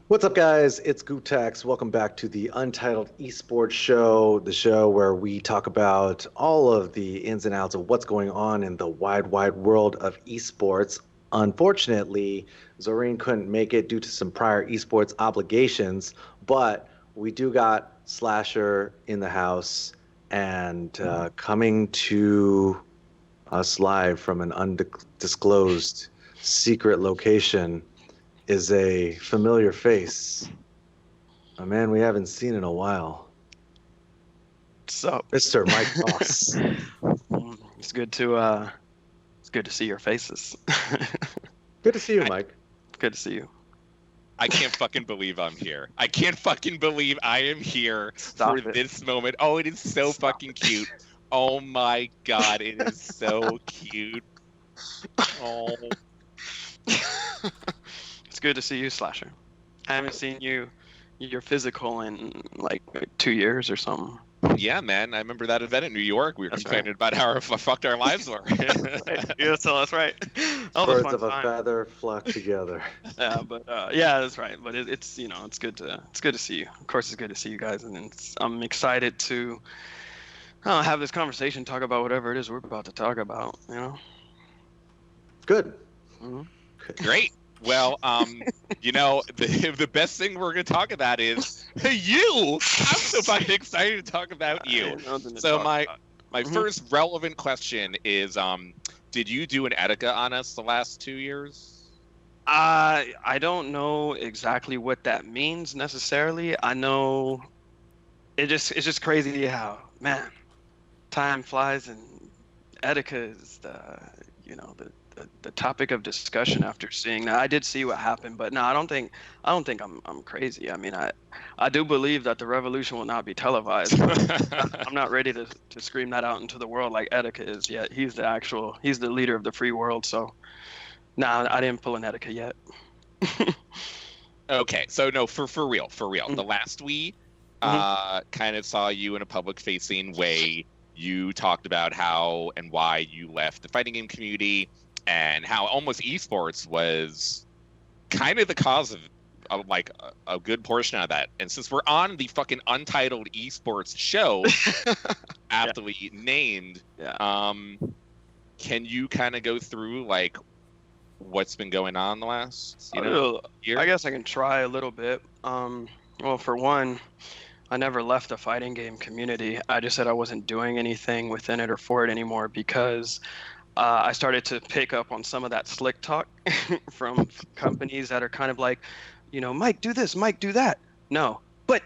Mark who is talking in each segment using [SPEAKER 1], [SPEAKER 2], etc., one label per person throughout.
[SPEAKER 1] What's up, guys? It's gootecks. Welcome back to the Untitled Esports Show, the show where we talk about all of the ins and outs of what's going on in the wide, wide world of esports. Unfortunately, Zorine couldn't make it due to some prior esports obligations, but we do got Slasher in the house and coming to us live from an undisclosed secret location is a familiar face, a man we haven't seen in a while,
[SPEAKER 2] So
[SPEAKER 1] Mr. Mike Moss.
[SPEAKER 2] it's good to see your faces.
[SPEAKER 1] Good to see you, Mike.
[SPEAKER 2] Good to see you.
[SPEAKER 3] I can't fucking believe I'm here. I can't fucking believe I am here
[SPEAKER 2] Stop
[SPEAKER 3] for
[SPEAKER 2] it.
[SPEAKER 3] this moment. Oh, it is so
[SPEAKER 2] Stop
[SPEAKER 3] fucking cute. Oh my god, it is so cute. Oh,
[SPEAKER 2] It's good to see you, Slasher. I haven't seen your physical in like 2 years or something.
[SPEAKER 3] yeah, man. I remember that event in New York. We were
[SPEAKER 2] That's
[SPEAKER 3] complaining about how fucked our lives were.
[SPEAKER 2] Yeah, so that's right. All the
[SPEAKER 1] Birds
[SPEAKER 2] fun
[SPEAKER 1] of a
[SPEAKER 2] time.
[SPEAKER 1] feather flock together.
[SPEAKER 2] Yeah, but yeah, that's right. But it's it's good to see you. Of course, it's good to see you guys, and I'm excited to have this conversation, talk about whatever it is we're about to talk about.
[SPEAKER 1] Good.
[SPEAKER 2] Mhm.
[SPEAKER 3] Great. Well, the best thing we're going to talk about is you. I'm so fucking excited to talk about you. So my
[SPEAKER 2] Mhm.
[SPEAKER 3] first relevant question is, did you do an Etika on us the last 2 years?
[SPEAKER 2] I don't know exactly what that means necessarily. I know it's just crazy how, man, time flies, and Etika is the topic of discussion after seeing that. I did see what happened, but no, I don't think I'm crazy. I mean, I do believe that the revolution will not be televised. I'm not ready to scream that out into the world like Etika is yet. He's the leader of the free world. So no, I didn't pull an Etika yet.
[SPEAKER 3] Okay, so no, for real.
[SPEAKER 2] Mhm.
[SPEAKER 3] The last we kind of saw you in a public-facing way. You talked about how and why you left the fighting game community, and how almost esports was kind of the cause of like a good portion of that. And since we're on the fucking Untitled Esports Show, aptly named,
[SPEAKER 2] Yeah.
[SPEAKER 3] can you kind of go through like what's been going on the last year?
[SPEAKER 2] I guess I can try a little bit. Well, for one, I never left the fighting game community. I just said I wasn't doing anything within it or for it anymore because I started to pick up on some of that slick talk from companies that are kind of like, Mike, do this, Mike, do that. No, but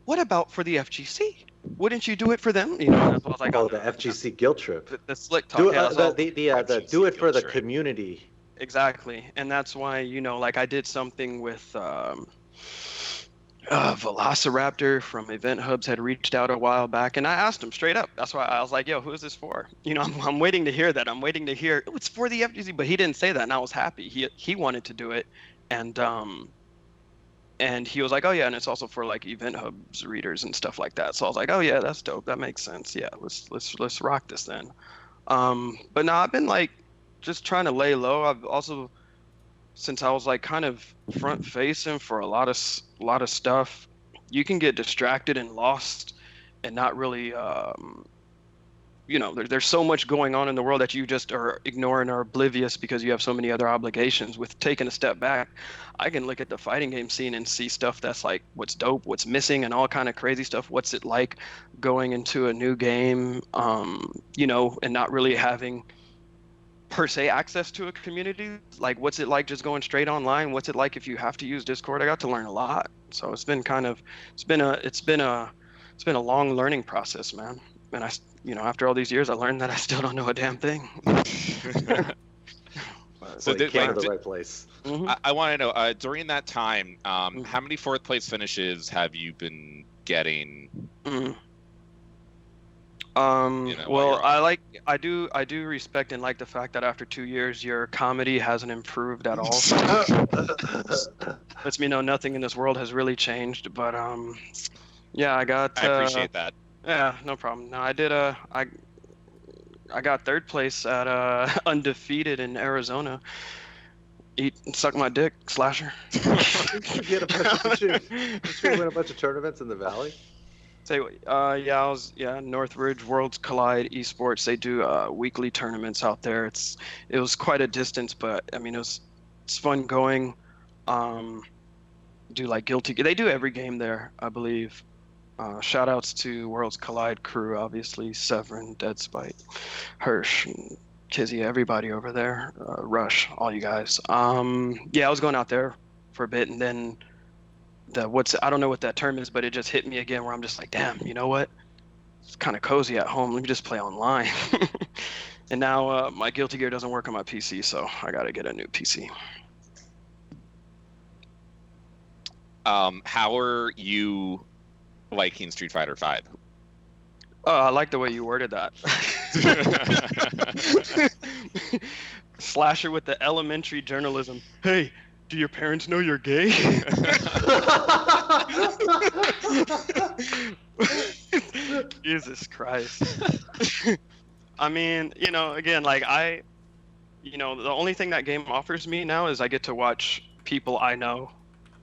[SPEAKER 2] what about for the FGC? Wouldn't you do it for them? That's what I was like.
[SPEAKER 1] Oh, the FGC guilt trip.
[SPEAKER 2] The slick talk.
[SPEAKER 1] Do
[SPEAKER 2] Yeah,
[SPEAKER 1] the
[SPEAKER 2] so
[SPEAKER 1] the do it for the
[SPEAKER 3] Trip.
[SPEAKER 1] community.
[SPEAKER 2] exactly, and that's why like I did something with. Velociraptor from Event Hubs had reached out a while back, and I asked him straight up. That's why I was like, "Yo, who is this for?" I'm waiting to hear that. I'm waiting to hear it's for the FGC, but he didn't say that, and I was happy. He wanted to do it, and he was like, "Oh yeah, and it's also for like Event Hubs readers and stuff like that." So I was like, "Oh yeah, that's dope. That makes sense. Yeah, let's rock this then." But no, I've been like just trying to lay low. I've also, since I was like kind of front facing for a lot of stuff, you can get distracted and lost and not really there's so much going on in the world that you just are ignoring or oblivious because you have so many other obligations. With taking a step back, I can look at the fighting game scene and see stuff that's like what's dope, what's missing, and all kind of crazy stuff. What's it like going into a new game, and not really having per se access to a community. Like what's it like just going straight online? What's it like if you have to use Discord? I got to learn a lot. So it's been a long learning process, man. And after all these years, I learned that I still don't know a damn thing.
[SPEAKER 1] So
[SPEAKER 3] did-
[SPEAKER 1] you came
[SPEAKER 3] like,
[SPEAKER 1] to the
[SPEAKER 3] did-
[SPEAKER 1] right place.
[SPEAKER 2] Mhm.
[SPEAKER 3] I want to know during that time, how many fourth place finishes have you been getting?
[SPEAKER 2] Mhm.
[SPEAKER 3] While
[SPEAKER 2] Well,
[SPEAKER 3] you're on?
[SPEAKER 2] I do respect and like the fact that after 2 years, your comedy hasn't improved at all. Lets me know nothing in this world has really changed. But yeah, I got.
[SPEAKER 3] I appreciate that.
[SPEAKER 2] Yeah, no problem. No, I did. I got third place at Undefeated in Arizona. eat and suck my dick, Slasher.
[SPEAKER 1] Did you win a bunch of tournaments in the Valley?
[SPEAKER 2] Say what? Yeah, I was Northridge Worlds Collide Esports. They do weekly tournaments out there. It was quite a distance, but I mean it's fun going. Do like Guilty. They do every game there, I believe. Shout outs to Worlds Collide crew, obviously Severin, Deadspite, Hirsch, and Kizzy, everybody over there. Rush, all you guys. Yeah, I was going out there for a bit, and then I don't know what that term is, but it just hit me again where I'm just like, damn, you know what? It's kind of cozy at home. Let me just play online. And now my Guilty Gear doesn't work on my PC, so I got to get a new PC.
[SPEAKER 3] How are you liking Street Fighter V?
[SPEAKER 2] Oh, I like the way you worded that. Slasher with the elementary journalism. Hey, do your parents know you're gay? Jesus Christ. I mean, again, like the only thing that game offers me now is I get to watch people I know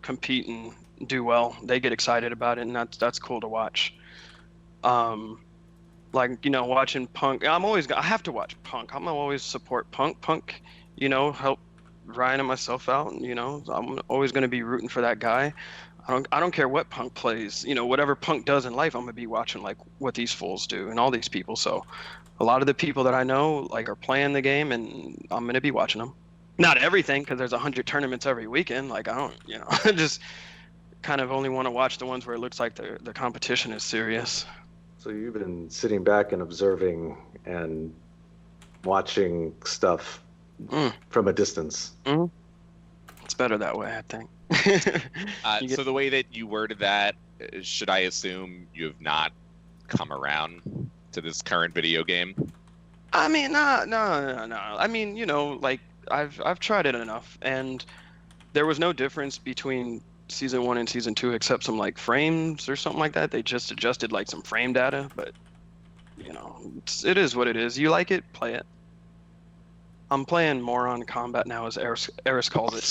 [SPEAKER 2] compete and do well. They get excited about it, and that's cool to watch. Watching Punk. I have to watch Punk. I'm always support Punk. Punk, help Ryan and myself out. And, I'm always going to be rooting for that guy. I don't care what Punk plays. Whatever Punk does in life, I'm going to be watching like what these fools do and all these people. So a lot of the people that I know like are playing the game, and I'm going to be watching them. Not everything, because there's 100 tournaments every weekend. Like I don't, I just kind of only want to watch the ones where it looks like the competition is serious.
[SPEAKER 1] So you've been sitting back and observing and watching stuff from a distance.
[SPEAKER 2] Mm. It's better that way, I think.
[SPEAKER 3] So the way that you worded that, should I assume you have not come around to this current video game?
[SPEAKER 2] I mean, no. I mean, like I've tried it enough, and there was no difference between season 1 and season 2 except some like frames or something like that. They just adjusted like some frame data, but it is what it is. You like it, play it. I'm playing Moron Combat now, as Eris calls it.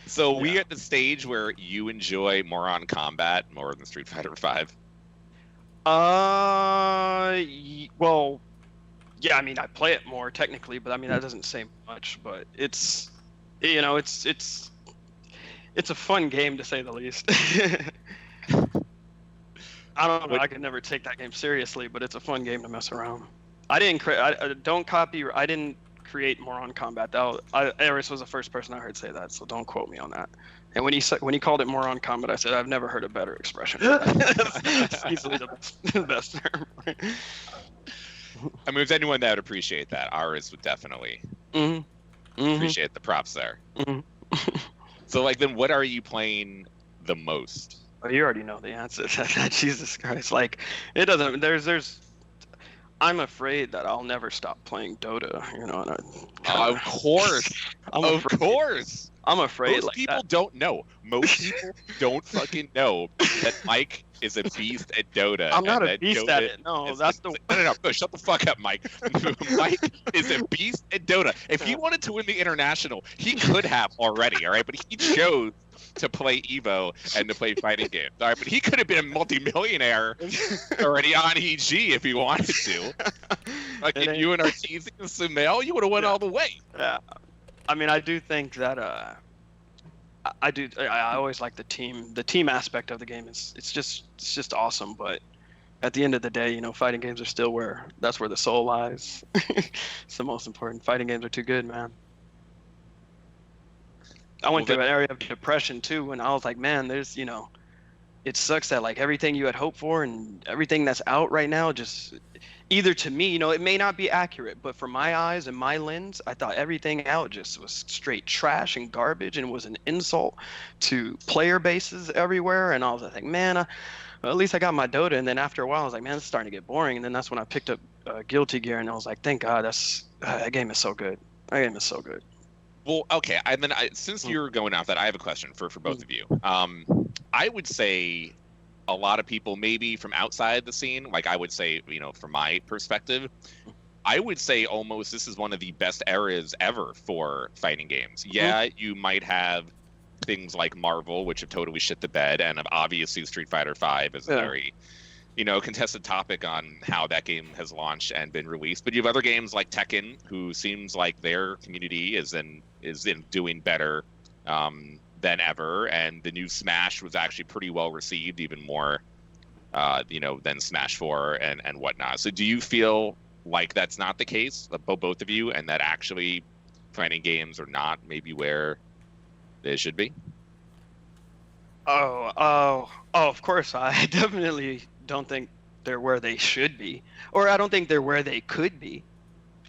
[SPEAKER 3] So we at the stage where you enjoy Moron Combat more than Street Fighter V?
[SPEAKER 2] Well, yeah, I mean, I play it more technically, but I mean that doesn't say much. But it's it's a fun game to say the least. I don't know. I could never take that game seriously, but it's a fun game to mess around. I didn't create Moron Combat. Eris was the first person I heard say that, so don't quote me on that. And when he called it Moron Combat, I said I've never heard a better expression. It's easily the best term.
[SPEAKER 3] I mean, if anyone that would appreciate that, Aris would definitely appreciate the props there. So, like, then what are you playing the most?
[SPEAKER 2] Oh, you already know the answer to that. Jesus Christ! Like, it doesn't. There's. I'm afraid that I'll never stop playing Dota.
[SPEAKER 3] Of course. Of course.
[SPEAKER 2] I'm afraid.
[SPEAKER 3] Most people don't know. Most people don't fucking know that Mike is a beast at Dota.
[SPEAKER 2] I'm not a beast at it. No, that's the.
[SPEAKER 3] No, shut the fuck up, Mike. Mike is a beast at Dota. If he wanted to win the international, he could have already. All right, but he chose to play Evo and to play fighting games. All right, but he could have been a multimillionaire already on EG if he wanted to. Like if you and Arteezy and Sumail, you would have went all the way.
[SPEAKER 2] Yeah. I mean, I do think that I always like the team aspect of the game. It's just awesome. But at the end of the day, fighting games are still that's where the soul lies. It's the most important. Fighting games are too good, man. I went through an area of depression too when I was like, man, there's it sucks that like everything you had hoped for and everything that's out right now just either to me, it may not be accurate, but for my eyes and my lens, I thought everything out just was straight trash and garbage and was an insult to player bases everywhere. And I was like, man, at least I got my Dota. And then after a while, I was like, man, it's starting to get boring. And then that's when I picked up Guilty Gear, and I was like, thank God, that game is so good. That game is so good.
[SPEAKER 3] Well, okay. And then since you're going off that, I have a question for both of you. I would say a lot of people, maybe from outside the scene, like I would say, from my perspective, I would say almost this is one of the best eras ever for fighting games. Yeah, you might have things like Marvel, which have totally shit the bed, and obviously Street Fighter V is a very, contested topic on how that game has launched and been released. But you have other games like Tekken, who seems like their community is in doing better than ever, and the new Smash was actually pretty well received, even more, than Smash 4 and whatnot. So do you feel like that's not the case, both of you, and that actually fighting games are not maybe where they should be?
[SPEAKER 2] Of course. I definitely don't think they're where they should be, or I don't think they're where they could be.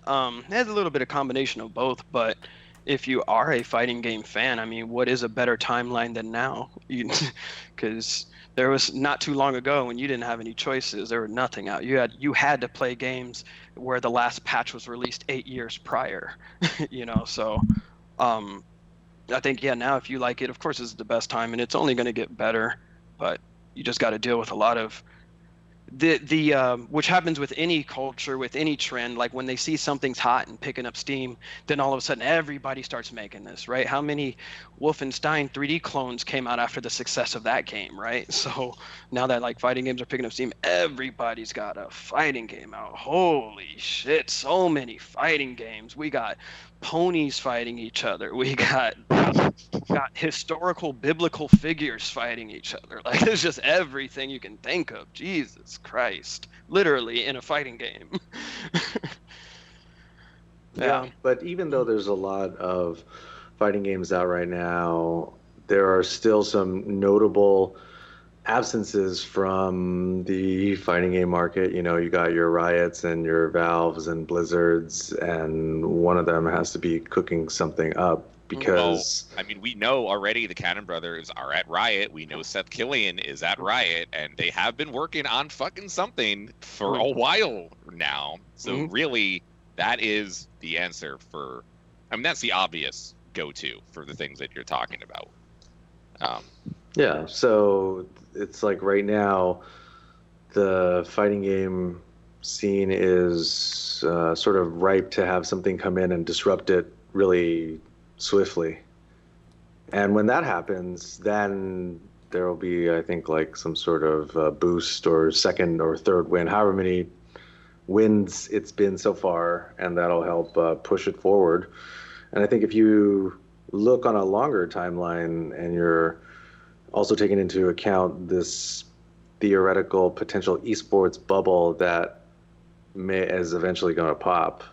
[SPEAKER 2] It has a little bit of combination of both, but if you are a fighting game fan, I mean, what is a better timeline than now? Because there was not too long ago when you didn't have any choices. There was nothing out. You had to play games where the last patch was released 8 years prior. So I think now if you like it, of course, it's the best time, and it's only going to get better. But you just got to deal with a lot of the which happens with any culture, with any trend. Like when they see something's hot and picking up steam, then all of a sudden everybody starts making this, right? How many Wolfenstein 3D clones came out after the success of that game, right? So now that like fighting games are picking up steam, everybody's got a fighting game out. Holy shit, so many fighting games. We got ponies fighting each other. We got historical biblical figures fighting each other. Like there's just everything you can think of. Jesus Christ, literally in a fighting game.
[SPEAKER 1] Yeah, but even though there's a lot of fighting games out right now, there are still some notable absences from the fighting game market. You got your Riots and your Valves and Blizzards, and one of them has to be cooking something up because...
[SPEAKER 3] Well, I mean, we know already the Cannon Brothers are at Riot. We know Seth Killian is at Riot, and they have been working on fucking something for a while now. So really, that is the answer for... I mean, that's the obvious go-to for the things that you're talking about.
[SPEAKER 1] Yeah, so it's like right now, the fighting game scene is sort of ripe to have something come in and disrupt it really swiftly. And when that happens, then there will be, I think, like some sort of boost or second or third win, however many wins it's been so far, and that'll help push it forward. And I think if you look on a longer timeline and you're also taking into account this theoretical potential esports bubble that is eventually going to pop,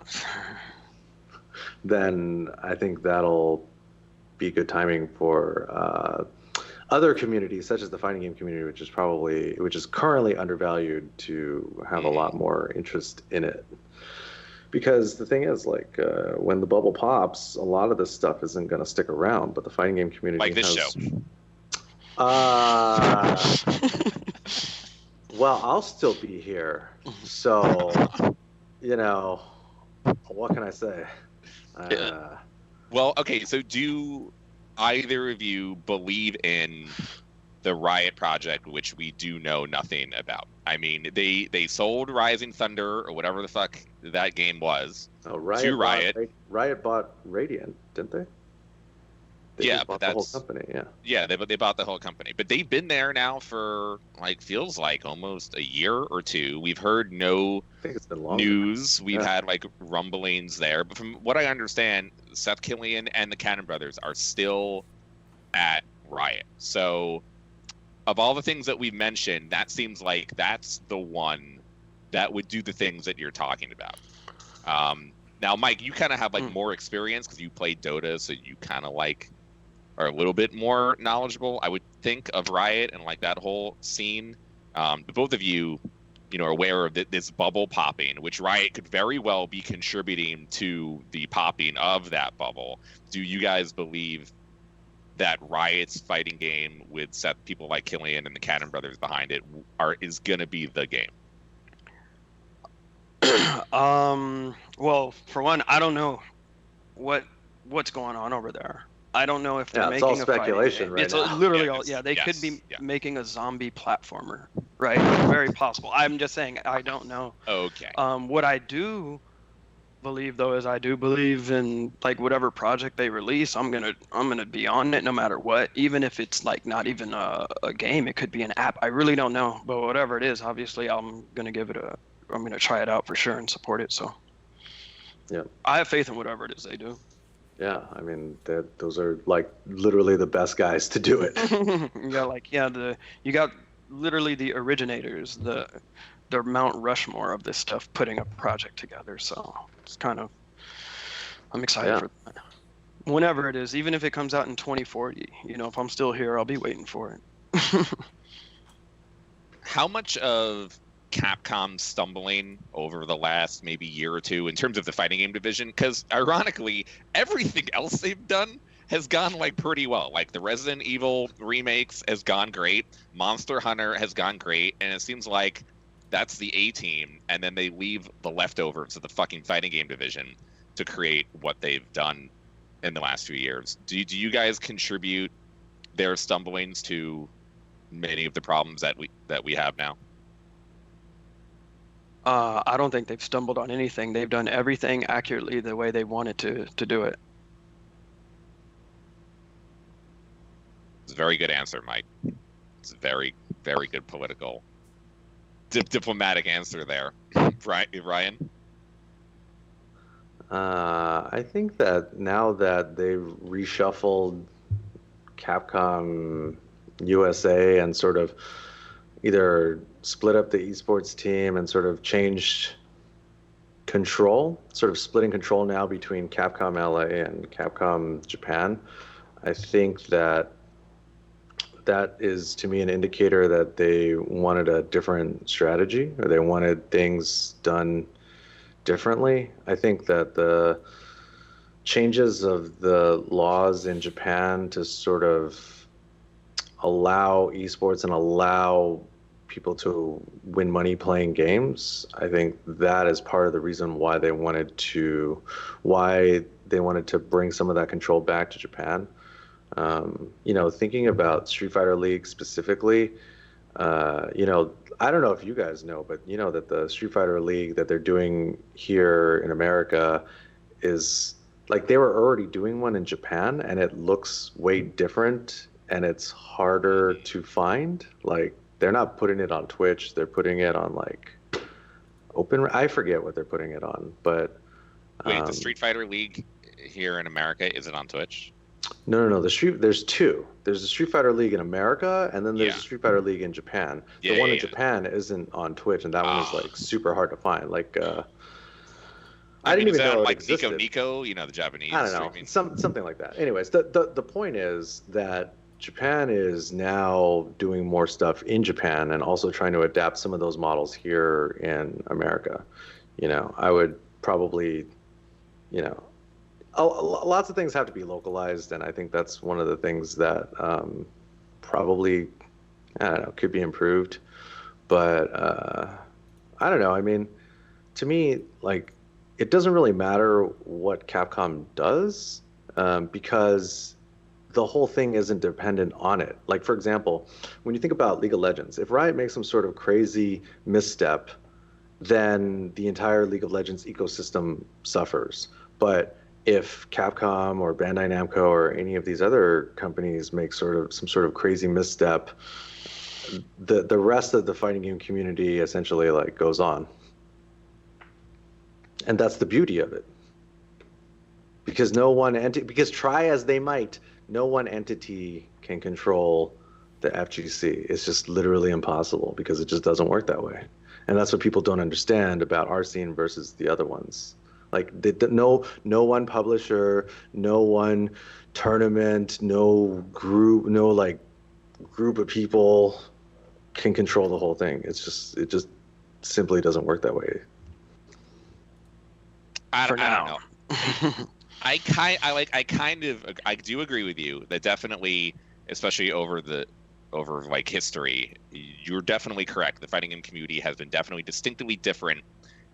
[SPEAKER 1] then I think that'll be good timing for other communities, such as the fighting game community, which is currently undervalued, to have a lot more interest in it. Because the thing is, like, when the bubble pops, a lot of this stuff isn't going to stick around, but the fighting game community
[SPEAKER 3] like this
[SPEAKER 1] has...
[SPEAKER 3] show.
[SPEAKER 1] Well, I'll still be here, so what can I say?
[SPEAKER 3] Well, okay, so do either of you believe in the Riot project, which we do know nothing about? I mean, they sold Rising Thunder or whatever the fuck that game was to Riot.
[SPEAKER 1] Riot bought Radiant, didn't they? They bought the whole company,
[SPEAKER 3] yeah. They bought the whole company, but they've been there now for feels like almost a year or two. We've heard no news. We've had rumblings there, but from what I understand, Seth Killian and the Cannon Brothers are still at Riot. So, of all the things that we've mentioned, that seems like that's the one that would do the things that you're talking about. Now, Mike, you kind of have more experience because you played Dota, so you kind of are a little bit more knowledgeable, I would think, of Riot and that whole scene. But both of you, are aware of this bubble popping, which Riot could very well be contributing to the popping of that bubble. Do you guys believe that Riot's fighting game with people like Killian and the Cannon Brothers behind it is going to be the game?
[SPEAKER 2] Well, for one, I don't know what's going on over there. I don't know if they're making
[SPEAKER 1] it's all speculation right now.
[SPEAKER 2] It's literally all. Yeah, they could be making a zombie platformer, right? Very possible. I'm just saying, I don't know.
[SPEAKER 3] Okay.
[SPEAKER 2] What I do believe though is I do believe in like whatever project they release, I'm gonna be on it no matter what, even if it's like not even a game, it could be an app. I really don't know, but whatever it is, obviously I'm gonna try it out for sure and support it. So
[SPEAKER 1] Yeah.
[SPEAKER 2] I have faith in whatever it is they do.
[SPEAKER 1] Yeah, I mean, those are like literally the best guys to do it.
[SPEAKER 2] You got literally the originators, the Mount Rushmore of this stuff putting a project together. So it's kind of, I'm excited
[SPEAKER 1] Yeah.
[SPEAKER 2] for that. Whenever it is, even if it comes out in 2040, if I'm still here, I'll be waiting for it.
[SPEAKER 3] How much of Capcom stumbling over the last maybe year or two in terms of the fighting game division? Because ironically, everything else they've done has gone like pretty well. Like the Resident Evil remakes has gone great, Monster Hunter has gone great, and it seems like that's the A team, and then they leave the leftovers of the fucking fighting game division to create what they've done in the last few years. Do you guys contribute their stumblings to many of the problems that we have now?
[SPEAKER 2] I don't think they've stumbled on anything. They've done everything accurately the way they wanted to do it.
[SPEAKER 3] It's a very good answer, Mike. It's a very, very good political, diplomatic answer there. Ryan?
[SPEAKER 1] I think that now that they've reshuffled Capcom USA and sort of either split up the esports team and sort of changed control, sort of splitting control now between Capcom LA and Capcom Japan, I think that is to me an indicator that they wanted a different strategy, or they wanted things done differently. I think that the changes of the laws in Japan to sort of allow esports and allow people to win money playing games, I think that is part of the reason why they wanted to bring some of that control back to Japan. Thinking about Street Fighter League specifically, I don't know if you guys know, but you know that the Street Fighter League that they're doing here in America is like they were already doing one in Japan, and it looks way different, and it's harder to find. Like they're not putting it on Twitch; they're putting it on like I forget what they're putting it on, but
[SPEAKER 3] wait, the Street Fighter League here in America, is it on Twitch?
[SPEAKER 1] No. There's two. There's the Street Fighter League in America, and then there's the Street Fighter League in Japan. The one in Japan isn't on Twitch, and that one is like super hard to find. Like, I didn't even know it existed.
[SPEAKER 3] Nico, the Japanese.
[SPEAKER 1] I don't know, something like that. Anyways, the point is that Japan is now doing more stuff in Japan and also trying to adapt some of those models here in America. I would probably, lots of things have to be localized, and I think that's one of the things that probably, I don't know, could be improved. But I don't know. I mean, to me, like, it doesn't really matter what Capcom does because the whole thing isn't dependent on it. Like, for example, when you think about League of Legends, if Riot makes some sort of crazy misstep, then the entire League of Legends ecosystem suffers. But if Capcom or Bandai Namco or any of these other companies make some sort of crazy misstep, the rest of the fighting game community essentially like goes on. And that's the beauty of it. Because because try as they might, no one entity can control the FGC. It's just literally impossible because it just doesn't work that way. And that's what people don't understand about our scene versus the other ones. Like no one publisher, no one tournament, no group of people can control the whole thing. It just simply doesn't work that way.
[SPEAKER 3] I don't know. I do agree with you that definitely, especially over like history, you're definitely correct. The fighting game community has been definitely distinctively different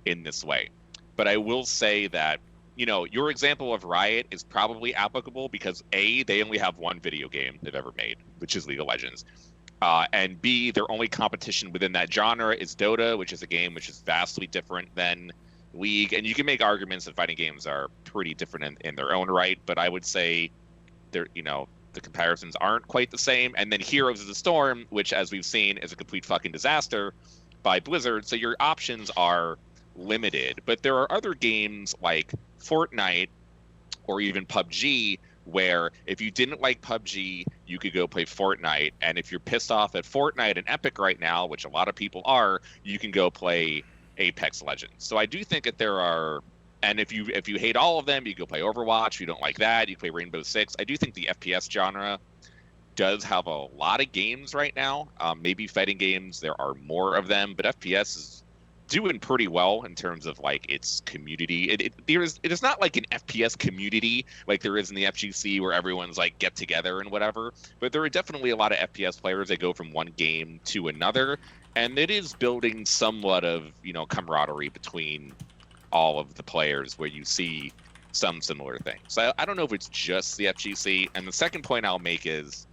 [SPEAKER 3] in this way. But I will say that, your example of Riot is probably applicable because A, they only have one video game they've ever made, which is League of Legends. And B, their only competition within that genre is Dota, which is a game which is vastly different than League, and you can make arguments that fighting games are pretty different in their own right, but I would say they're, the comparisons aren't quite the same. And then Heroes of the Storm, which, as we've seen, is a complete fucking disaster by Blizzard, so your options are limited. But there are other games like Fortnite or even PUBG where if you didn't like PUBG, you could go play Fortnite, and if you're pissed off at Fortnite and Epic right now, which a lot of people are, you can go play Apex Legends. So I do think that there are, and if you hate all of them, you go play Overwatch. If you don't like that, you play Rainbow Six. I do think the FPS genre does have a lot of games right now. Maybe fighting games, there are more of them, but FPS is doing pretty well in terms of like its community. It is not like an FPS community like there is in the FGC where everyone's like get together and whatever, but there are definitely a lot of FPS players that go from one game to another, and it is building somewhat of camaraderie between all of the players where you see some similar things. So I don't know if it's just the FGC. And the second point I'll make is,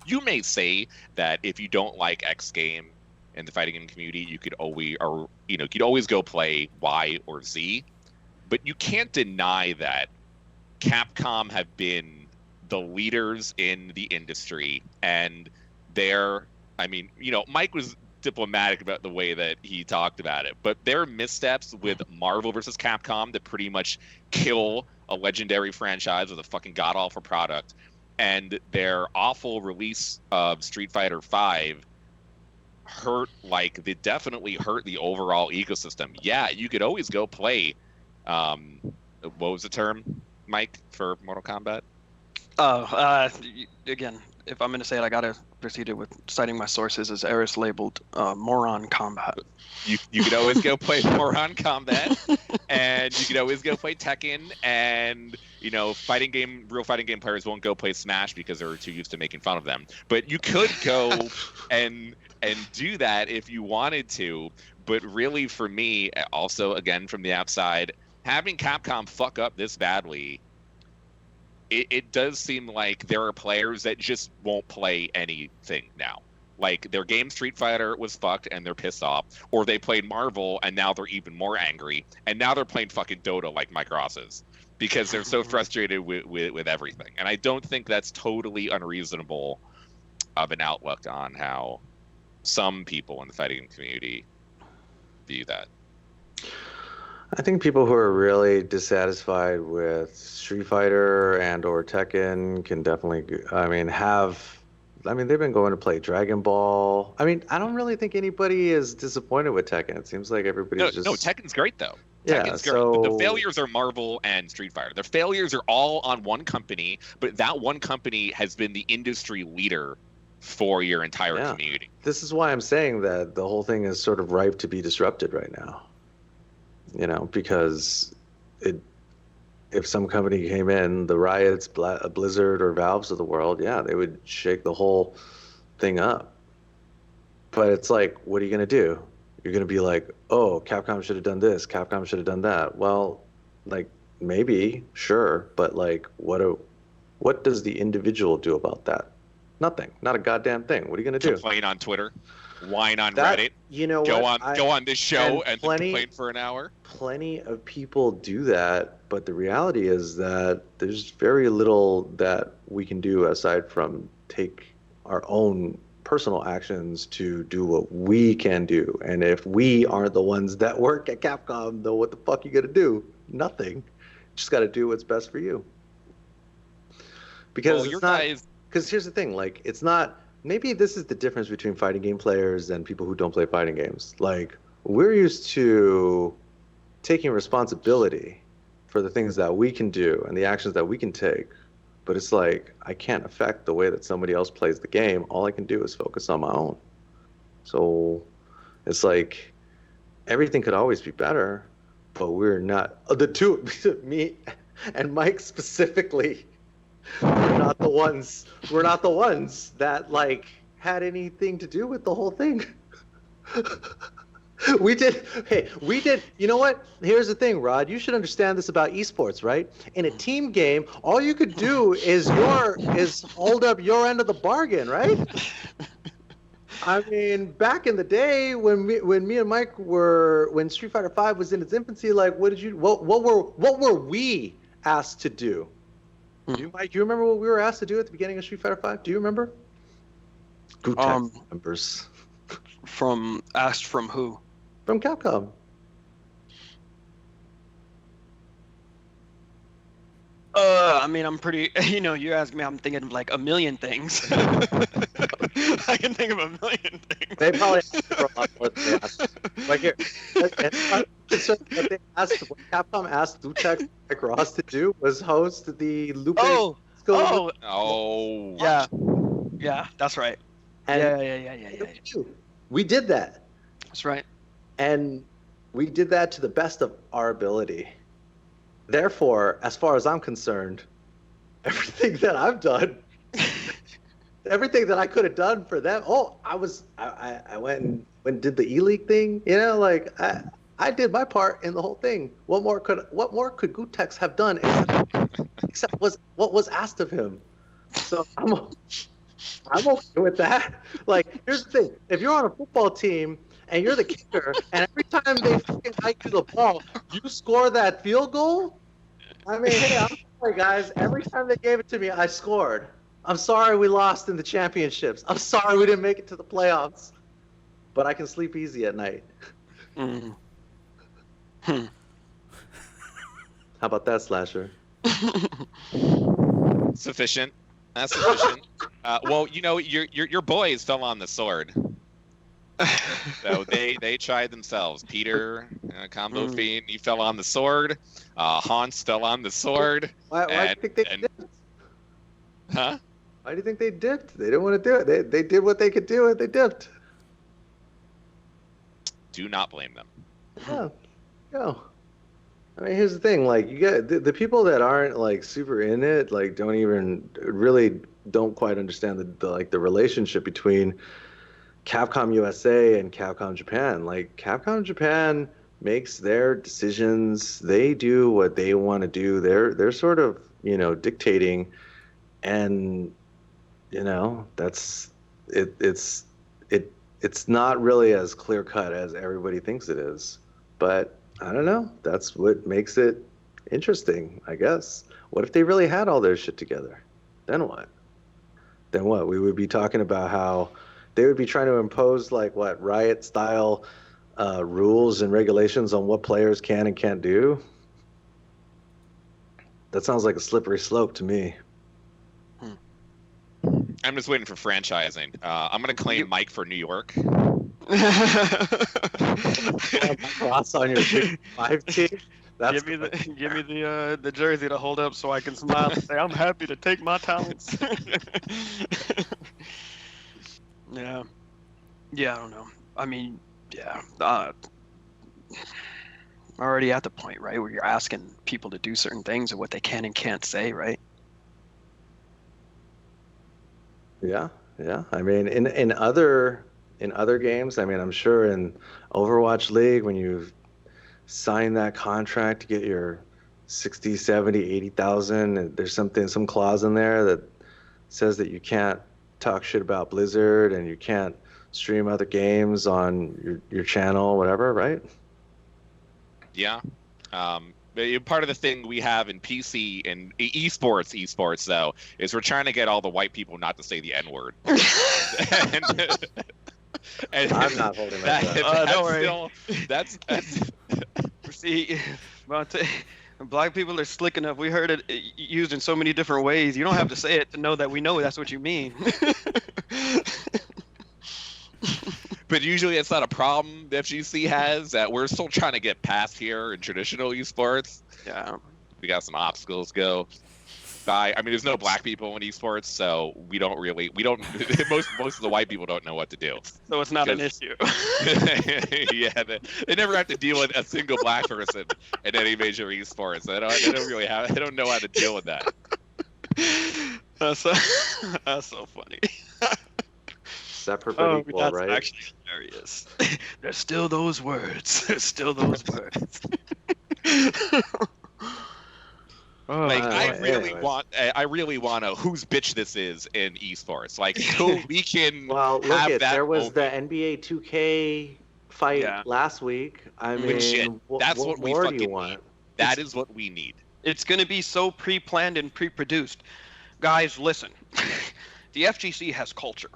[SPEAKER 3] you may say that if you don't like X game in the fighting game community, you could always go play Y or Z, but you can't deny that Capcom have been the leaders in the industry, and Mike was diplomatic about the way that he talked about it, but their missteps with Marvel versus Capcom that pretty much kill a legendary franchise with a fucking god-awful product, and their awful release of Street Fighter V definitely hurt the overall ecosystem. Yeah, you could always go play, what was the term, Mike, for Mortal Kombat?
[SPEAKER 2] Again, if I'm going to say it, I got to proceed it with citing my sources as Eris labeled Moron Combat.
[SPEAKER 3] You could always go play Moron Combat, and you could always go play Tekken, and real fighting game players won't go play Smash because they're too used to making fun of them. But you could go and do that if you wanted to. But really, for me, also again from the outside, having Capcom fuck up this badly, it does seem like there are players that just won't play anything now. Like, their game Street Fighter was fucked and they're pissed off, or they played Marvel and now they're even more angry, and now they're playing fucking Dota like Mike Ross is, because they're so frustrated with everything. And I don't think that's totally unreasonable of an outlook on how some people in the fighting community view that.
[SPEAKER 1] I think people who are really dissatisfied with Street Fighter and or Tekken can definitely, they've been going to play Dragon Ball. I don't really think anybody is disappointed with Tekken. It seems like everybody's
[SPEAKER 3] No, Tekken's great though.
[SPEAKER 1] Yeah,
[SPEAKER 3] Tekken's great. But the failures are Marvel and Street Fighter. The failures are all on one company, but that one company has been the industry leader for your entire community.
[SPEAKER 1] This is why I'm saying that the whole thing is sort of ripe to be disrupted right now. Because if some company came in, the Riots, Blizzard, or Valves of the world, they would shake the whole thing up. But it's like, what are you going to do? You're going to be like, oh, Capcom should have done this, Capcom should have done that. Well, maybe, sure, but what does the individual do about that? Nothing. Not a goddamn thing. What are you going to do?
[SPEAKER 3] Complain on Twitter? Whine on Reddit? Go on this show and complain for an hour?
[SPEAKER 1] Plenty of people do that, but the reality is that there's very little that we can do aside from take our own personal actions to do what we can do. And if we aren't the ones that work at Capcom, then what the fuck you gonna do? Nothing. Just got to do what's best for you. Because because here's the thing, it's not. Maybe this is the difference between fighting game players and people who don't play fighting games. We're used to taking responsibility for the things that we can do and the actions that we can take. But it's I can't affect the way that somebody else plays the game. All I can do is focus on my own. So it's everything could always be better, but we're not. The two, me and Mike specifically, we're not the ones that had anything to do with the whole thing. We did. You know what? Here's the thing, Rod. You should understand this about esports, right? In a team game, all you could do is hold up your end of the bargain, right? I mean, back in the day when me and Mike when Street Fighter V was in its infancy, like, what were we asked to do? Mike, do you remember what we were asked to do at the beginning of Street Fighter V? Do you remember? Gootecks members.
[SPEAKER 2] Asked from who?
[SPEAKER 1] From Capcom.
[SPEAKER 2] I mean, I'm pretty. You ask me, I'm thinking of like a million things. I can think of a million things.
[SPEAKER 1] They probably asked for a lot more than they asked. Like here, what Capcom asked Gootecks Mike Ross to do was host the Lupe.
[SPEAKER 2] Yeah, that's right.
[SPEAKER 1] And
[SPEAKER 2] yeah.
[SPEAKER 1] We did that.
[SPEAKER 2] That's right.
[SPEAKER 1] And we did that to the best of our ability. Therefore, as far as I'm concerned, everything that I've done, everything that I could have done for them. I went and did the E-League thing. I did my part in the whole thing. What more could Gootecks have done except what was asked of him? So I'm okay with that. Like, here's the thing: if you're on a football team and you're the kicker, and every time they fucking hike to the ball, you score that field goal. I mean, hey, I'm sorry, guys. Every time they gave it to me, I scored. I'm sorry we lost in the championships. I'm sorry we didn't make it to the playoffs. But I can sleep easy at night.
[SPEAKER 2] Mm.
[SPEAKER 1] How about that, Slasher?
[SPEAKER 3] Sufficient. That's sufficient. Well, your boys fell on the sword. So they tried themselves. Peter, Combo Fiend, he fell on the sword. Hans fell on the sword.
[SPEAKER 1] Why do you think they dipped?
[SPEAKER 3] Huh?
[SPEAKER 1] Why do you think they dipped? They didn't want to do it. They did what they could do and they dipped.
[SPEAKER 3] Do not blame them.
[SPEAKER 1] No. I mean, here's the thing. Like, you get the people that aren't like super in it, like, don't quite understand the relationship between Capcom USA and Capcom Japan. Like, Capcom Japan makes their decisions. They do what they want to do. They're sort of, dictating, and that's it. It's not really as clear cut as everybody thinks it is. But I don't know. That's what makes it interesting, I guess. What if they really had all their shit together? Then what? We would be talking about how they would be trying to impose riot style rules and regulations on what players can and can't do. That sounds like a slippery slope to me.
[SPEAKER 3] I'm just waiting for franchising. I'm going to claim Mike for New York.
[SPEAKER 1] Cross on your 5 team.
[SPEAKER 2] Give me the jersey to hold up so I can smile and say I'm happy to take my talents. Yeah, I don't know. I mean, yeah, already at the point, right, where you're asking people to do certain things and what they can and can't say, right?
[SPEAKER 1] Yeah. I mean, in other games, I mean, I'm sure in Overwatch League, when you sign that contract to get your 60, 70, 80,000, there's some clause in there that says that you can't talk shit about Blizzard and you can't stream other games on your channel, whatever, right?
[SPEAKER 3] Yeah. Part of the thing we have in PC and esports though, is we're trying to get all the white people not to say the N-word. and
[SPEAKER 1] I'm not holding that.
[SPEAKER 2] Don't worry.
[SPEAKER 3] That's
[SPEAKER 2] See, black people are slick enough. We heard it used in so many different ways. You don't have to say it to know that we know that's what you mean.
[SPEAKER 3] But usually it's not a problem the FGC has that we're still trying to get past here in traditional esports.
[SPEAKER 2] Yeah.
[SPEAKER 3] We got some obstacles go by. I mean, there's no black people in esports, so we don't most of the white people don't know what to do.
[SPEAKER 2] So it's not an issue.
[SPEAKER 3] Yeah, they never have to deal with a single black person in any major esports. They don't know how to deal with that.
[SPEAKER 2] That's so funny.
[SPEAKER 1] Separate but equal,
[SPEAKER 2] that's
[SPEAKER 1] right?
[SPEAKER 2] Actually hilarious. There's still those words. Oh,
[SPEAKER 3] Like
[SPEAKER 1] anyways.
[SPEAKER 3] I really want to whose bitch this is in esports. Like so we can
[SPEAKER 1] Well, look
[SPEAKER 3] have
[SPEAKER 1] at
[SPEAKER 3] that
[SPEAKER 1] there was
[SPEAKER 3] moment.
[SPEAKER 1] the NBA 2K fight
[SPEAKER 2] Yeah.
[SPEAKER 1] last week. I mean,
[SPEAKER 3] Legit. That's
[SPEAKER 1] what
[SPEAKER 3] what we
[SPEAKER 1] more do you
[SPEAKER 3] fucking
[SPEAKER 1] want?
[SPEAKER 3] need. That is what we need.
[SPEAKER 2] It's going to be so pre-planned and pre-produced. Guys, listen. The FGC has culture.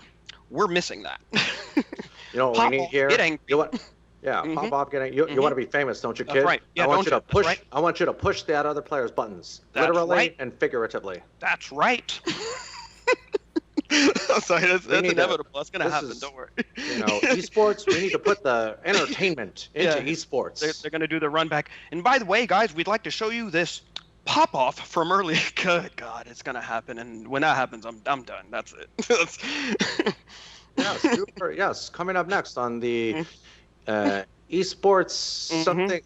[SPEAKER 2] We're missing that.
[SPEAKER 1] You know what we
[SPEAKER 2] Pop
[SPEAKER 1] need
[SPEAKER 2] off,
[SPEAKER 1] here?
[SPEAKER 2] get angry.
[SPEAKER 1] You want, yeah,
[SPEAKER 2] Mhm.
[SPEAKER 1] pop off, get angry. You want to be famous, don't you,
[SPEAKER 2] That's
[SPEAKER 1] kid?
[SPEAKER 2] right. Yeah,
[SPEAKER 1] I want
[SPEAKER 2] don't
[SPEAKER 1] you to
[SPEAKER 2] you? That's
[SPEAKER 1] push.
[SPEAKER 2] right.
[SPEAKER 1] I want you to push that other player's buttons,
[SPEAKER 2] That's
[SPEAKER 1] literally
[SPEAKER 2] right.
[SPEAKER 1] and figuratively.
[SPEAKER 2] That's right. I'm sorry, that's
[SPEAKER 1] need to-
[SPEAKER 2] inevitable. That's going to
[SPEAKER 1] this
[SPEAKER 2] happen.
[SPEAKER 1] is-
[SPEAKER 2] Don't worry.
[SPEAKER 1] You know, esports. We need to put the entertainment into
[SPEAKER 2] Yeah.
[SPEAKER 1] esports.
[SPEAKER 2] They're going to do the run back. And by the way, guys, we'd like to show you this pop off from earlier. Good God, it's going to happen. And when that happens, I'm done. That's it.
[SPEAKER 1] Yeah, super. Yes, coming up next on the
[SPEAKER 2] Mm-hmm.
[SPEAKER 1] esports something.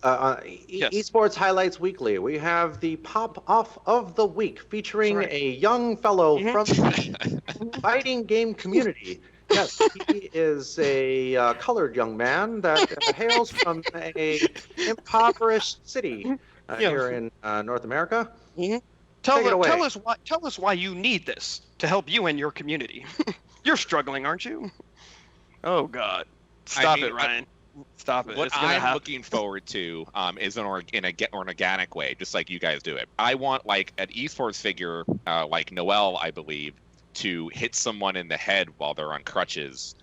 [SPEAKER 2] Yes.
[SPEAKER 1] Esports highlights weekly. We have the pop off of the week featuring
[SPEAKER 2] That's right.
[SPEAKER 1] a young fellow
[SPEAKER 2] Mhm.
[SPEAKER 1] from the fighting game community. Yes, he is a colored young man that hails from a impoverished city
[SPEAKER 2] Yeah.
[SPEAKER 1] here in North America.
[SPEAKER 2] Tell
[SPEAKER 1] Take it away.
[SPEAKER 2] Tell us why you need this to help you and your community. You're struggling, aren't you? Oh God! Stop it, Ryan. Stop it.
[SPEAKER 3] What
[SPEAKER 2] It's gonna
[SPEAKER 3] I'm
[SPEAKER 2] happen.
[SPEAKER 3] looking forward to is in an organic way, just like you guys do it. I want like an esports figure, like Noel, I believe, to hit someone in the head while they're on crutches,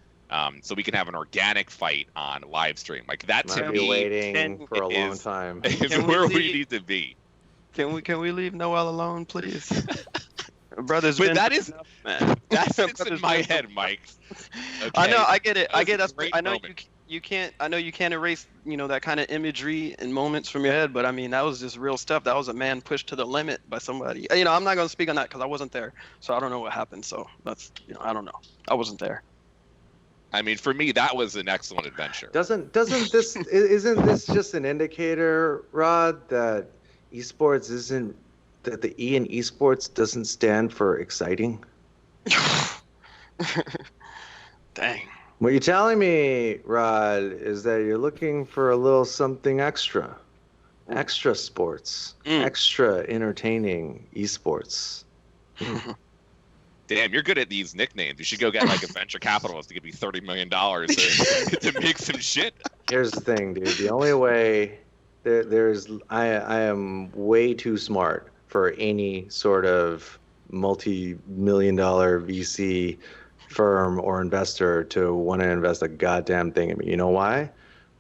[SPEAKER 3] so we can have an organic fight on live stream. Like that to
[SPEAKER 1] Might be
[SPEAKER 3] me
[SPEAKER 1] waiting for a long
[SPEAKER 3] is-
[SPEAKER 1] time.
[SPEAKER 3] is
[SPEAKER 2] Can we
[SPEAKER 3] where we
[SPEAKER 2] leave-
[SPEAKER 3] need to be.
[SPEAKER 2] Can we leave Noel alone, please? Brother's
[SPEAKER 3] But
[SPEAKER 2] been
[SPEAKER 3] that is-
[SPEAKER 2] enough, man.
[SPEAKER 3] That sits in
[SPEAKER 2] Brother's
[SPEAKER 3] my
[SPEAKER 2] been-
[SPEAKER 3] head, Mike.
[SPEAKER 2] I know.
[SPEAKER 3] Okay?
[SPEAKER 2] I get it.
[SPEAKER 3] That
[SPEAKER 2] I
[SPEAKER 3] was
[SPEAKER 2] get
[SPEAKER 3] a
[SPEAKER 2] us.
[SPEAKER 3] great
[SPEAKER 2] I know
[SPEAKER 3] moment.
[SPEAKER 2] you can't. I know you can't erase that kind of imagery and moments from your head. But I mean, that was just real stuff. That was a man pushed to the limit by somebody. I'm not gonna speak on that because I wasn't there, so I don't know what happened. So that's I don't know. I wasn't there.
[SPEAKER 3] I mean, for me, that was an excellent adventure.
[SPEAKER 1] Doesn't this isn't this just an indicator, Rod, that esports isn't that the E in esports doesn't stand for exciting?
[SPEAKER 2] Dang.
[SPEAKER 1] What you're telling me, Rod, is that you're looking for a little something extra. Extra sports. Extra entertaining esports.
[SPEAKER 3] Damn, you're good at these nicknames. You should go get like a venture capitalist to give you $30 million to make some shit.
[SPEAKER 1] Here's the thing, dude. The only way I am way too smart for any sort of multi-million-dollar VC firm or investor to want to invest a goddamn thing in me. You know why?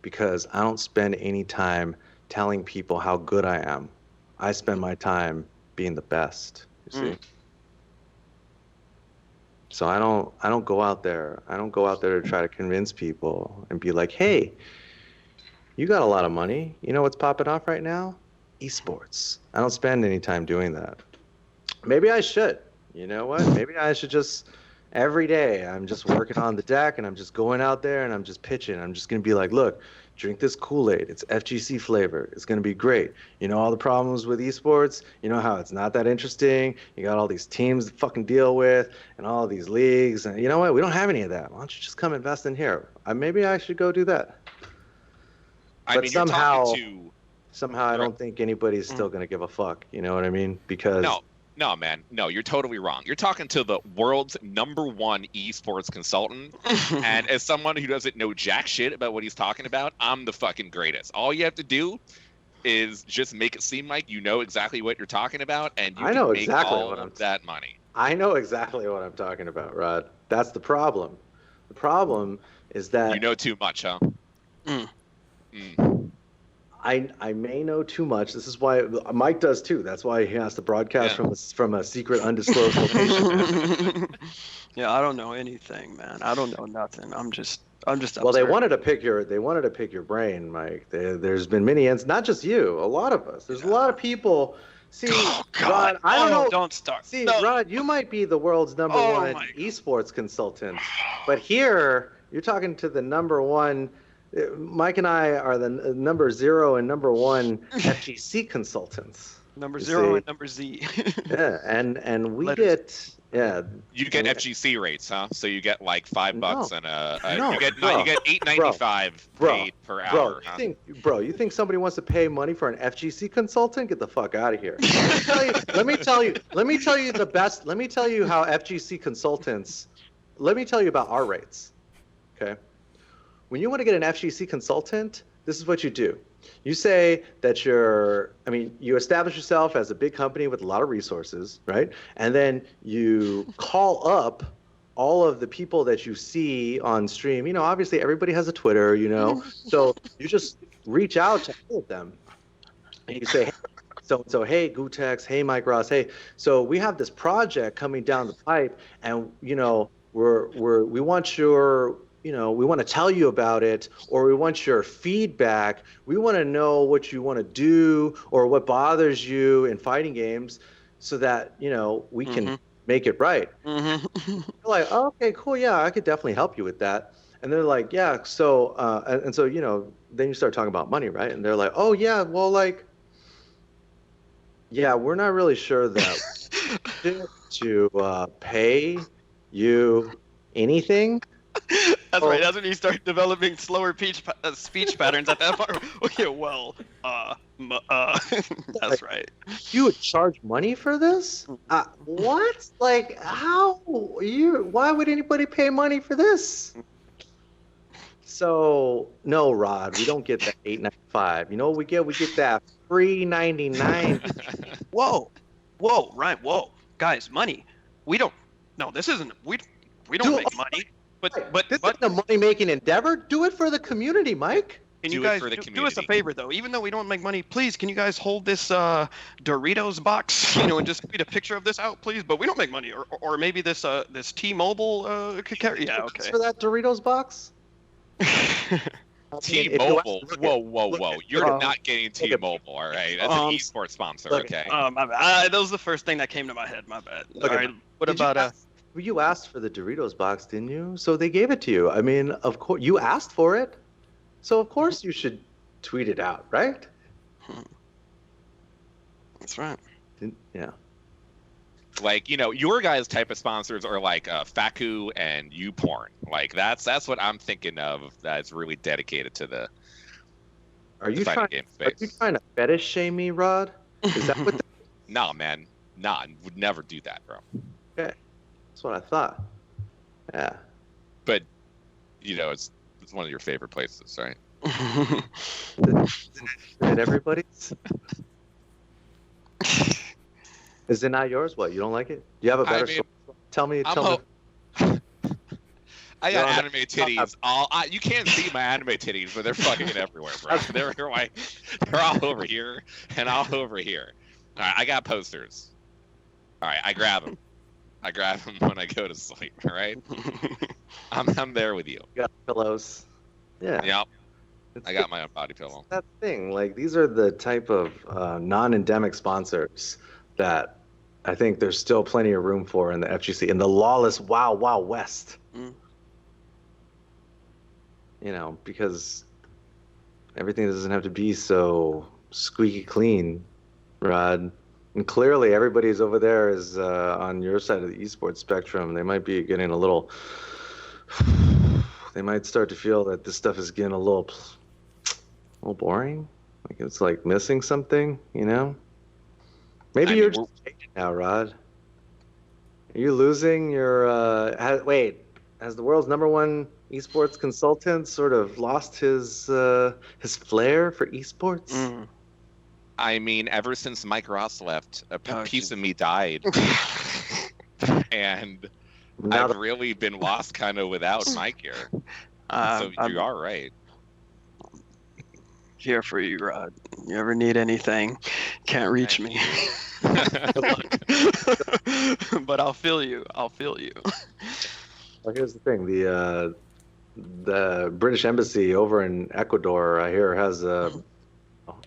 [SPEAKER 1] Because I don't spend any time telling people how good I am. I spend my time being the best. You see? So I don't go out there. I don't go out there to try to convince people and be like, "Hey, you got a lot of money. You know what's popping off right now? Esports." I don't spend any time doing that. Maybe I should. You know what? Maybe I should just every day I'm just working on the deck and I'm just going out there and I'm just pitching. I'm just going to be like, "Look, drink this Kool-Aid. It's FGC flavored. It's going to be great. You know all the problems with esports? You know how it's not that interesting? You got all these teams to fucking deal with and all these leagues. And you know what? We don't have any of that. Why don't you just come invest in here? Maybe I should go do that."
[SPEAKER 3] I
[SPEAKER 1] But
[SPEAKER 3] mean,
[SPEAKER 1] somehow-
[SPEAKER 3] you're talking to
[SPEAKER 1] Somehow I don't think anybody's still going to give a fuck. You know what I mean? Because
[SPEAKER 3] No, man. No, you're totally wrong. You're talking to the world's #1 esports consultant. And as someone who doesn't know jack shit about what he's talking about, I'm the fucking greatest. All you have to do is just make it seem like you know exactly what you're talking about, and you
[SPEAKER 1] I
[SPEAKER 3] can
[SPEAKER 1] know
[SPEAKER 3] make
[SPEAKER 1] exactly
[SPEAKER 3] all
[SPEAKER 1] what I'm
[SPEAKER 3] of that money.
[SPEAKER 1] I know exactly what I'm talking about, Rod. That's the problem. The problem is that
[SPEAKER 3] You know too much, huh?
[SPEAKER 2] Mm.
[SPEAKER 3] Mm.
[SPEAKER 1] I may know too much. This is why Mike does too. That's why he has to broadcast from a secret, undisclosed location.
[SPEAKER 2] Yeah, I don't know anything, man. I don't know nothing. I'm just
[SPEAKER 1] Well, they
[SPEAKER 2] absurd.
[SPEAKER 1] wanted to pick your brain, Mike. There's been many not just you, a lot of us. There's a lot of people. See,
[SPEAKER 2] Oh God!
[SPEAKER 1] Rod, I don't know.
[SPEAKER 2] Don't start.
[SPEAKER 1] See,
[SPEAKER 2] No.
[SPEAKER 1] Rod, you might be the world's number
[SPEAKER 2] Oh,
[SPEAKER 1] one
[SPEAKER 2] my God.
[SPEAKER 1] esports consultant, but here you're talking to the number one. Mike and I are the number 0 and number 1 FGC consultants.
[SPEAKER 2] Number
[SPEAKER 1] You
[SPEAKER 2] 0
[SPEAKER 1] see?
[SPEAKER 2] and number Z.
[SPEAKER 1] Yeah, and we
[SPEAKER 2] Letters.
[SPEAKER 1] get Yeah.
[SPEAKER 3] You get FGC rates, huh? So you get like $5 and you get $8.95 paid per hour.
[SPEAKER 1] You think somebody wants to pay money for an FGC consultant? Get the fuck out of here. Let me tell you the best. Let me tell you how FGC consultants. Let me tell you about our rates. Okay. When you want to get an FGC consultant, this is what you do. You say that you establish yourself as a big company with a lot of resources, right? And then you call up all of the people that you see on stream. Obviously everybody has a Twitter, so you just reach out to all of them. And you say, hey, so hey, gootecks, hey, Mike Ross, hey, so we have this project coming down the pipe, and we want your we want to tell you about it, or we want your feedback. We want to know what you want to do or what bothers you in fighting games so that, we can make it right. You're like, oh, okay, cool. Yeah, I could definitely help you with that. And they're like, yeah. So, then you start talking about money, right? And they're like, oh yeah, well, like, yeah, we're not really sure that to pay you anything.
[SPEAKER 2] That's right. That's when you start developing slower speech patterns at that part. Okay, well, that's right.
[SPEAKER 1] You would charge money for this? What? Like, how? Why would anybody pay money for this? So, no, Rod, we don't get that $8.95. You know what we get? We get that free $99.
[SPEAKER 2] Whoa, right, whoa, guys, money. We don't. No, this isn't. We don't make money. But
[SPEAKER 1] this isn't a money-making endeavor. Do it for the community, Mike.
[SPEAKER 2] Can you guys do us a favor, though? Even though we don't make money, please, can you guys hold this Doritos box, and just tweet a picture of this out, please? But we don't make money, or maybe this T-Mobile could carry. Yeah, okay.
[SPEAKER 1] For that Doritos box.
[SPEAKER 3] T-Mobile. Whoa! You're not getting T-Mobile, all right? That's an esports sponsor, okay?
[SPEAKER 2] My bad. That was the first thing that came to my head. My bad. All right. What about
[SPEAKER 1] You asked for the Doritos box, didn't you? So they gave it to you. I mean, of course, you asked for it. So, of course, you should tweet it out, right?
[SPEAKER 2] That's right.
[SPEAKER 1] Yeah.
[SPEAKER 3] Like, your guys' type of sponsors are like Faku and YouPorn. Like, that's what I'm thinking of that's really dedicated to the fighting game space.
[SPEAKER 1] Are you trying to fetish shame me, Rod? Is that what
[SPEAKER 3] Nah, man. Nah, would never do that, bro.
[SPEAKER 1] Okay. That's what I thought. Yeah.
[SPEAKER 3] But, it's one of your favorite places, right?
[SPEAKER 1] Is it everybody's? Is it not yours? What, you don't like it? Do you have a better story? Tell me.
[SPEAKER 3] I got anime titties. You can't see my anime titties, but they're fucking everywhere, bro. They're all over here and all over here. All right, I got posters. All right, I grab them. When I go to sleep, all right? I'm there with you.
[SPEAKER 1] You got pillows. Yeah.
[SPEAKER 3] Yep. I got my own body pillow.
[SPEAKER 1] That thing. Like, these are the type of non-endemic sponsors that I think there's still plenty of room for in the FGC, in the lawless Wild Wild West. Because everything doesn't have to be so squeaky clean, Rod. And clearly, everybody's over there is on your side of the esports spectrum. They might be getting a little. They might start to feel that this stuff is getting a little boring. Like it's like missing something, Maybe you're just changing now, Rod. Are you losing your? Has the world's #1 esports consultant sort of lost his flair for esports?
[SPEAKER 3] I mean, ever since Mike Ross left, a piece of me died. And I've really been lost kind of without Mike here. So you are right.
[SPEAKER 2] Here for you, Rod. You ever need anything, can't reach me. But I'll feel you. Well,
[SPEAKER 1] here's the thing. The British Embassy over in Ecuador, I hear, has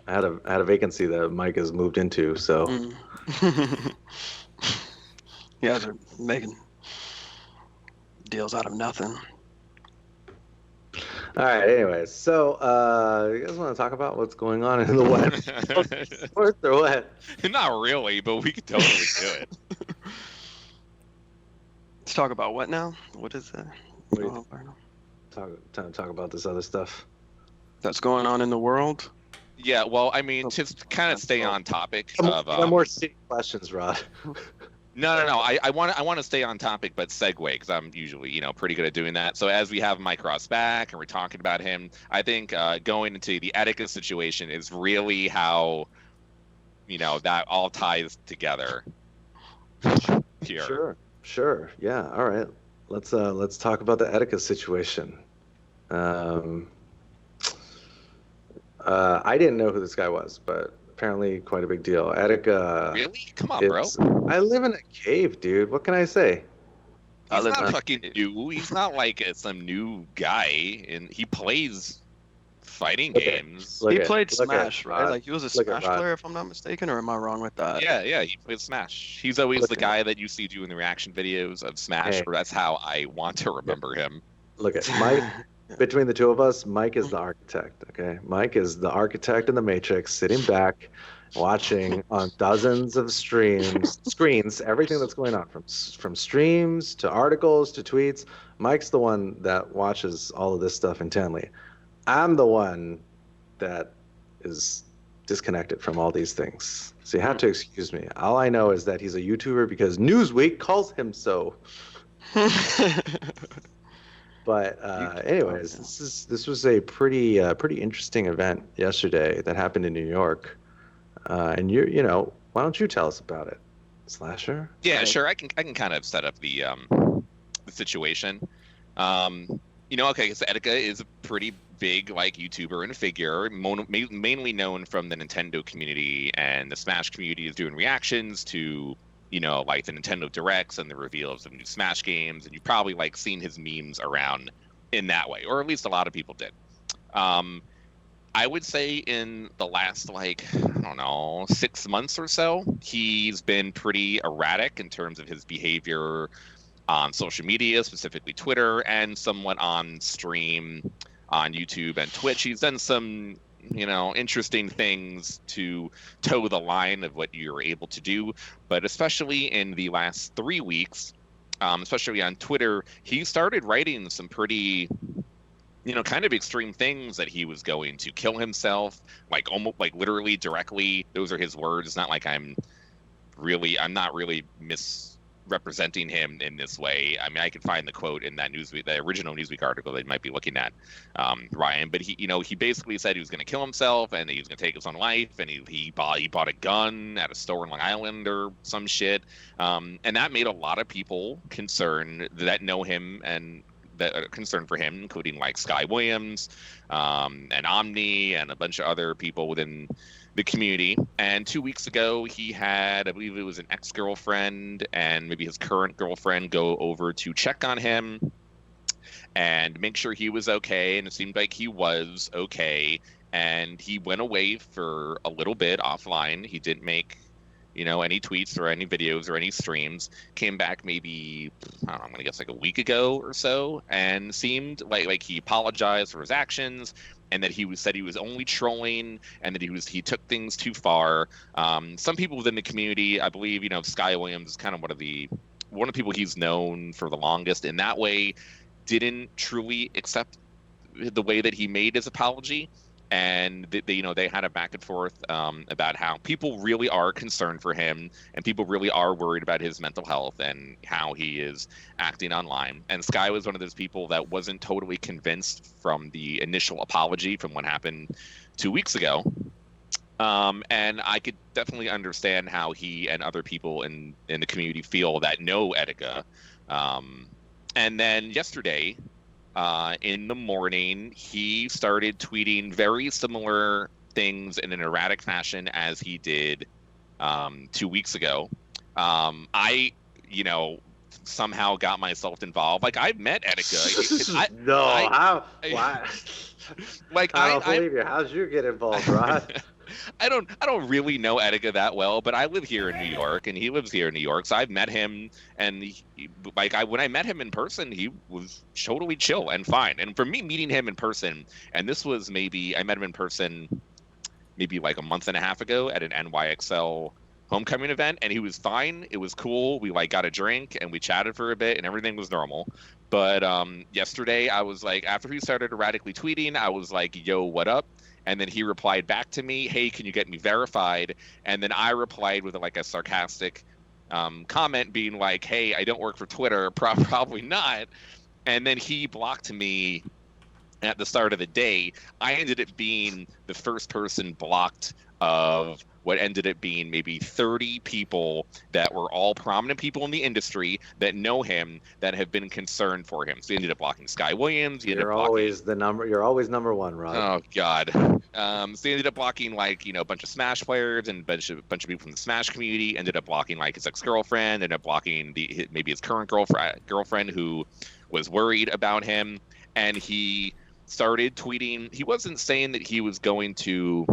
[SPEAKER 1] had a vacancy that Mike has moved into. So,
[SPEAKER 2] you guys are making deals out of nothing.
[SPEAKER 1] All right. Anyways, so you guys want to talk about what's going on in the West? Sports or what?
[SPEAKER 3] Not really, but we could totally do it.
[SPEAKER 2] talk about what now? What is that?
[SPEAKER 1] Talk about this other stuff.
[SPEAKER 2] That's going on in the world.
[SPEAKER 3] Yeah, well, I mean, to kind of stay on topic of
[SPEAKER 1] more serious questions, Rod.
[SPEAKER 3] No. I want to stay on topic, but segue because I'm usually pretty good at doing that. So as we have Mike Ross back and we're talking about him, I think going into the Etika situation is really how that all ties together. Here.
[SPEAKER 1] Sure. Yeah. All right. Let's talk about the Etika situation. I didn't know who this guy was, but apparently quite a big deal. Etika.
[SPEAKER 3] Really? Come on, bro.
[SPEAKER 1] I live in a cave, dude. What can I say?
[SPEAKER 3] He's not fucking new. He's not like some new guy, and he plays fighting games.
[SPEAKER 2] He played Smash, right? Like he was a Smash player, if I'm not mistaken, or am I wrong with that?
[SPEAKER 3] Yeah, he played Smash. He's always the guy that you see doing the reaction videos of Smash, or that's how I want to remember him.
[SPEAKER 1] Look at Mike. Between the two of us, Mike is the architect, okay? Mike is the architect in the Matrix, sitting back, watching on dozens of screens, everything that's going on, from streams to articles to tweets. Mike's the one that watches all of this stuff intently. I'm the one that is disconnected from all these things. So you have to excuse me. All I know is that he's a YouTuber because Newsweek calls him so. But anyways, this was a pretty interesting event yesterday that happened in New York, and why don't you tell us about it, Slasher?
[SPEAKER 3] Yeah, sure. I can kind of set up the situation. Okay, so Etika is a pretty big YouTuber and figure, mainly known from the Nintendo community, and the Smash community is doing reactions to the Nintendo Directs and the reveals of new Smash games, and you've probably seen his memes around in that way, or at least a lot of people did. I would say in the last 6 months or so, he's been pretty erratic in terms of his behavior on social media, specifically Twitter, and somewhat on stream on YouTube and Twitch. He's done some interesting things to toe the line of what you're able to do. But especially in the last 3 weeks, especially on Twitter, he started writing some pretty, kind of extreme things that he was going to kill himself, almost literally directly. Those are his words. It's not like I'm not really misrepresenting him in this way. I mean, I can find the quote in that the original Newsweek article that you might be looking at, Ryan. But he basically said he was going to kill himself and he was going to take his own life, and he bought a gun at a store in Long Island or some shit, and that made a lot of people concerned that know him and that are concerned for him, including Sky Williams, and Omni, and a bunch of other people within the community. And 2 weeks ago, he had, I believe it was an ex-girlfriend and maybe his current girlfriend, go over to check on him and make sure he was okay. And it seemed like he was okay. And he went away for a little bit offline. He didn't make, any tweets or any videos or any streams. Came back maybe, I don't know, I'm going to guess a week ago or so, and seemed like he apologized for his actions, and that said he was only trolling, and that he took things too far. Some people within the community, I believe, Sky Williams is kind of one of the people he's known for the longest in that way, didn't truly accept the way that he made his apology. And they had a back and forth about how people really are concerned for him, and people really are worried about his mental health and how he is acting online. And Sky was one of those people that wasn't totally convinced from the initial apology from what happened 2 weeks ago. And I could definitely understand how he and other people in the community feel that know Etika. And then yesterday, in the morning, he started tweeting very similar things in an erratic fashion as he did 2 weeks ago. I somehow got myself involved. I've met Etika.
[SPEAKER 1] Why? I don't believe you. How'd you get involved, Rod?
[SPEAKER 3] I don't really know Etika that well, but I live here in New York, and he lives here in New York. So I've met him, and when I met him in person, he was totally chill and fine. And for me, meeting him in person, and this was I met him in person maybe a month and a half ago at an NYXL homecoming event, and he was fine. It was cool. We like got a drink and we chatted for a bit, and everything was normal. But yesterday, I was like, after he started erratically tweeting, I was like, "Yo, what up?" And then he replied back to me, "Hey, can you get me verified?" And then I replied with like a sarcastic comment, being like, "Hey, I don't work for Twitter, probably not." And then he blocked me at the start of the day. I ended up being the first person blocked of what ended up being maybe 30 people that were all prominent people in the industry that know him, that have been concerned for him. So he ended up blocking Sky Williams.
[SPEAKER 1] You're always You're always number one, Rob.
[SPEAKER 3] Oh God. So he ended up blocking like a bunch of Smash players and a bunch of people from the Smash community. Ended up blocking like his ex-girlfriend. Ended up blocking maybe his current girlfriend who was worried about him. And he started tweeting. He wasn't saying that he was going to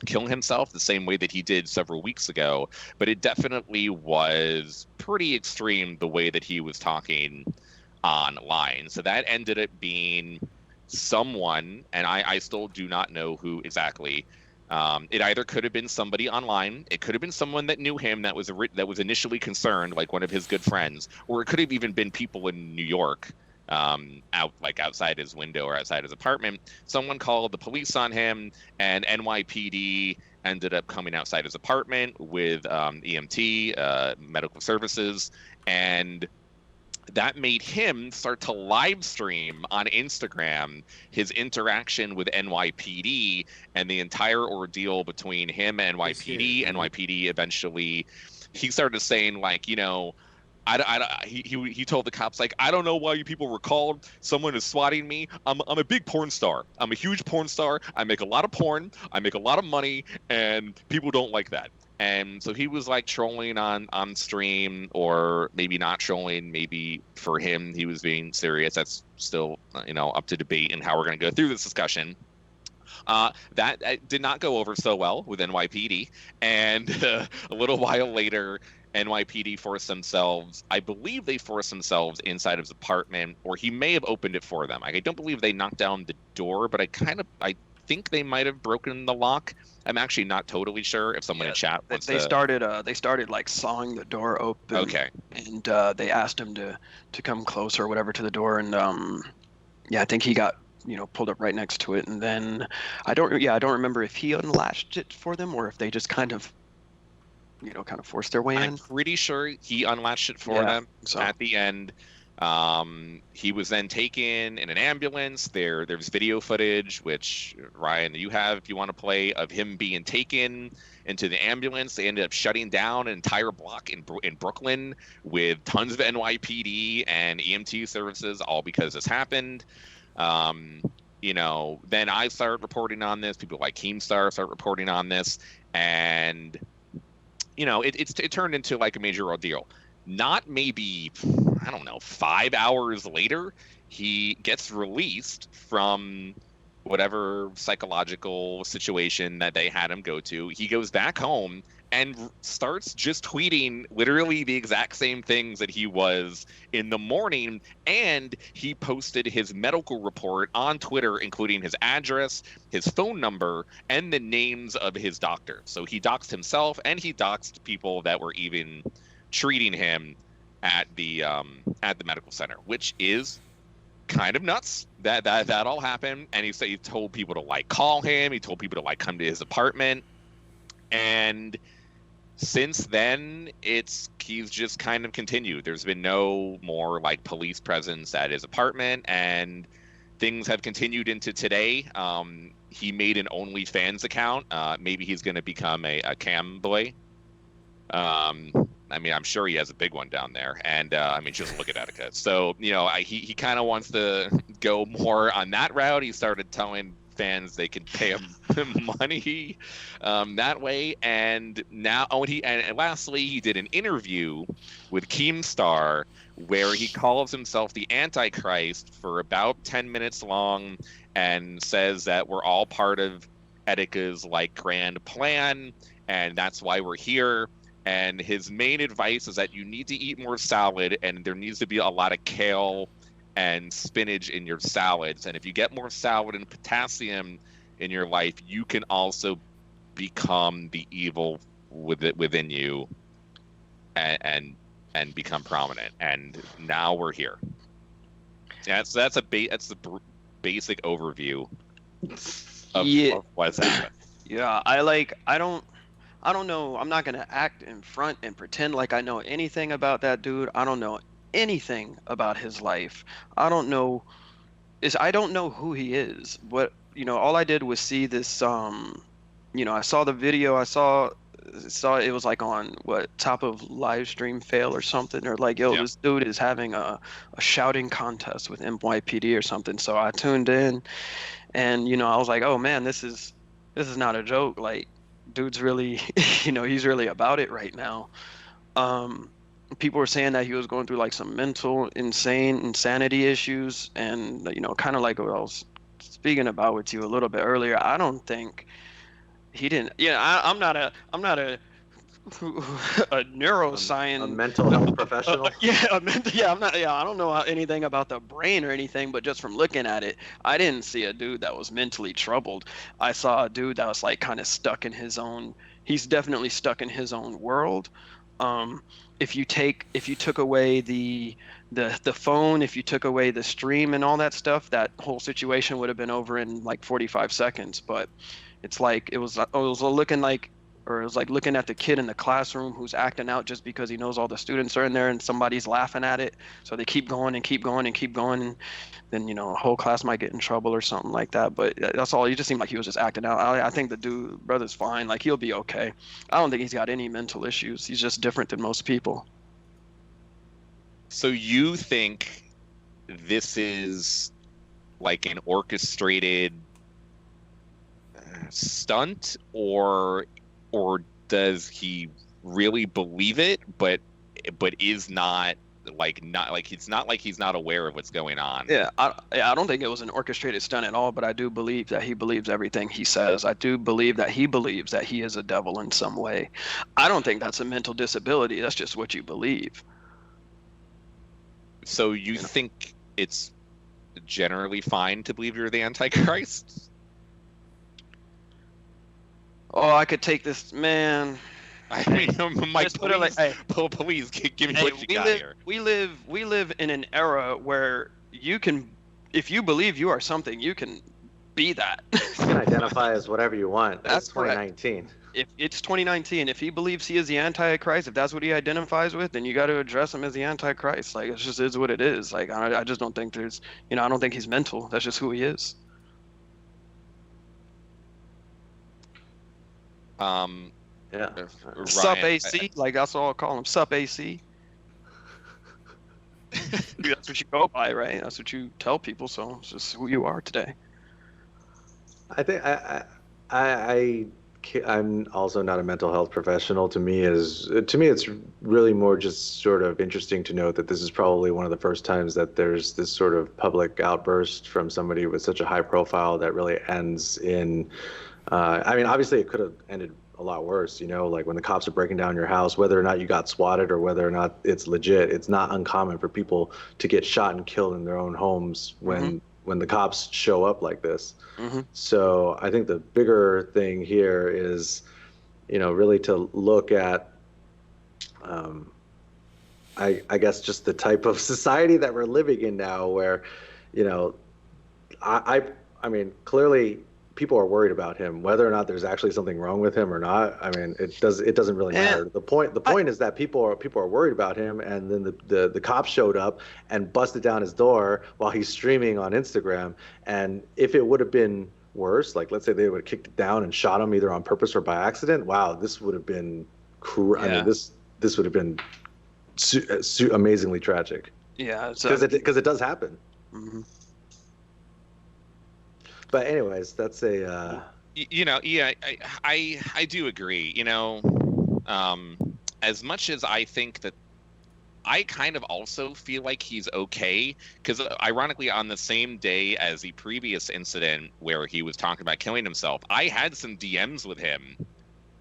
[SPEAKER 3] kill himself the same way that he did several weeks ago, but it definitely was pretty extreme the way that he was talking online. So that ended up being someone, and I still do not know who exactly. It either could have been somebody online, it could have been someone that knew him that was initially concerned, like one of his good friends, or it could have even been people in New York, outside his window or outside his apartment. Someone called the police on him, and NYPD ended up coming outside his apartment with EMT, medical services, and that made him start to live stream on Instagram his interaction with NYPD and the entire ordeal between him and NYPD. NYPD eventually, he started saying like, he told the cops, like, "I don't know why you people were called. Someone is swatting me. I'm a big porn star. I'm a huge porn star. I make a lot of porn. I make a lot of money, and people don't like that." And so he was like trolling on stream, or maybe not trolling. Maybe for him, he was being serious. That's still, up to debate and how we're going to go through this discussion. That did not go over so well with NYPD. And a little while later, NYPD forced themselves, I believe they forced themselves inside of his apartment, or he may have opened it for them. I don't believe they knocked down the door, but I think they might have broken the lock. I'm actually not totally sure. If someone in chat wants
[SPEAKER 2] they started like sawing the door open.
[SPEAKER 3] Okay.
[SPEAKER 2] And they asked him to come closer or whatever to the door, and I think he got pulled up right next to it, and then I don't remember if he unlatched it for them or if they just kind of forced their way in.
[SPEAKER 3] I'm pretty sure he unlatched it for them at the end. He was then taken in an ambulance. There's video footage, which Ryan, you have, if you want to play, of him being taken into the ambulance. They ended up shutting down an entire block in Brooklyn with tons of NYPD and EMT services, all because this happened. Then I started reporting on this. People like Keemstar start reporting on this, and it turned into like a major ordeal. Not maybe, I don't know, 5 hours later, he gets released from whatever psychological situation that they had him go to. He goes back home and starts just tweeting literally the exact same things that he was in the morning. And he posted his medical report on Twitter, including his address, his phone number, and the names of his doctors. So he doxed himself, and he doxed people that were even treating him at the medical center, which is kind of nuts that all happened. And he told people to like call him. He told people to like come to his apartment. And since then, he's just kind of continued. There's been no more like police presence at his apartment, and things have continued into today. He made an OnlyFans account. Maybe he's going to become a cam boy. I'm sure he has a big one down there, and just look at Attica. So he kind of wants to go more on that route. He started telling fans they can pay him money that way, and now and lastly, he did an interview with Keemstar where he calls himself the Antichrist for about 10 minutes long, and says that we're all part of Attica's like grand plan, and that's why we're here. And his main advice is that you need to eat more salad, and there needs to be a lot of kale and spinach in your salads. And if you get more salad and potassium in your life, you can also become the evil within you, and become prominent. And now we're here. That's the basic overview of what's happened.
[SPEAKER 2] Yeah, I don't know. I'm not gonna act in front and pretend like I know anything about that dude. I don't know anything about his life. I don't know I don't know who he is. What, all I did was see this I saw the video, I saw it was like on top of live stream fail or something, or like, yo,
[SPEAKER 3] Yeah.
[SPEAKER 2] this dude is having a shouting contest with NYPD or something. So I tuned in, and I was like, oh man, this is not a joke. Like, dude's really he's really about it right now. People were saying that he was going through like some mental insanity issues, and kind of like what I was speaking about with you a little bit earlier. I don't think he didn't. I'm not a neuroscience,
[SPEAKER 1] a mental health professional.
[SPEAKER 2] I'm not. Yeah, I don't know anything about the brain or anything, but just from looking at it, I didn't see a dude that was mentally troubled. I saw a dude that was like kind of stuck in his own. He's definitely stuck in his own world. If you took away the phone, if you took away the stream and all that stuff, that whole situation would have been over in like 45 seconds. But it's like it was looking like, or it was like looking at the kid in the classroom who's acting out just because he knows all the students are in there and somebody's laughing at it, so they keep going and keep going and keep going, and then a whole class might get in trouble or something like that. But that's all. He just seemed like he was just acting out. I think the brother's fine. Like, he'll be okay. I don't think he's got any mental issues. He's just different than most people.
[SPEAKER 3] So you think this is like an orchestrated stunt, or does he really believe it, but is not like it's not like he's not aware of what's going on?
[SPEAKER 2] Yeah, I don't think it was an orchestrated stunt at all, but I do believe that he believes everything he says. I do believe that he believes that he is a devil in some way. I don't think that's a mental disability. That's just what you believe.
[SPEAKER 3] So you think it's generally fine to believe you're the Antichrist?
[SPEAKER 2] Oh, I could take this, man.
[SPEAKER 3] I mean, Mike, please give me what you got here.
[SPEAKER 2] We live in an era where you can, if you believe you are something, you can be that.
[SPEAKER 1] You can identify as whatever you want.
[SPEAKER 2] That's
[SPEAKER 1] 2019.
[SPEAKER 2] If it's 2019, if he believes he is the Antichrist, if that's what he identifies with, then you got to address him as the Antichrist. Like, it just is what it is. Like, I just don't think there's, I don't think he's mental. That's just who he is.
[SPEAKER 1] Yeah.
[SPEAKER 3] Ryan,
[SPEAKER 2] Sup AC, like, that's all I'll call him. Sup AC. That's what you go by, right? That's what you tell people. So it's just who you are today.
[SPEAKER 1] I think I'm also not a mental health professional. To me, it's really more just sort of interesting to note that this is probably one of the first times that there's this sort of public outburst from somebody with such a high profile that really ends in. I mean, obviously, it could have ended a lot worse. Like when the cops are breaking down your house, whether or not you got swatted or whether or not it's legit, it's not uncommon for people to get shot and killed in their own homes when the cops show up like this.
[SPEAKER 2] Mm-hmm.
[SPEAKER 1] So I think the bigger thing here is, really to look at, I guess, just the type of society that we're living in now, where, I mean, clearly people are worried about him, whether or not there's actually something wrong with him or not. I mean, it doesn't really matter. The point is that people are worried about him, and then the cops showed up and busted down his door while he's streaming on Instagram. And if it would have been worse, like let's say they would have kicked it down and shot him either on purpose or by accident, wow, this would have been I mean, this would have been amazingly tragic.
[SPEAKER 2] Yeah,
[SPEAKER 1] because it does happen.
[SPEAKER 2] Mm-hmm.
[SPEAKER 1] But anyways, that's a.
[SPEAKER 3] Yeah, I do agree. As much as I think that, I kind of also feel like he's okay, because ironically, on the same day as the previous incident where he was talking about killing himself, I had some DMs with him,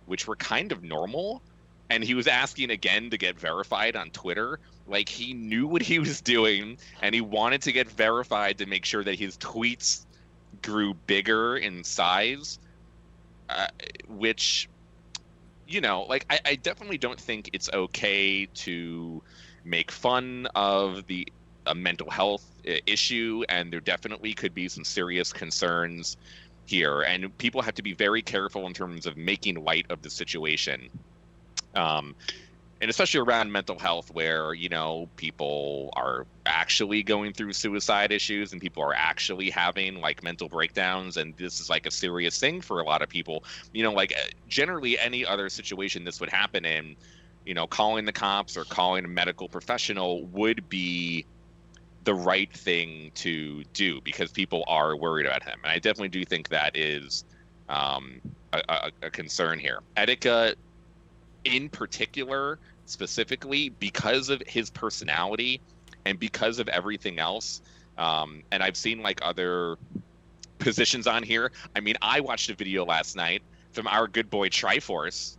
[SPEAKER 3] which were kind of normal, and he was asking again to get verified on Twitter. Like, he knew what he was doing, and he wanted to get verified to make sure that his tweets grew bigger in size, which like I definitely don't think it's okay to make fun of a mental health issue, and there definitely could be some serious concerns here, and people have to be very careful in terms of making light of the situation. And especially around mental health, where people are actually going through suicide issues and people are actually having like mental breakdowns, and this is like a serious thing for a lot of people. Generally any other situation this would happen in, calling the cops or calling a medical professional would be the right thing to do because people are worried about him, and I definitely do think that is a concern here. Etika in particular, specifically because of his personality and because of everything else, and I've seen like other positions on here. I mean, I watched a video last night from our good boy Triforce,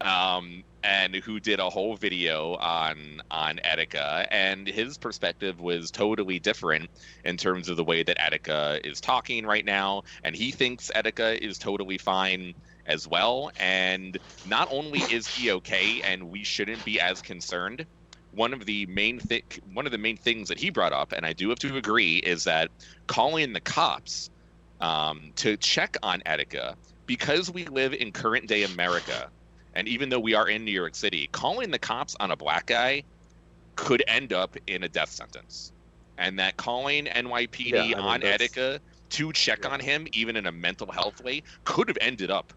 [SPEAKER 3] and who did a whole video on Etika, and his perspective was totally different in terms of the way that Etika is talking right now, and he thinks Etika is totally fine as well. And not only is he okay and we shouldn't be as concerned, one of the main things that he brought up, and I do have to agree, is that calling the cops to check on Etika, because we live in current day America, and even though we are in New York City, calling the cops on a black guy could end up in a death sentence, and that calling NYPD on Etika to check on him, even in a mental health way, could have ended up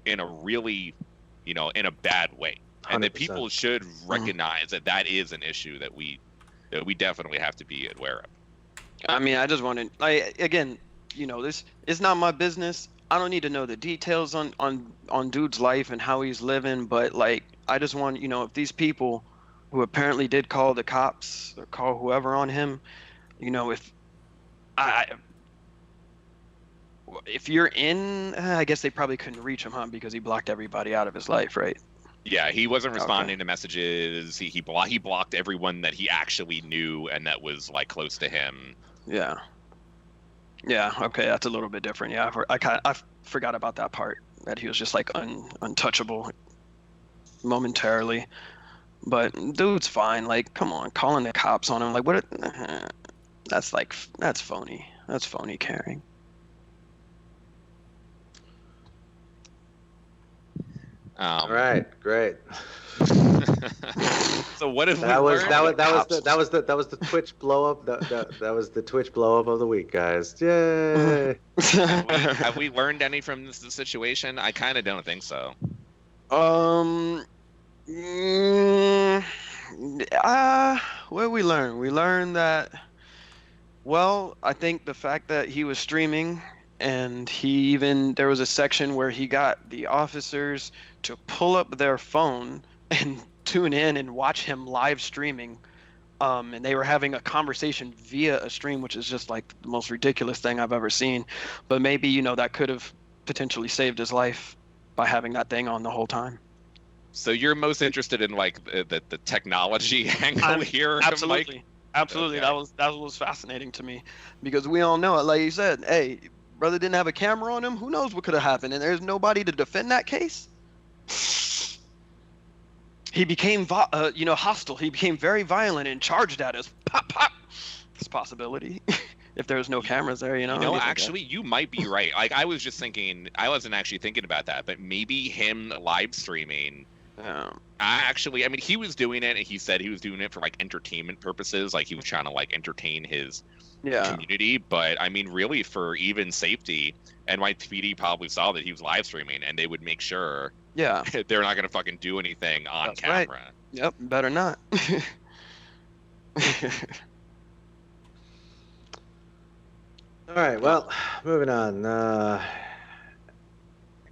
[SPEAKER 3] in a really, in a bad way. And 100%. That people should recognize that is an issue that we definitely have to be aware of.
[SPEAKER 2] I mean, I just want to, again, this is not my business. I don't need to know the details on dude's life and how he's living, but like, I just want, if these people who apparently did call the cops or call whoever on him, if you're in, I guess they probably couldn't reach him, because he blocked everybody out of his life, right?
[SPEAKER 3] Yeah, he wasn't responding to messages. He blocked everyone that he actually knew and that was like close to him.
[SPEAKER 2] Yeah. Yeah. Okay, that's a little bit different. Yeah, I forgot about that part, that he was just like untouchable momentarily. But dude's fine. Like, come on, calling the cops on him, like what? That's phony. That's phony caring.
[SPEAKER 1] All right, great.
[SPEAKER 3] So what if
[SPEAKER 1] that was the Twitch blow up? That was the Twitch blow up of the week, guys. Yay!
[SPEAKER 3] have we learned any from this situation? I kind of don't think so.
[SPEAKER 2] What did we learn? We learned that, well, I think the fact that he was streaming, and there was a section where he got the officers to pull up their phone and tune in and watch him live streaming, and they were having a conversation via a stream, which is just like the most ridiculous thing I've ever seen. But maybe that could have potentially saved his life by having that thing on the whole time.
[SPEAKER 3] So you're most interested in like the technology angle here?
[SPEAKER 2] Absolutely.
[SPEAKER 3] Mike?
[SPEAKER 2] Absolutely. Okay. That was fascinating to me, because we all know it. Like you said, hey, brother didn't have a camera on him. Who knows what could have happened? And there's nobody to defend that case. He became hostile. He became very violent and charged at us. Pop, pop. It's a possibility. If there's no cameras there,
[SPEAKER 3] actually, you might be right. Like, I was just thinking, I wasn't actually thinking about that, but maybe him live streaming. I mean, he was doing it, and he said he was doing it for like entertainment purposes. Like, he was trying to like entertain his community. But I mean, really, for even safety, NYPD probably saw that he was live streaming, and they would make sure.
[SPEAKER 2] Yeah.
[SPEAKER 3] They're not gonna fucking do anything on camera.
[SPEAKER 2] Right. Yep. Better not.
[SPEAKER 1] All right. Well, moving on.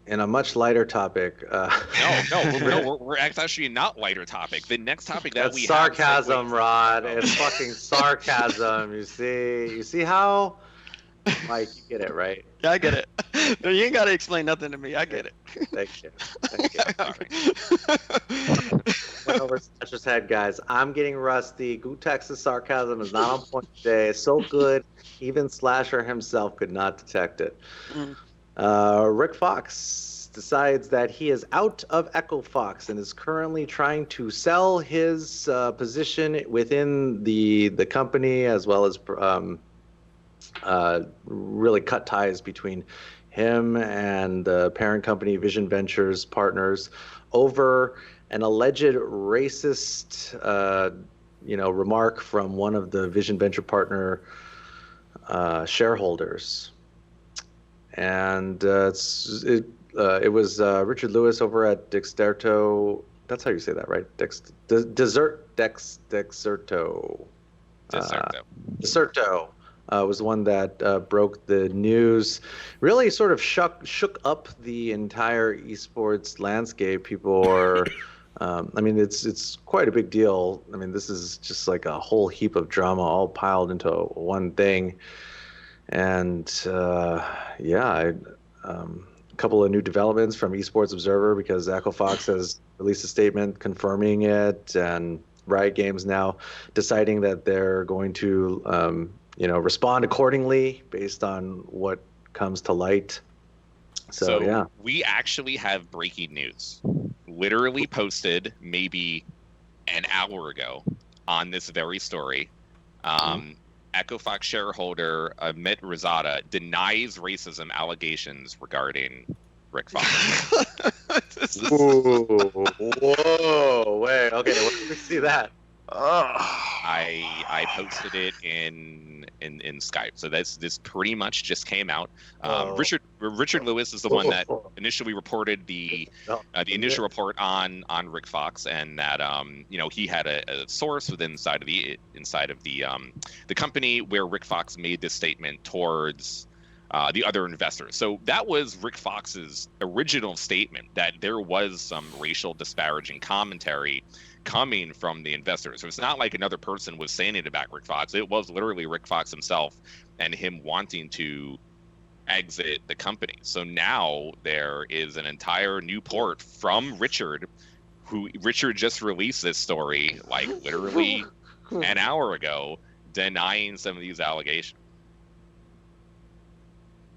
[SPEAKER 1] In a much lighter topic.
[SPEAKER 3] We're actually not lighter topic. The next topic that
[SPEAKER 1] we sarcasm, Rod. It's fucking sarcasm. You see how? Mike, you get it, right?
[SPEAKER 2] Yeah, I get it. No, you ain't got to explain nothing to me. I get it.
[SPEAKER 1] Thank you. Went over Sasha's head, guys. I'm getting rusty. Gootex's sarcasm is not on point today. It's so good, even Slasher himself could not detect it. Rick Fox decides that he is out of Echo Fox and is currently trying to sell his position within the company, as well as really cut ties between him and the parent company Vision Ventures Partners over an alleged racist remark from one of the Vision Venture Partner shareholders. And it was Richard Lewis over at Dexerto. That's how you say that, right? Dexerto. Dexerto was the one that broke the news. Really sort of shook up the entire esports landscape. People are, it's quite a big deal. I mean, this is just like a whole heap of drama all piled into one thing. And a couple of new developments from Esports Observer, because Echo Fox has released a statement confirming it, and Riot Games now deciding that they're going to respond accordingly based on what comes to light. So yeah,
[SPEAKER 3] we actually have breaking news, literally posted maybe an hour ago on this very story. Echo Fox shareholder Amit Razada denies racism allegations regarding Rick Fox.
[SPEAKER 1] Whoa, wait, okay, where did we see that?
[SPEAKER 3] I posted it in Skype. So this pretty much just came out. Richard Lewis is the one that initially reported the initial report on Rick Fox, and that he had a source inside of the company where Rick Fox made this statement towards the other investors. So that was Rick Fox's original statement, that there was some racial disparaging commentary coming from the investors. So it's not like another person was saying it about Rick Fox. It was literally Rick Fox himself and him wanting to exit the company. So now there is an entire new port from Richard, who Richard just released this story like literally an hour ago, denying some of these allegations.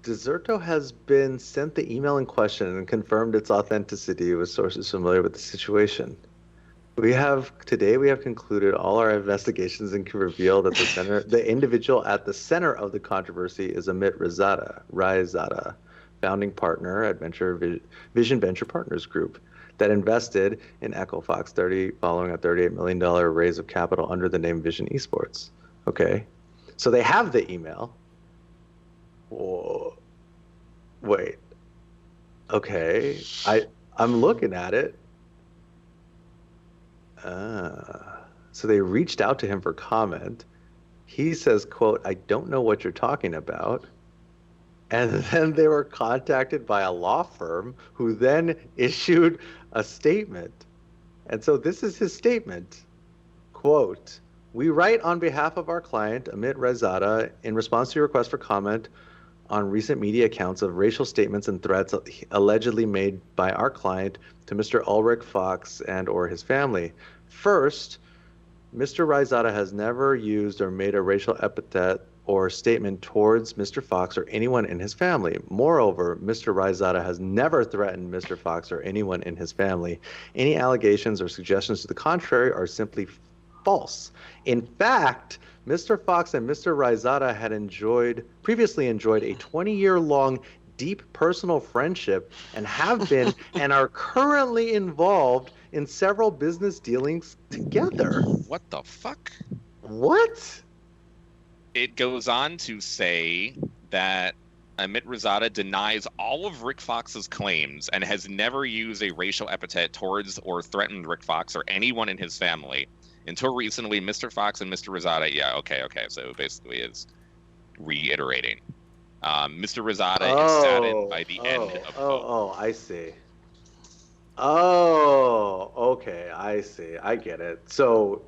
[SPEAKER 1] Dexerto has been sent the email in question and confirmed its authenticity with sources familiar with the situation. We have concluded all our investigations and can reveal that the individual at the center of the controversy is Amit Razada, founding partner at Vision Venture Partners Group, that invested in Echo Fox following a $38 million raise of capital under the name Vision Esports. Okay, so they have the email. Whoa. Wait. Okay, I'm looking at it. So they reached out to him for comment. He says, quote, "I don't know what you're talking about." And then they were contacted by a law firm who then issued a statement. And so this is his statement. Quote, "We write on behalf of our client, Amit Razada, in response to your request for comment on recent media accounts of racial statements and threats allegedly made by our client to Mr. Ulrich Fox and or his family. First, Mr. Razada has never used or made a racial epithet or statement towards Mr. Fox or anyone in his family. Moreover, Mr. Razada has never threatened Mr. Fox or anyone in his family. Any allegations or suggestions to the contrary are simply false. In fact, Mr. Fox and Mr. Razada had previously enjoyed a 20-year-long deep personal friendship and have been and are currently involved in several business dealings together."
[SPEAKER 3] What the fuck?
[SPEAKER 1] What?
[SPEAKER 3] It goes on to say that Amit Razada denies all of Rick Fox's claims and has never used a racial epithet towards or threatened Rick Fox or anyone in his family. Until recently, Mr. Fox and Mr. Razada, okay, so basically is reiterating. Mr. Razada is saddened by the end of
[SPEAKER 1] I see. Oh, okay, I see. I get it. So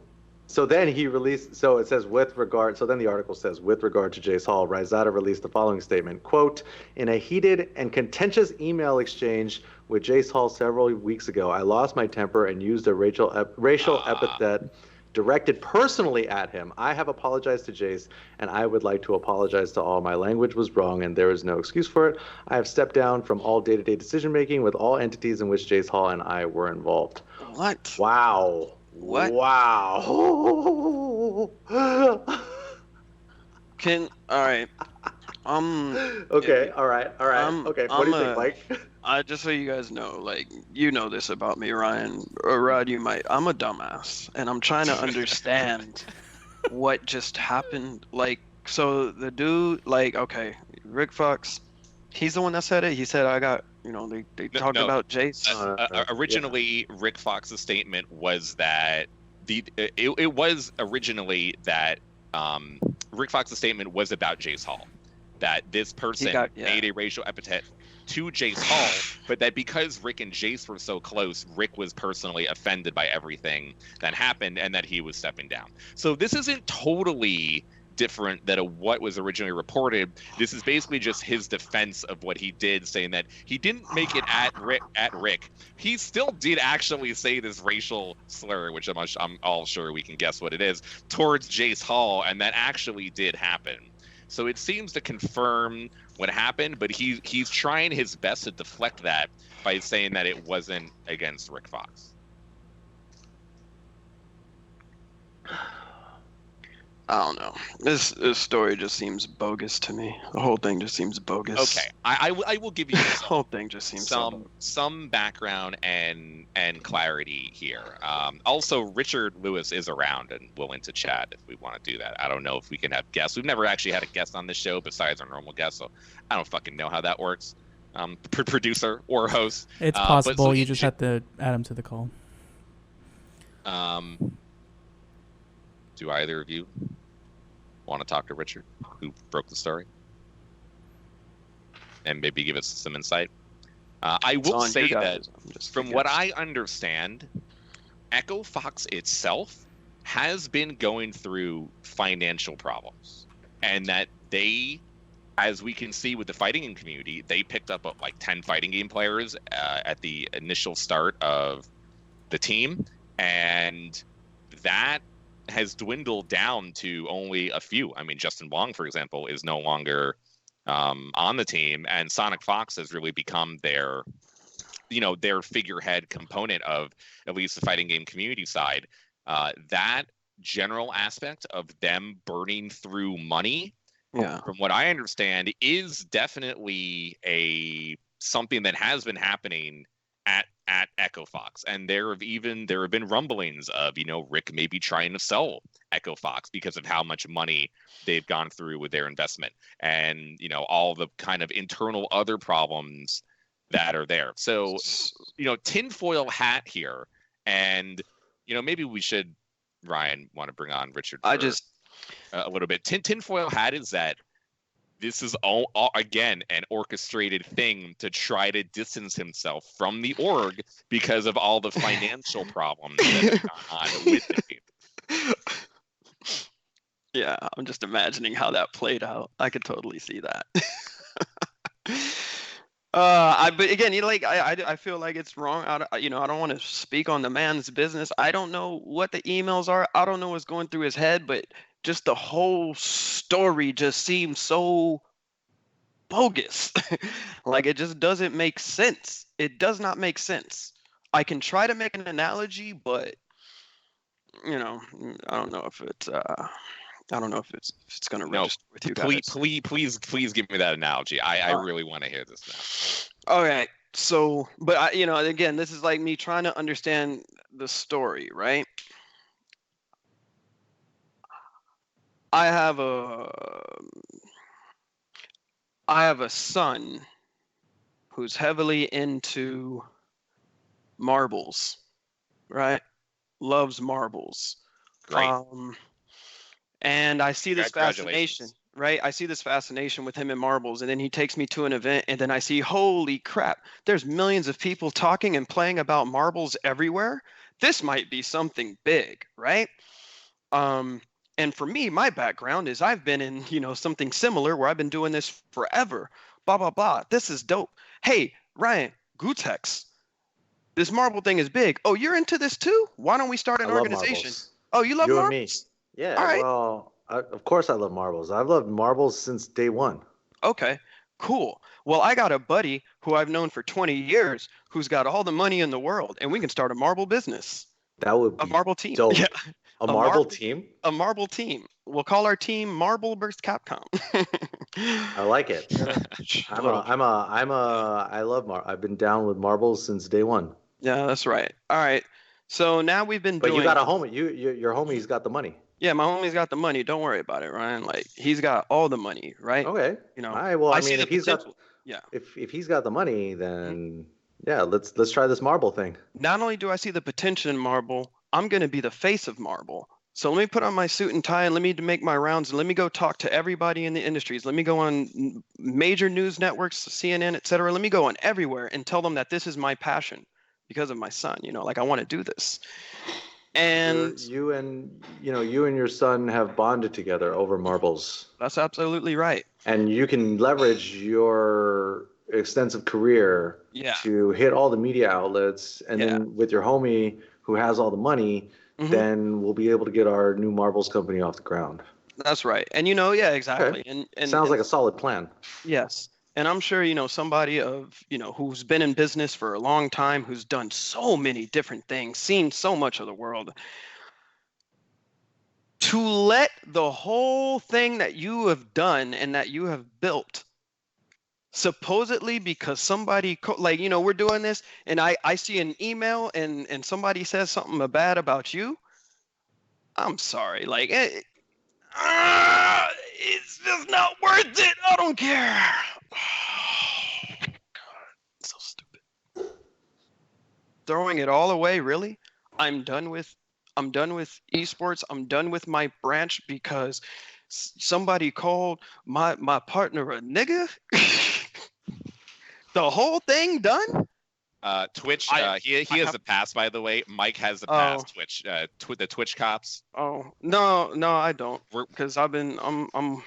[SPEAKER 1] then he released, so it says so then the article says, with regard to Jace Hall, Razada released the following statement, quote, "In a heated and contentious email exchange with Jace Hall several weeks ago, I lost my temper and used a racial epithet directed personally at him. I have apologized to Jace, and I would like to apologize to all. My language was wrong, and there is no excuse for it. I have stepped down from all day-to-day decision-making with all entities in which Jace Hall and I were involved.
[SPEAKER 2] What?
[SPEAKER 1] Wow.
[SPEAKER 2] What?
[SPEAKER 1] Wow.
[SPEAKER 2] All right.
[SPEAKER 1] Okay, all right. Okay, what do you think, Mike?
[SPEAKER 2] Just so you guys know, like, you know this about me, Ryan, or Rod, you might. I'm a dumbass, and I'm trying to understand what just happened. Like, so the dude, like, okay, Rick Fox, he's the one that said it. He said, I got, they talked about Jace.
[SPEAKER 3] Originally, Rick Fox's statement was that it was originally that Rick Fox's statement was about Jace Hall, that this person made a racial epithet to Jace Hall, but that because Rick and Jace were so close, Rick was personally offended by everything that happened and that he was stepping down. So this isn't totally different than what was originally reported. This is basically just his defense of what he did, saying that he didn't make it at Rick. He still did actually say this racial slur, which I'm all sure we can guess what it is, towards Jace Hall, and that actually did happen. So it seems to confirm what happened, but he's trying his best to deflect that by saying that it wasn't against Rick Fox.
[SPEAKER 2] I don't know. This story just seems bogus to me. The whole thing just seems bogus.
[SPEAKER 3] Okay, I will give you
[SPEAKER 2] the whole thing just seems
[SPEAKER 3] some background and clarity here. Also, Richard Lewis is around and willing to chat if we want to do that. I don't know if we can have guests. We've never actually had a guest on this show besides our normal guest, so I don't fucking know how that works. Producer or host.
[SPEAKER 4] It's possible. So you just have to add him to the call.
[SPEAKER 3] Do either of you want to talk to Richard, who broke the story, and maybe give us some insight? I will say that from what I understand, Echo Fox itself has been going through financial problems, and that they, as we can see with the fighting game community, they picked up like 10 fighting game players at the initial start of the team, and that has dwindled down to only a few. I mean, Justin Wong, for example, is no longer on the team, and Sonic Fox has really become their figurehead component of at least the fighting game community side. That general aspect of them burning through money, from what I understand, is definitely something that has been happening at Echo Fox, and there have been rumblings of Rick maybe trying to sell Echo Fox because of how much money they've gone through with their investment, and all the kind of internal other problems that are there. So tinfoil hat here, and maybe we should, Ryan, want to bring on Richard a little bit. Tinfoil hat is that this is all again an orchestrated thing to try to distance himself from the org because of all the financial problems that have gone on with the team.
[SPEAKER 2] Yeah, I'm just imagining how that played out. I could totally see that. But again, I feel like it's wrong. I don't want to speak on the man's business. I don't know what the emails are. I don't know what's going through his head, but just the whole story just seems so bogus. Like, it just doesn't make sense. It does not make sense. I can try to make an analogy, but I don't know if it's going to register with you guys.
[SPEAKER 3] Please give me that analogy. I really want to hear this now.
[SPEAKER 2] All right. So, but again, this is like me trying to understand the story, right? I have a son who's heavily into marbles, right? Loves marbles.
[SPEAKER 3] Right.
[SPEAKER 2] And I see this fascination, right? I see this fascination with him in marbles, and then he takes me to an event, and then I see, holy crap, there's millions of people talking and playing about marbles everywhere. This might be something big, right? And for me, my background is I've been in, something similar where I've been doing this forever. Blah, blah, blah. This is dope. Hey, Ryan, gootecks. This marble thing is big. Oh, you're into this too? Why don't we start an organization? Oh, you love
[SPEAKER 1] You and me.
[SPEAKER 2] marbles?
[SPEAKER 1] Yeah,
[SPEAKER 2] All right.
[SPEAKER 1] well, of course I love marbles. I've loved marbles since day one.
[SPEAKER 2] Okay, cool. Well, I got a buddy who I've known for 20 years who's got all the money in the world, and we can start a marble business,
[SPEAKER 1] That would
[SPEAKER 2] a
[SPEAKER 1] be
[SPEAKER 2] marble team. Yeah,
[SPEAKER 1] dope. A
[SPEAKER 2] a
[SPEAKER 1] marble
[SPEAKER 2] marble,
[SPEAKER 1] team?
[SPEAKER 2] a marble team. We'll call our team Marble vs. Capcom.
[SPEAKER 1] I like it. I love I've been down with marbles since day one.
[SPEAKER 2] Yeah, that's right. All right. So now we've been
[SPEAKER 1] But
[SPEAKER 2] doing.
[SPEAKER 1] you got a homie. Your homie's got the money.
[SPEAKER 2] Yeah, my homie's got the money. Don't worry about it, Ryan. Like he's got all the money, right?
[SPEAKER 1] Okay.
[SPEAKER 2] You know.
[SPEAKER 1] All right. Well, I
[SPEAKER 2] see
[SPEAKER 1] mean,
[SPEAKER 2] the
[SPEAKER 1] if he's got
[SPEAKER 2] potential. Yeah.
[SPEAKER 1] if he's got the money, then yeah, let's try this marble thing.
[SPEAKER 2] Not only do I see the potential in marble, I'm going to be the face of marble. So let me put on my suit and tie and let me make my rounds and let me go talk to everybody in the industries. Let me go on major news networks, CNN, etc. Let me go on everywhere and tell them that this is my passion because of my son. You know, like I want to do this. And
[SPEAKER 1] you and your son have bonded together over marbles.
[SPEAKER 2] That's absolutely right.
[SPEAKER 1] And you can leverage your extensive career to hit all the media outlets, and then with your homie who has all the money, then we'll be able to get our new marbles company off the ground.
[SPEAKER 2] That's right. And exactly.
[SPEAKER 1] Okay. And sounds like a solid plan.
[SPEAKER 2] Yes. And I'm sure, somebody who's been in business for a long time, who's done so many different things, seen so much of the world, to let the whole thing that you have done and that you have built, supposedly because somebody, we're doing this and I see an email and somebody says something bad about you. I'm sorry. Like, it's just not worth it. I don't care. God, so stupid. Throwing it all away, really? I'm done with esports. I'm done with my branch because somebody called my partner a nigga. The whole thing done?
[SPEAKER 3] Twitch. He has a pass, by the way. Mike has the pass. Twitch. The Twitch cops.
[SPEAKER 2] Oh no, I don't. Because I'm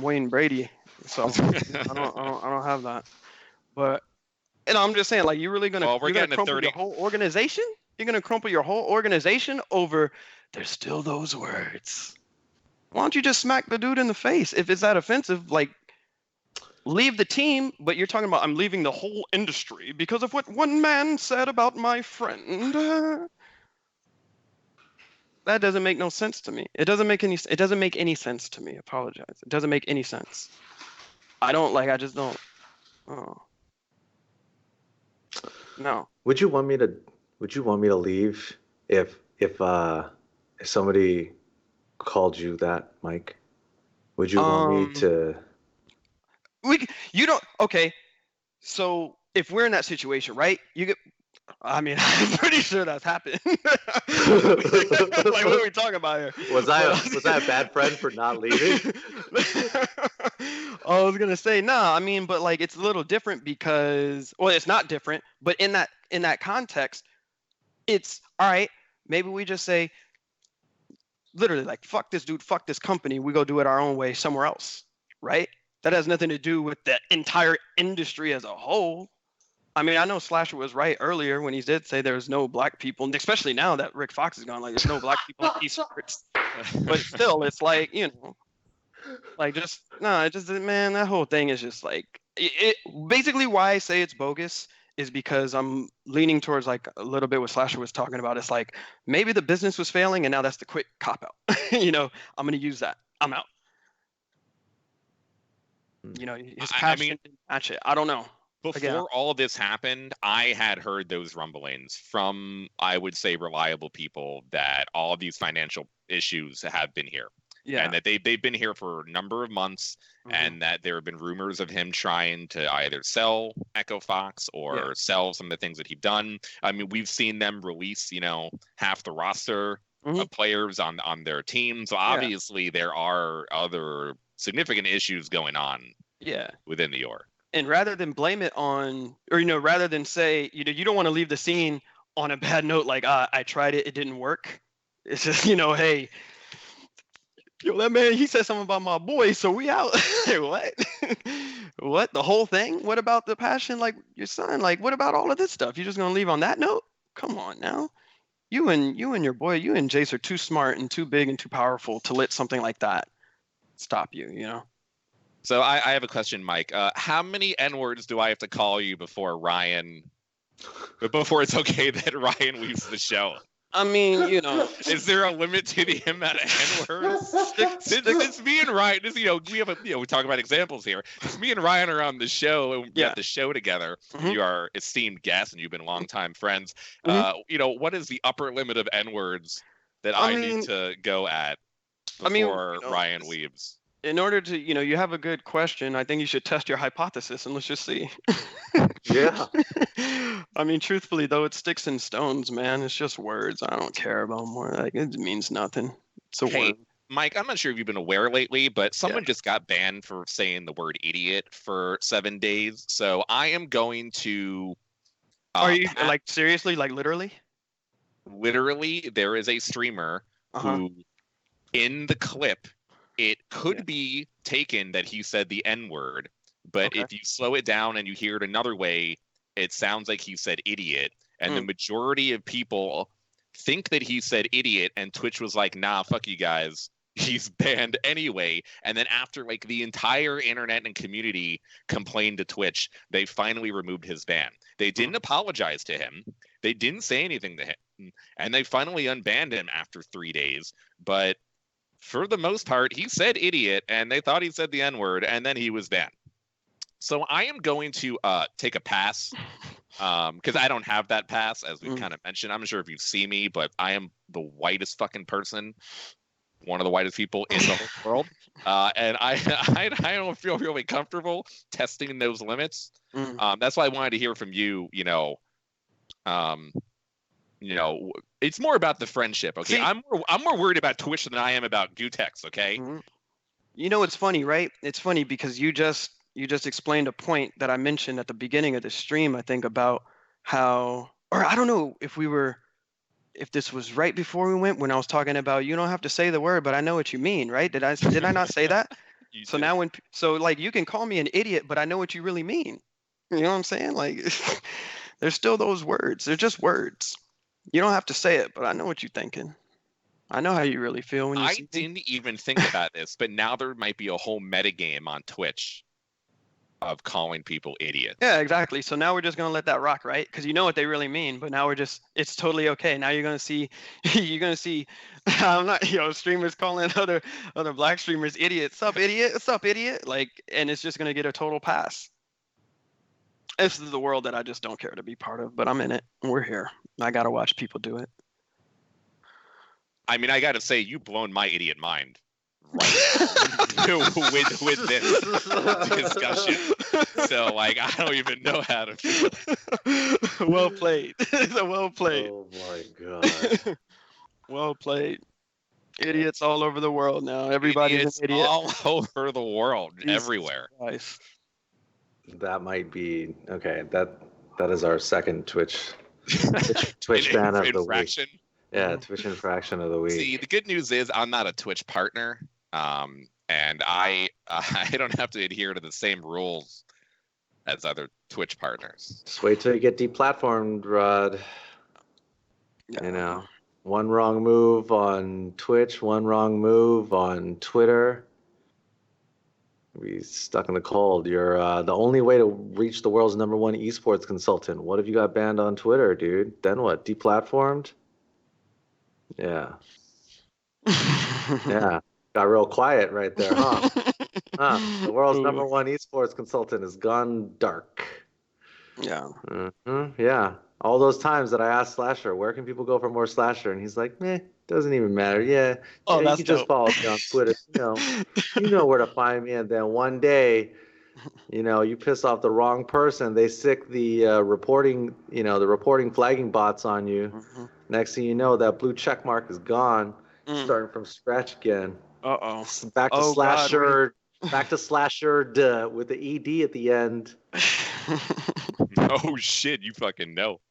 [SPEAKER 2] Wayne Brady, so I don't have that. But I'm just saying, like, you're really gonna crumple your whole organization? You're gonna crumple your whole organization over? There's still those words. Why don't you just smack the dude in the face if it's that offensive? Like, leave the team, but you're talking about I'm leaving the whole industry because of what one man said about my friend. That doesn't make no sense to me. It doesn't make any sense to me. Apologize. It doesn't make any sense. I just don't. Oh. No.
[SPEAKER 1] Would you want me to leave if somebody called you that, Mike? Would you want me to?
[SPEAKER 2] Okay, so if we're in that situation, right? I'm pretty sure that's happened. Like, what are we talking about here?
[SPEAKER 1] Was I a bad friend for not leaving?
[SPEAKER 2] I was gonna say no. But like it's a little different because, well, it's not different, but in that context, it's all right. Maybe we just say, literally, like, fuck this dude, fuck this company. We go do it our own way somewhere else, right? That has nothing to do with the entire industry as a whole. I know Slasher was right earlier when he did say there's no black people, and especially now that Rick Fox is gone, like there's no black people in esports. But still, it's like, like man, that whole thing is just like, it basically why I say it's bogus is because I'm leaning towards like a little bit what Slasher was talking about. It's like maybe the business was failing and now that's the quick cop out. I'm going to use that. I'm out. His passion didn't match it. I don't know.
[SPEAKER 3] Before all of this happened, I had heard those rumblings from, I would say, reliable people that all of these financial issues have been here. Yeah. And that they've been here for a number of months, and that there have been rumors of him trying to either sell Echo Fox or sell some of the things that he'd done. We've seen them release, half the roster of players on their team. So obviously there are other significant issues going on within the org.
[SPEAKER 2] And rather than blame it on, or, rather than say, you don't want to leave the scene on a bad note, like, I tried it, it didn't work. It's just, hey, that man, he said something about my boy, so we out. What? What? The whole thing? What about the passion, like your son? Like, what about all of this stuff? You're just going to leave on that note? Come on now. you and your boy, you and Jace are too smart and too big and too powerful to let something like that stop you, you know?
[SPEAKER 3] So I have a question, Mike. How many N-words do I have to call you before it's okay that Ryan leaves the show?
[SPEAKER 2] I mean, you know,
[SPEAKER 3] is there a limit to the amount of N-words? Since me and Ryan, we talk about examples here. Since me and Ryan are on the show and we have the show together, and you are esteemed guests and you've been longtime friends. What is the upper limit of N-words that I need to go at before Ryan leaves?
[SPEAKER 2] In order to, you have a good question, I think you should test your hypothesis and let's just see.
[SPEAKER 1] Yeah.
[SPEAKER 2] I mean, truthfully, though, it sticks in stones, man. It's just words. I don't care about more. Like, it means nothing. It's a word.
[SPEAKER 3] Mike, I'm not sure if you've been aware lately, but someone just got banned for saying the word idiot for 7 days. So I am going to...
[SPEAKER 2] Are you, like, seriously? Like, literally?
[SPEAKER 3] Literally, there is a streamer who, in the clip, it could be taken that he said the N-word, but if you slow it down and you hear it another way, it sounds like he said idiot. And the majority of people think that he said idiot, and Twitch was like, nah, fuck you guys. He's banned anyway. And then after like the entire internet and community complained to Twitch, they finally removed his ban. They didn't apologize to him. They didn't say anything to him. And they finally unbanned him after 3 days. But for the most part, he said idiot, and they thought he said the N-word, and then he was banned. So I am going to take a pass, because I don't have that pass, as we've kind of mentioned. I'm not sure if you've seen me, but I am the whitest fucking person, one of the whitest people in the whole world, and I don't feel really comfortable testing those limits. That's why I wanted to hear from you. It's more about the friendship, okay? See, I'm more worried about Twitch than I am about gootecks, okay?
[SPEAKER 2] You know, it's funny, right? It's funny because you just explained a point that I mentioned at the beginning of the stream, I think, about how, or I don't know if this was right before we went, when I was talking about, you don't have to say the word, but I know what you mean, right? Did I not say that? So did. Now like you can call me an idiot, but I know what you really mean. You know what I'm saying? Like there's still those words. They're just words. You don't have to say it, but I know what you're thinking. I know how you really feel when you see
[SPEAKER 3] didn't even think about this, but now there might be a whole metagame on Twitch of calling people idiots.
[SPEAKER 2] Yeah, exactly. So now we're just going to let that rock, right? Because you know what they really mean, but now it's totally okay. Now you're going to see, I'm not, streamers calling other black streamers idiots. Sup, idiot? What's up, idiot? Like, and it's just going to get a total pass. This is the world that I just don't care to be part of, but I'm in it. We're here. I got to watch people do it.
[SPEAKER 3] I mean, I got to say, you've blown my idiot mind. Right. with this discussion. So, like, I don't even know how to feel.
[SPEAKER 2] Well played. Well played.
[SPEAKER 1] Oh, my God.
[SPEAKER 2] Well played. Idiots all over the world now. Everybody's an idiot.
[SPEAKER 3] All over the world. Jesus everywhere.
[SPEAKER 2] Christ.
[SPEAKER 1] That might be okay. That is our second Twitch ban of the week. Yeah, Twitch infraction of the week.
[SPEAKER 3] See, the good news is I'm not a Twitch partner, and I don't have to adhere to the same rules as other Twitch partners.
[SPEAKER 1] Just wait till you get deplatformed, Rod. Yeah. One wrong move on Twitch, one wrong move on Twitter. Be stuck in the cold. You're the only way to reach the world's #1 esports consultant. What if you got banned on Twitter, dude? Then what? Deplatformed? Yeah. Yeah. Got real quiet right there, huh? The world's #1 esports consultant has gone dark.
[SPEAKER 2] Yeah.
[SPEAKER 1] Yeah. All those times that I asked Slasher, where can people go for more Slasher? And he's like, meh, doesn't even matter. Yeah.
[SPEAKER 2] Oh,
[SPEAKER 1] you can just follow me on Twitter. You know where to find me. And then one day, you piss off the wrong person. They sick the reporting flagging bots on you. Next thing you know, that blue check mark is gone. Starting from scratch again. Back to Slasher. Back to Slasher with the ED at the end.
[SPEAKER 3] Oh shit! You fucking know.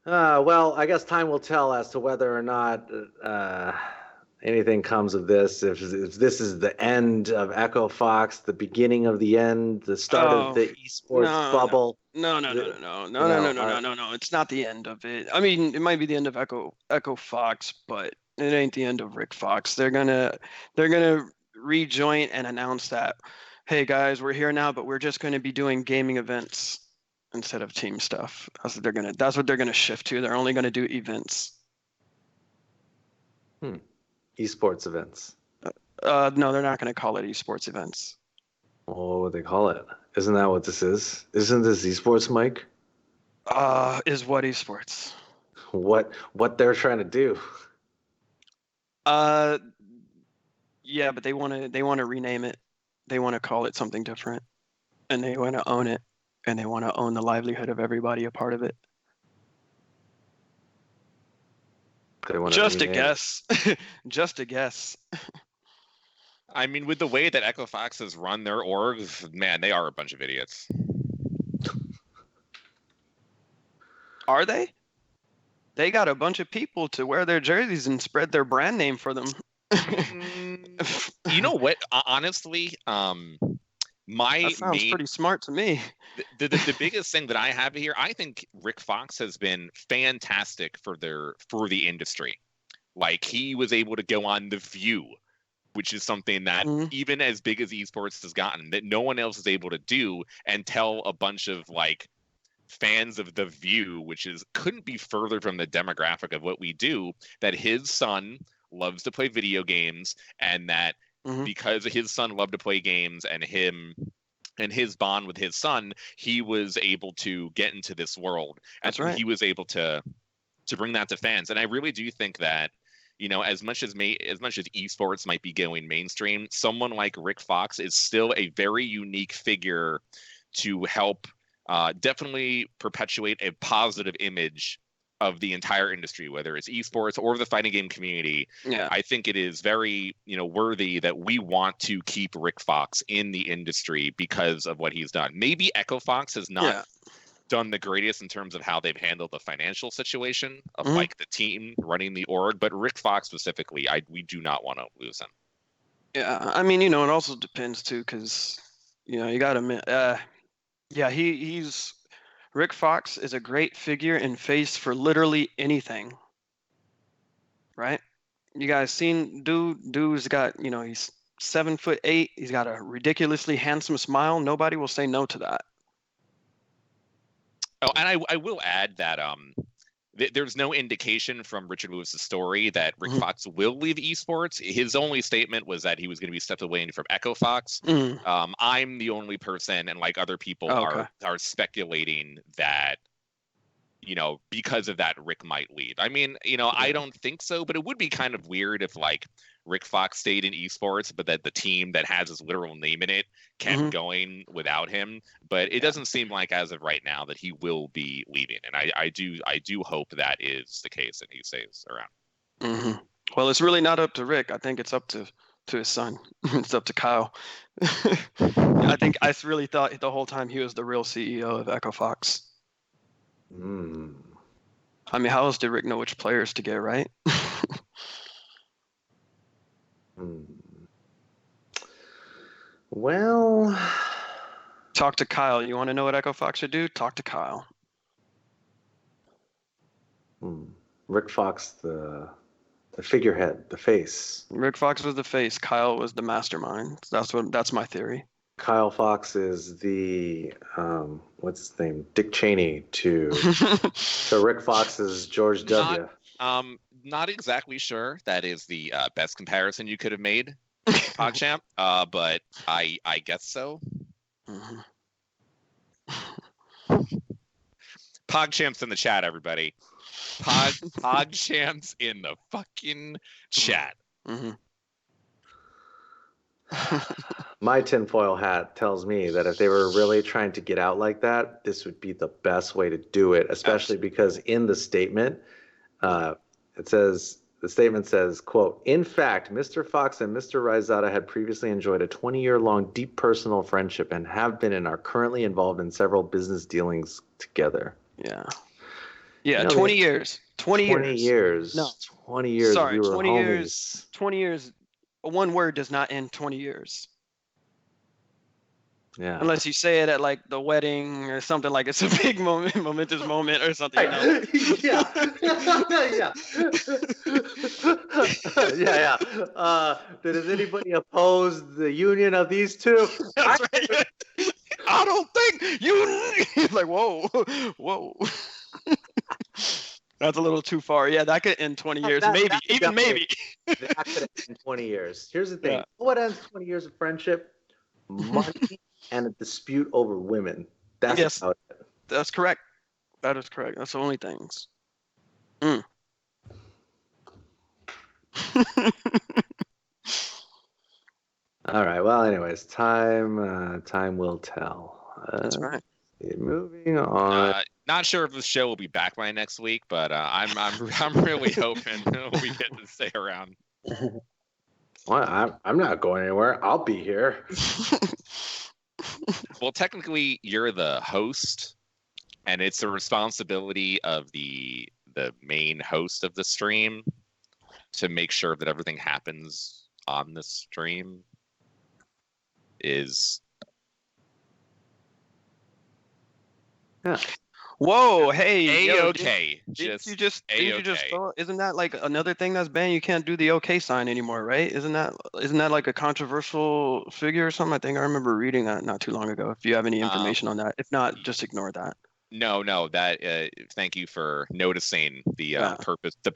[SPEAKER 1] Well, I guess time will tell as to whether or not anything comes of this. If this is the end of Echo Fox, the beginning of the end, the start of the esports bubble.
[SPEAKER 2] No. It's not the end of it. I mean, it might be the end of Echo Fox, but it ain't the end of Rick Fox. They're gonna rejoin and announce that, hey guys, we're here now, but we're just gonna be doing gaming events instead of team stuff. That's what they're gonna shift to. They're only gonna do events.
[SPEAKER 1] Esports events.
[SPEAKER 2] No, they're not gonna call it esports events.
[SPEAKER 1] Well, what would they call it? Isn't that what this is? Isn't this esports, Mike?
[SPEAKER 2] Is what esports?
[SPEAKER 1] What they're trying to do?
[SPEAKER 2] Yeah, but they want to rename it. They want to call it something different, and they want to own it, and they want to own the livelihood of everybody a part of it.
[SPEAKER 1] They want
[SPEAKER 2] Just a guess. Just a guess.
[SPEAKER 3] I mean, with the way that Echo Fox has run their orgs, man, they are a bunch of idiots.
[SPEAKER 2] Are they? They got a bunch of people to wear their jerseys and spread their brand name for them.
[SPEAKER 3] You know what? Honestly,
[SPEAKER 2] that sounds pretty smart to me.
[SPEAKER 3] The biggest thing that I have here, I think Rick Fox has been fantastic for the industry. Like, he was able to go on The View, which is something that even as big as esports has gotten, that no one else is able to do, and tell a bunch of like fans of The View, which couldn't be further from the demographic of what we do, that his son loves to play video games, and that because his son loved to play games, and his bond with his son, he was able to get into this world.
[SPEAKER 2] That's right.
[SPEAKER 3] He was able to bring that to fans. And I really do think that, you know, as much as esports might be going mainstream, someone like Rick Fox is still a very unique figure to help definitely perpetuate a positive image of the entire industry, whether it's esports or the fighting game community.
[SPEAKER 2] Yeah.
[SPEAKER 3] I think it is very, worthy that we want to keep Rick Fox in the industry because of what he's done. Maybe Echo Fox has not done the greatest in terms of how they've handled the financial situation of like the team running the org, but Rick Fox specifically, we do not want to lose him.
[SPEAKER 2] Yeah, I mean, it also depends too, because you got to he's Rick Fox is a great figure and face for literally anything, right? You guys seen dude's got, he's 7'8", he's got a ridiculously handsome smile. Nobody will say no to that.
[SPEAKER 3] Oh, and I will add that there's no indication from Richard Lewis's story that Rick Fox will leave esports. His only statement was that he was going to be stepped away from Echo Fox. I'm the only person, and like other people are speculating that, because of that, Rick might leave. I mean, I don't think so, but it would be kind of weird if like Rick Fox stayed in esports, but that the team that has his literal name in it kept going without him. But it doesn't seem like, as of right now, that he will be leaving. And I do hope that is the case and he stays around.
[SPEAKER 2] Well, it's really not up to Rick. I think it's up to his son. It's up to Kyle. I really thought the whole time he was the real CEO of Echo Fox. I mean, how else did Rick know which players to get, right?
[SPEAKER 1] Well,
[SPEAKER 2] talk to Kyle. You want to know what Echo Fox should do? Talk to Kyle.
[SPEAKER 1] Rick Fox, the figurehead, the face.
[SPEAKER 2] Rick Fox was the face. Kyle was the mastermind. That's my theory.
[SPEAKER 1] Kyle Fox is the what's his name? Dick Cheney to Rick Fox's George W.
[SPEAKER 3] Not exactly sure that is the best comparison you could have made, PogChamp, but I guess so. PogChamp's in the chat, everybody. PogChamp's in the fucking chat.
[SPEAKER 1] My tinfoil hat tells me that if they were really trying to get out like that, this would be the best way to do it, especially because in the statement, the statement says, quote, "In fact, Mr. Fox and Mr. Rizada had previously enjoyed a 20-year-long deep personal friendship and have been and are currently involved in several business dealings together."
[SPEAKER 2] Yeah, 20 years. 20 years.
[SPEAKER 1] No. 20 years.
[SPEAKER 2] Sorry,
[SPEAKER 1] we were
[SPEAKER 2] 20
[SPEAKER 1] homies.
[SPEAKER 2] years. 20 years. One word does not end 20 years.
[SPEAKER 1] Yeah.
[SPEAKER 2] Unless you say it at like the wedding or something, like it's a big moment, momentous moment or something. You know?
[SPEAKER 1] Yeah. Yeah. Does anybody oppose the union of these two?
[SPEAKER 2] That's right. I don't think you like whoa. That's a little too far. Yeah, that could end 20 years, maybe. Even maybe.
[SPEAKER 1] That could end 20 years. Here's the thing.
[SPEAKER 2] Yeah.
[SPEAKER 1] What ends 20 years of friendship? Money and a dispute over women. That's
[SPEAKER 2] Yes,
[SPEAKER 1] about it.
[SPEAKER 2] that's correct. That is correct. That's the only things.
[SPEAKER 1] All right. Well, anyways, time will tell.
[SPEAKER 2] That's right.
[SPEAKER 1] Moving on.
[SPEAKER 3] Not sure if the show will be back by next week, but I'm really hoping we get to stay around.
[SPEAKER 1] Well, I'm not going anywhere. I'll be here.
[SPEAKER 3] Well, technically, you're the host, and it's the responsibility of the main host of the stream to make sure that everything happens on the stream is.
[SPEAKER 1] Yeah.
[SPEAKER 2] Whoa, hey,
[SPEAKER 3] A-okay.
[SPEAKER 2] Didn't you just throw, isn't that like another thing that's banned? You can't do the OK sign anymore, right? Isn't that like a controversial figure or something? I think I remember reading that not too long ago. If you have any information on that, if not, just ignore that.
[SPEAKER 3] No, that. Thank you for noticing the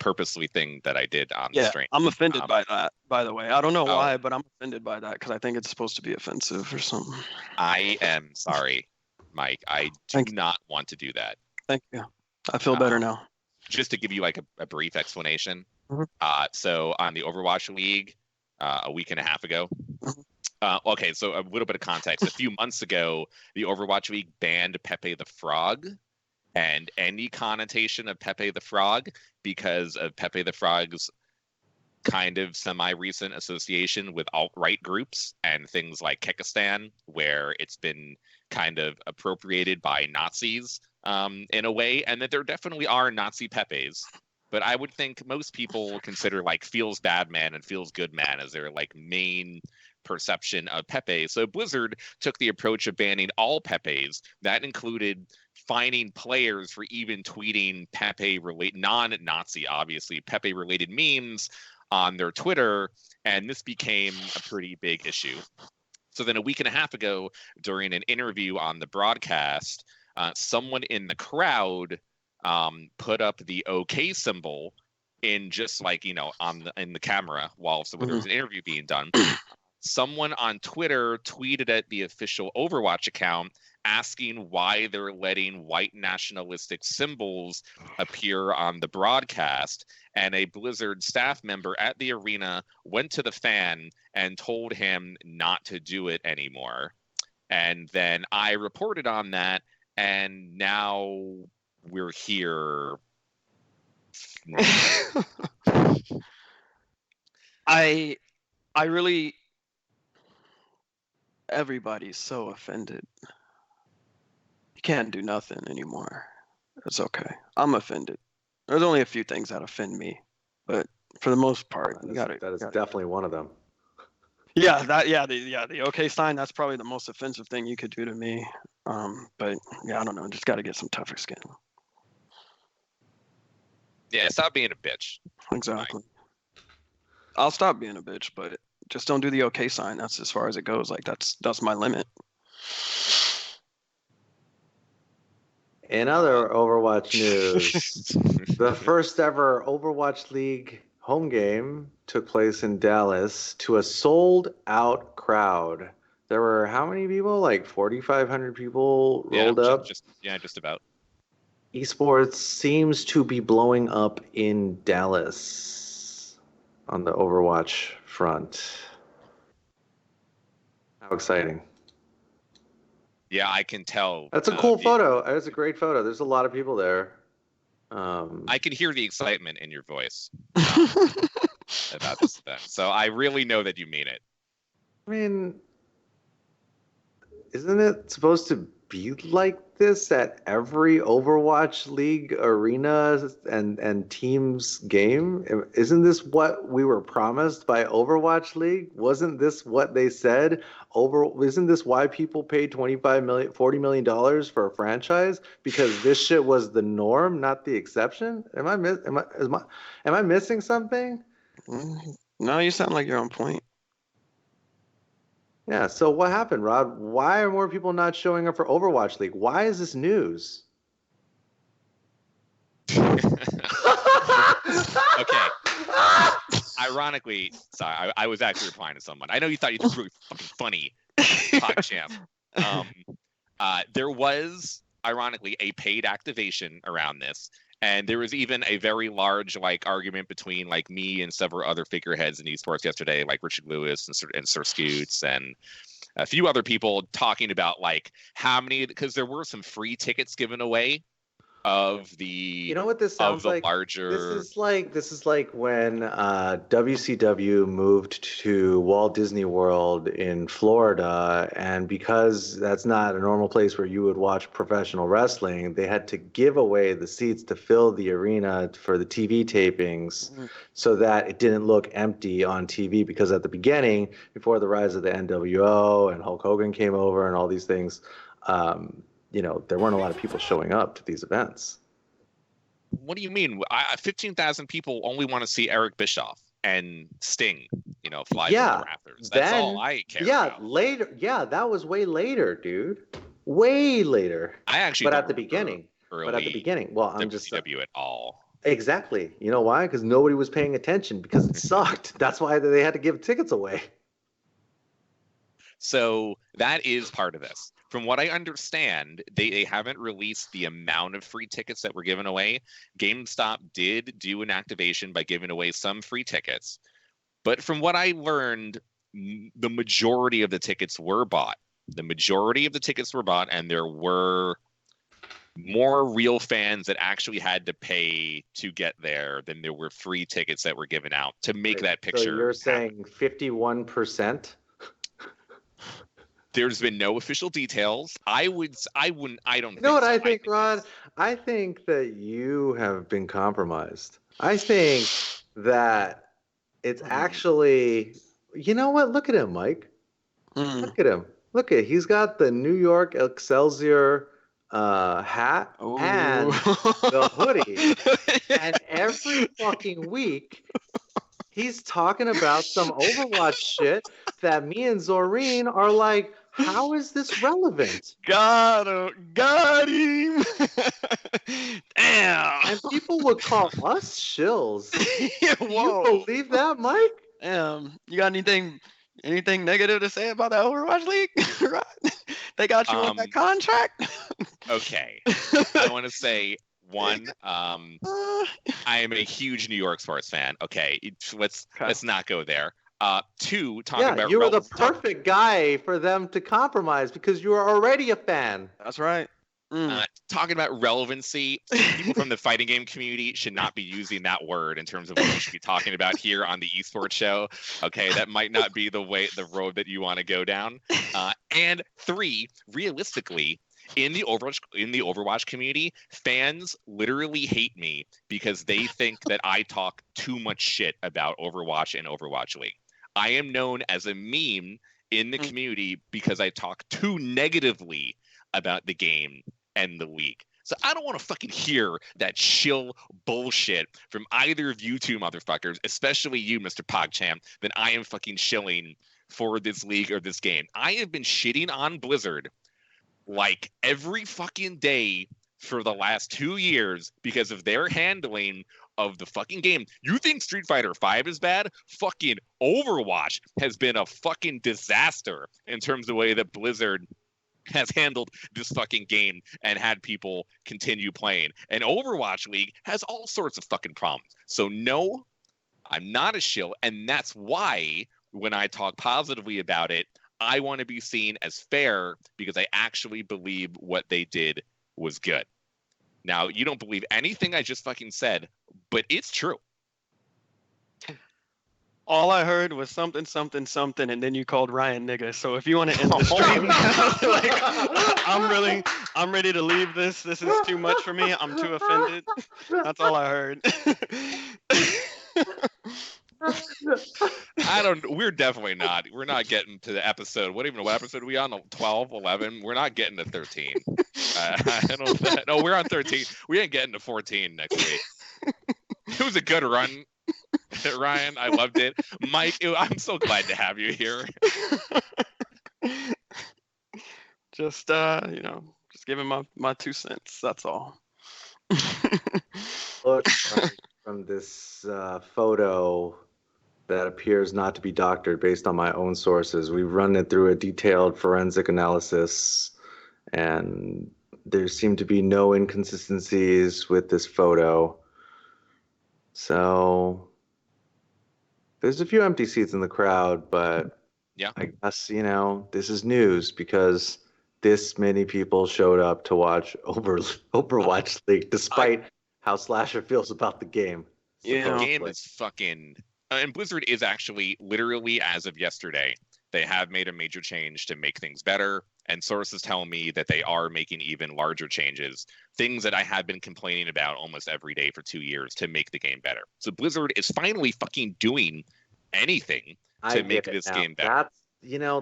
[SPEAKER 3] purposely thing that I did on the stream.
[SPEAKER 2] I'm offended by that. By the way, I don't know why, but I'm offended by that because I think it's supposed to be offensive or something.
[SPEAKER 3] I am sorry, Mike. I do not want to do that.
[SPEAKER 2] Thank you. I feel better now.
[SPEAKER 3] Just to give you like a brief explanation.
[SPEAKER 2] Mm-hmm.
[SPEAKER 3] So on the Overwatch League, a week and a half ago. Okay, so a little bit of context. A few months ago, the Overwatch League banned Pepe the Frog and any connotation of Pepe the Frog because of Pepe the Frog's kind of semi-recent association with alt-right groups and things like Kekistan, where it's been kind of appropriated by Nazis in a way, and that there definitely are Nazi Pepes. But I would think most people consider like Feels Bad Man and Feels Good Man as their like main perception of Pepe. So Blizzard took the approach of banning all Pepes. That included fining players for even tweeting Pepe-related, non-Nazi, obviously, Pepe-related memes on their Twitter, and this became a pretty big issue. So then a week and a half ago, during an interview on the broadcast, someone in the crowd put up the OK symbol in just like, in the camera while there was an interview being done. Someone on Twitter tweeted at the official Overwatch account asking why they're letting white nationalistic symbols appear on the broadcast. And a Blizzard staff member at the arena went to the fan and told him not to do it anymore. And then I reported on that, and now we're here.
[SPEAKER 2] I really, everybody's so offended. You can't do nothing anymore. It's okay. I'm offended. There's only a few things that offend me, but for the most part,
[SPEAKER 1] that is definitely one of them.
[SPEAKER 2] Yeah, the OK sign, that's probably the most offensive thing you could do to me. But yeah, I don't know. Just got to get some tougher skin.
[SPEAKER 3] Yeah, stop being a bitch.
[SPEAKER 2] Exactly. I'll stop being a bitch, but just don't do the OK sign. That's as far as it goes. Like that's my limit.
[SPEAKER 1] In other Overwatch news, the first ever Overwatch League home game took place in Dallas to a sold-out crowd. There were how many people? Like 4,500 people rolled up?
[SPEAKER 3] Just about.
[SPEAKER 1] Esports seems to be blowing up in Dallas on the Overwatch front. How exciting.
[SPEAKER 3] Yeah, I can tell.
[SPEAKER 1] That's a cool photo. That's a great photo. There's a lot of people there.
[SPEAKER 3] I can hear the excitement in your voice about this event. So I really know that you mean it.
[SPEAKER 1] I mean, isn't it supposed to be like this at every Overwatch League arena and teams game? Isn't this what we were promised by Overwatch League? Wasn't this what they said? Isn't this why people paid 25 million, $40 million for a franchise? Because this shit was the norm, not the exception? Am I missing something?
[SPEAKER 2] No, you sound like you're on point.
[SPEAKER 1] Yeah, so what happened, Rod? Why are more people not showing up for Overwatch League? Why is this news?
[SPEAKER 3] Okay. Ironically, sorry, I was actually replying to someone. I know you thought you did really fucking funny, PogChamp. There was, ironically, a paid activation around this. And there was even a very large argument between me and several other figureheads in esports yesterday, like Richard Lewis and Sir Scoots and a few other people talking about how many, because there were some free tickets given away of the,
[SPEAKER 1] you know what this sounds like?
[SPEAKER 3] Larger.
[SPEAKER 1] This is like when WCW moved to Walt Disney World in Florida, and because that's not a normal place where you would watch professional wrestling, they had to give away the seats to fill the arena for the TV tapings, so that it didn't look empty on TV. Because at the beginning, before the rise of the NWO and Hulk Hogan came over and all these things, there weren't a lot of people showing up to these events.
[SPEAKER 3] What do you mean? 15,000 people only want to see Eric Bischoff and Sting, fly from the rafters. That's all I care about.
[SPEAKER 1] Later. Yeah, that was way later, dude. Way later.
[SPEAKER 3] I actually
[SPEAKER 1] But at the beginning. Well, I'm
[SPEAKER 3] WCW
[SPEAKER 1] just
[SPEAKER 3] at all.
[SPEAKER 1] Exactly. You know why? Because nobody was paying attention because it sucked. That's why they had to give tickets away.
[SPEAKER 3] So that is part of this. From what I understand, they haven't released the amount of free tickets that were given away. GameStop did do an activation by giving away some free tickets. But from what I learned, the majority of the tickets were bought. And there were more real fans that actually had to pay to get there than there were free tickets that were given out to make that picture.
[SPEAKER 1] So you're saying 51%?
[SPEAKER 3] There's been no official details. I don't.
[SPEAKER 1] You know what I think, Rod? I think that you have been compromised. I think that it's actually. You know what? Look at him, Mike. Look at him. He's got the New York Excelsior hat and the hoodie, and every fucking week he's talking about some Overwatch shit that me and Zorine are like, how is this relevant?
[SPEAKER 2] Got him. Damn.
[SPEAKER 1] And people would call us shills. Do you believe that, Mike?
[SPEAKER 2] Damn. You got anything negative to say about the Overwatch League? Right? They got you on that contract?
[SPEAKER 3] Okay. I want to say, one, I am a huge New York sports fan. Okay, let's not go there. Two, talking about
[SPEAKER 1] you were the perfect guy for them to compromise because you were already a fan.
[SPEAKER 2] That's right.
[SPEAKER 3] Talking about relevancy, people from the fighting game community should not be using that word in terms of what we should be talking about here on the esports show. Okay, that might not be the road that you want to go down. And three, realistically, in the Overwatch community, fans literally hate me because they think that I talk too much shit about Overwatch and Overwatch League. I am known as a meme in the community because I talk too negatively about the game and the league. So I don't want to fucking hear that shill bullshit from either of you two motherfuckers, especially you, Mr. PogChamp, that I am fucking shilling for this league or this game. I have been shitting on Blizzard every fucking day for the last 2 years because of their handling of the fucking game. You think Street Fighter V is bad? Fucking Overwatch has been a fucking disaster in terms of the way that Blizzard has handled this fucking game and had people continue playing. And Overwatch League has all sorts of fucking problems. So no, I'm not a shill, and that's why when I talk positively about it, I want to be seen as fair because I actually believe what they did was good. Now, you don't believe anything I just fucking said, but it's true.
[SPEAKER 2] All I heard was something, something, something, and then you called Ryan nigga. So if you want to end the stream, I'm ready to leave this. This is too much for me. I'm too offended. That's all I heard.
[SPEAKER 3] We're definitely not. We're not getting to the episode. What episode are we on? 12, 11? We're not getting to 13. No, we're on 13. We ain't getting to 14 next week. It was a good run, Ryan. I loved it. Mike, I'm so glad to have you here.
[SPEAKER 2] Just, just giving my 2 cents. That's all.
[SPEAKER 1] Look, from this photo that appears not to be doctored based on my own sources. We've run it through a detailed forensic analysis, and there seem to be no inconsistencies with this photo. So there's a few empty seats in the crowd, but
[SPEAKER 3] yeah,
[SPEAKER 1] I guess, this is news because this many people showed up to watch Overwatch League, despite how Slasher feels about the game.
[SPEAKER 3] Yeah, the game is fucking... and Blizzard is actually, literally as of yesterday, they have made a major change to make things better. And sources tell me that they are making even larger changes, things that I have been complaining about almost every day for 2 years to make the game better. So Blizzard is finally fucking doing anything to make this game better.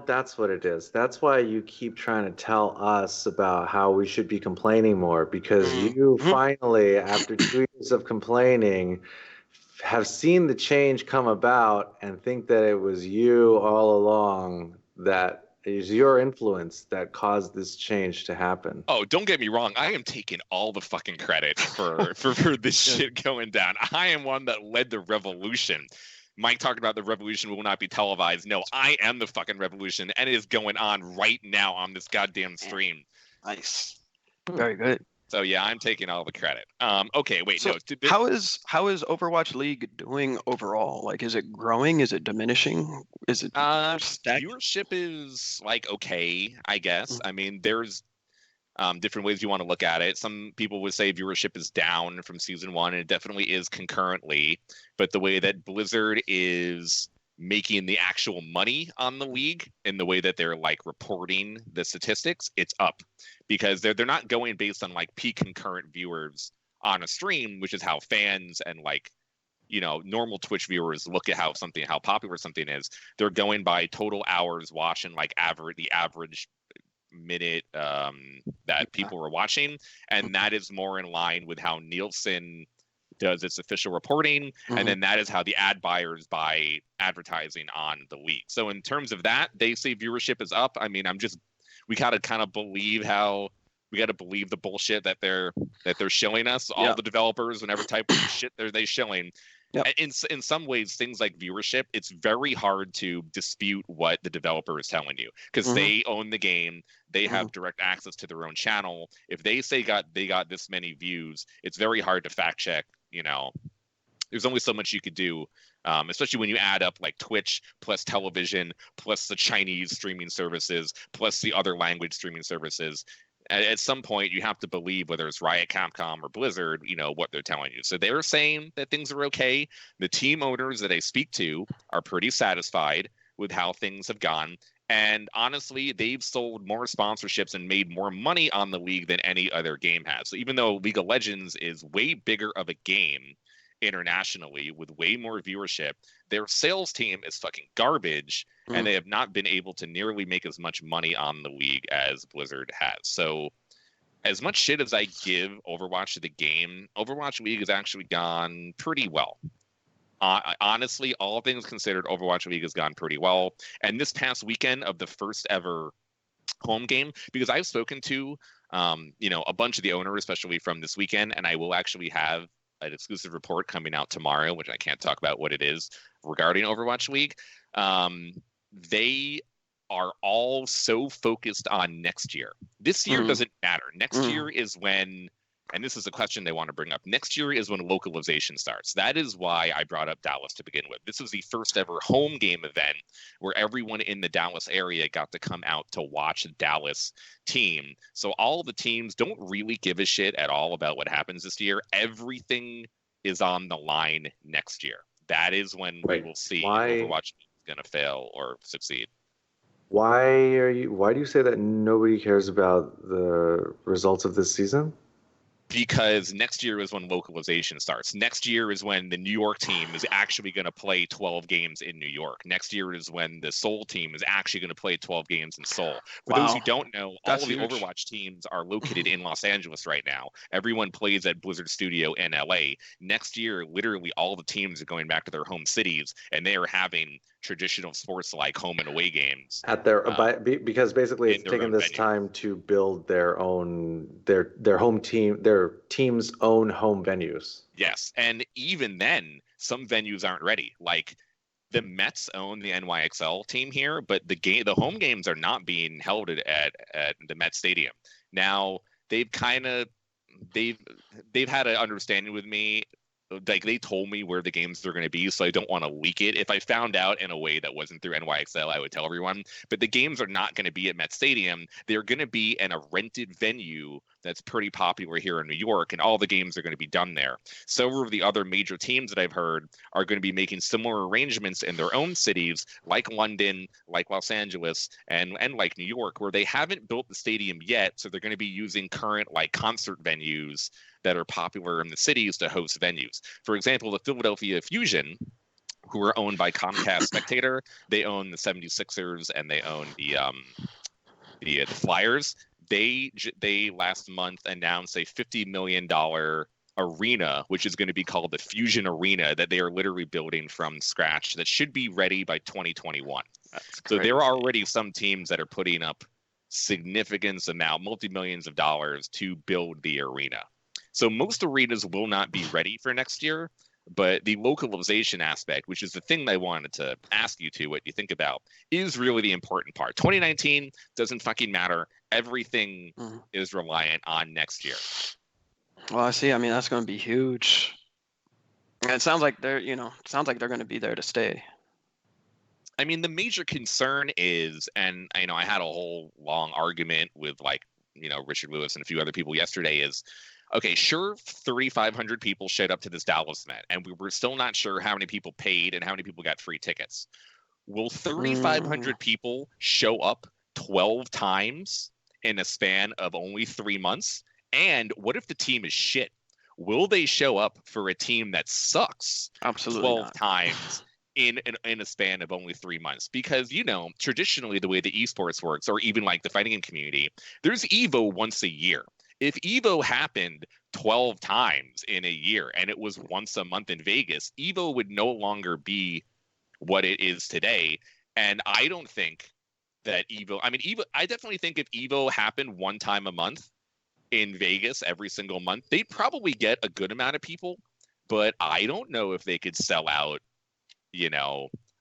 [SPEAKER 1] That's what it is. That's why you keep trying to tell us about how we should be complaining more, because you finally, after 2 years of complaining, have seen the change come about and think that it was you all along, that is your influence that caused this change to happen.
[SPEAKER 3] Oh, don't get me wrong. I am taking all the fucking credit for this shit going down. I am one that led the revolution. Mike talked about the revolution will not be televised. No, I am the fucking revolution, and it is going on right now on this goddamn stream.
[SPEAKER 2] Nice. Very good.
[SPEAKER 3] So yeah, I'm taking all the credit. Okay, wait,
[SPEAKER 2] so no. How is Overwatch League doing overall? Like, is it growing? Is it diminishing? Is it
[SPEAKER 3] viewership is like okay, I guess. I mean, there's different ways you want to look at it. Some people would say viewership is down from season 1, and it definitely is concurrently. But the way that Blizzard is making the actual money on the league in the way that they're like reporting the statistics, it's up, because they're not going based on like peak concurrent viewers on a stream, which is how fans and like normal Twitch viewers look at how popular something is. They're going by total hours watching, like the average minute that people were watching, and that is more in line with how Nielsen does its official reporting, and then that is how the ad buyers buy advertising on the league. So in terms of that, they say viewership is up. I mean, we gotta kind of believe the bullshit that they're showing us, all the developers, whenever type of shit they showing. Yep. In some ways, things like viewership, it's very hard to dispute what the developer is telling you, because they own the game. They have direct access to their own channel. If they say they got this many views, it's very hard to fact check. There's only so much you could do, especially when you add up like Twitch plus television plus the Chinese streaming services plus the other language streaming services. At some point, you have to believe, whether it's Riot, Capcom, or Blizzard, what they're telling you. So they're saying that things are okay. The team owners that I speak to are pretty satisfied with how things have gone. And honestly, they've sold more sponsorships and made more money on the league than any other game has. So even though League of Legends is way bigger of a game internationally with way more viewership, their sales team is fucking garbage, and they have not been able to nearly make as much money on the league as Blizzard has. So as much shit as I give Overwatch to the game, Overwatch League has actually gone pretty well. Honestly, all things considered, Overwatch League has gone pretty well. And this past weekend of the first ever home game, because I've spoken to a bunch of the owners, especially from this weekend, and I will actually have an exclusive report coming out tomorrow, which I can't talk about what it is, regarding Overwatch League. They are all so focused on next year. This year doesn't matter. Next year is when, and this is a question they want to bring up, next year is when localization starts. That is why I brought up Dallas to begin with. This was the first ever home game event where everyone in the Dallas area got to come out to watch the Dallas team. So all the teams don't really give a shit at all about what happens this year. Everything is on the line next year. That is when we will see if Overwatch is going to fail or succeed.
[SPEAKER 1] Why do you say that nobody cares about the results of this season?
[SPEAKER 3] Because next year is when localization starts. Next year is when the New York team is actually going to play 12 games in New York. Next year is when the Seoul team is actually going to play 12 games in Seoul. For those who don't know, all of the Overwatch teams are located in Los Angeles right now. Everyone plays at Blizzard Studio in LA. Next year, literally all the teams are going back to their home cities, and they are having traditional sports like home and away games
[SPEAKER 1] at their because basically it's taken this time to build their own their home team, their team's own home venues.
[SPEAKER 3] Yes, and even then some venues aren't ready. Like the Mets own the NYXL team here, but the home games are not being held at the Met Stadium. Now they've had an understanding with me. Like they told me where the games are going to be, so I don't want to leak it. If I found out in a way that wasn't through NYXL, I would tell everyone. But the games are not going to be at Met Stadium. They're going to be in a rented venue that's pretty popular here in New York, and all the games are going to be done there. Several of the other major teams that I've heard are going to be making similar arrangements in their own cities, like London, like Los Angeles, and like New York, where they haven't built the stadium yet, so they're going to be using current like concert venues that are popular in the cities to host venues. For example, the Philadelphia Fusion, who are owned by Comcast Spectator, they own the 76ers and they own the Flyers. They last month announced a $50 million arena, which is going to be called the Fusion Arena, that they are literally building from scratch that should be ready by 2021. So there are already some teams that are putting up significant amount, multi-millions of dollars to build the arena. So most arenas will not be ready for next year, but the localization aspect, which is the thing I wanted to ask you what you think about, is really the important part. 2019 doesn't fucking matter. Everything is reliant on next year.
[SPEAKER 2] Well, I see. I mean, that's going to be huge. And it sounds like they're going to be there to stay.
[SPEAKER 3] I mean, the major concern is, and I had a whole long argument with Richard Lewis and a few other people yesterday is, okay, sure, 3,500 people showed up to this Dallas event, and we were still not sure how many people paid and how many people got free tickets. Will 3,500 people show up 12 times in a span of only 3 months? And what if the team is shit? Will they show up for a team that sucks
[SPEAKER 2] Absolutely
[SPEAKER 3] 12
[SPEAKER 2] not.
[SPEAKER 3] times in a span of only 3 months? Because, traditionally the way the esports works, or even like the fighting game community, there's EVO once a year. If EVO happened 12 times in a year and it was once a month in Vegas, EVO would no longer be what it is today. And I don't think that I definitely think if EVO happened one time a month in Vegas every single month, they'd probably get a good amount of people. But I don't know if they could sell out,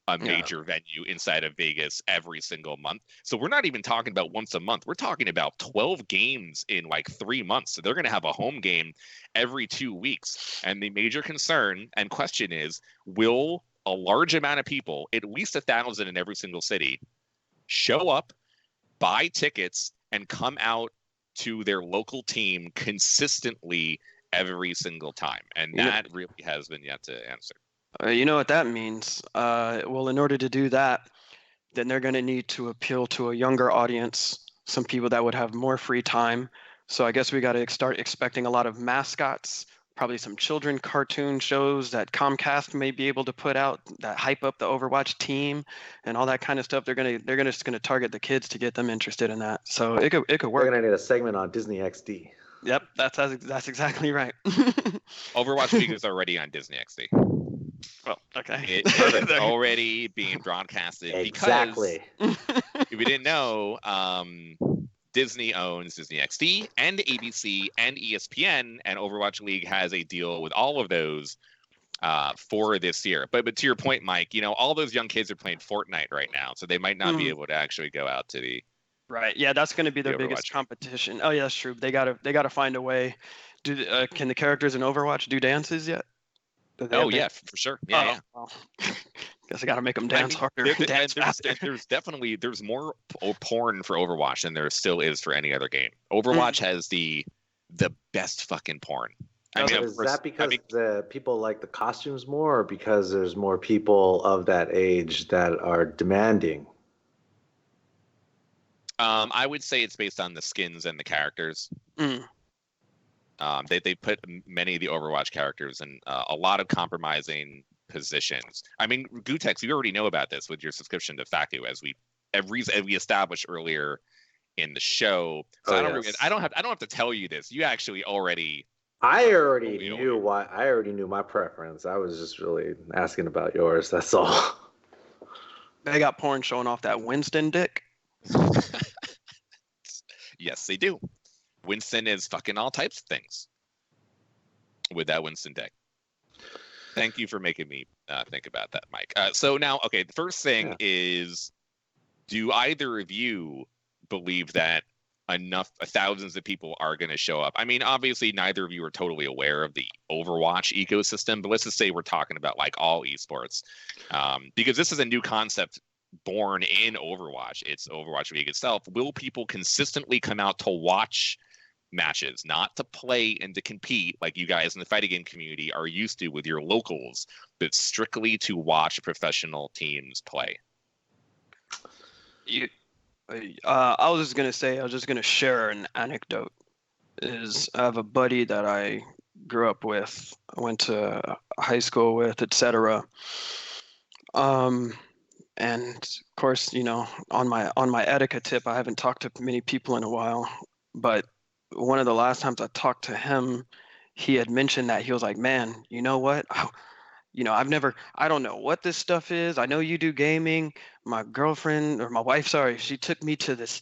[SPEAKER 3] a major venue inside of Vegas every single month. So we're not even talking about once a month. We're talking about 12 games in like 3 months. So they're going to have a home game every 2 weeks. And the major concern and question is, will a large amount of people, at least 1,000 in every single city, show up, buy tickets, and come out to their local team consistently every single time? And that really has been yet to answer.
[SPEAKER 2] You know what that means? Well, in order to do that, then they're going to need to appeal to a younger audience, some people that would have more free time. So I guess we got to start expecting a lot of mascots, probably some children cartoon shows that Comcast may be able to put out that hype up the Overwatch team and all that kind of stuff. They're just gonna target the kids to get them interested in that. So it could work.
[SPEAKER 1] They're gonna need a segment on Disney XD.
[SPEAKER 2] Yep, that's exactly right.
[SPEAKER 3] Overwatch League is already on Disney XD.
[SPEAKER 2] Well, okay.
[SPEAKER 3] It's already being broadcasted.
[SPEAKER 1] Exactly.
[SPEAKER 3] Because if you didn't know, Disney owns Disney XD and ABC and ESPN, and Overwatch League has a deal with all of those for this year. But to your point, Mike, all those young kids are playing Fortnite right now, so they might not be able to actually go out to the
[SPEAKER 2] right. Yeah, that's going to be their biggest competition. Oh yeah, that's true. They gotta find a way. Can the characters in Overwatch do dances yet?
[SPEAKER 3] Oh yeah, for sure. Yeah.
[SPEAKER 2] Well, guess I gotta make them dance harder.
[SPEAKER 3] There's more porn for Overwatch than there still is for any other game. Overwatch has the best fucking porn. I mean,
[SPEAKER 1] Is that because the people like the costumes more, or because there's more people of that age that are demanding?
[SPEAKER 3] I would say it's based on the skins and the characters.
[SPEAKER 2] Mm.
[SPEAKER 3] They put many of the Overwatch characters in a lot of compromising positions. I mean, gootecks, you already know about this with your subscription to Facu, as we established earlier in the show. So I don't have to tell you this. You actually already.
[SPEAKER 1] I already knew my preference. I was just really asking about yours. That's all.
[SPEAKER 2] They got porn showing off that Winston dick.
[SPEAKER 3] Yes, they do. Winston is fucking all types of things with that Winston dick. Thank you for making me think about that, Mike. So now, okay, the first thing is, do either of you believe that thousands of people are going to show up? I mean, obviously, neither of you are totally aware of the Overwatch ecosystem, but let's just say we're talking about like all esports, because this is a new concept born in Overwatch. It's Overwatch League itself. Will people consistently come out to watch matches, not to play and to compete like you guys in the fighting game community are used to with your locals, but strictly to watch professional teams play?
[SPEAKER 2] I was just gonna share an anecdote. I have a buddy that I grew up with, I went to high school with, etc. And of course, on my etiquette tip, I haven't talked to many people in a while, but one of the last times I talked to him, he had mentioned that he was like, "Man, you know what? I don't know what this stuff is. I know you do gaming. My girlfriend, or my wife, sorry, she took me to this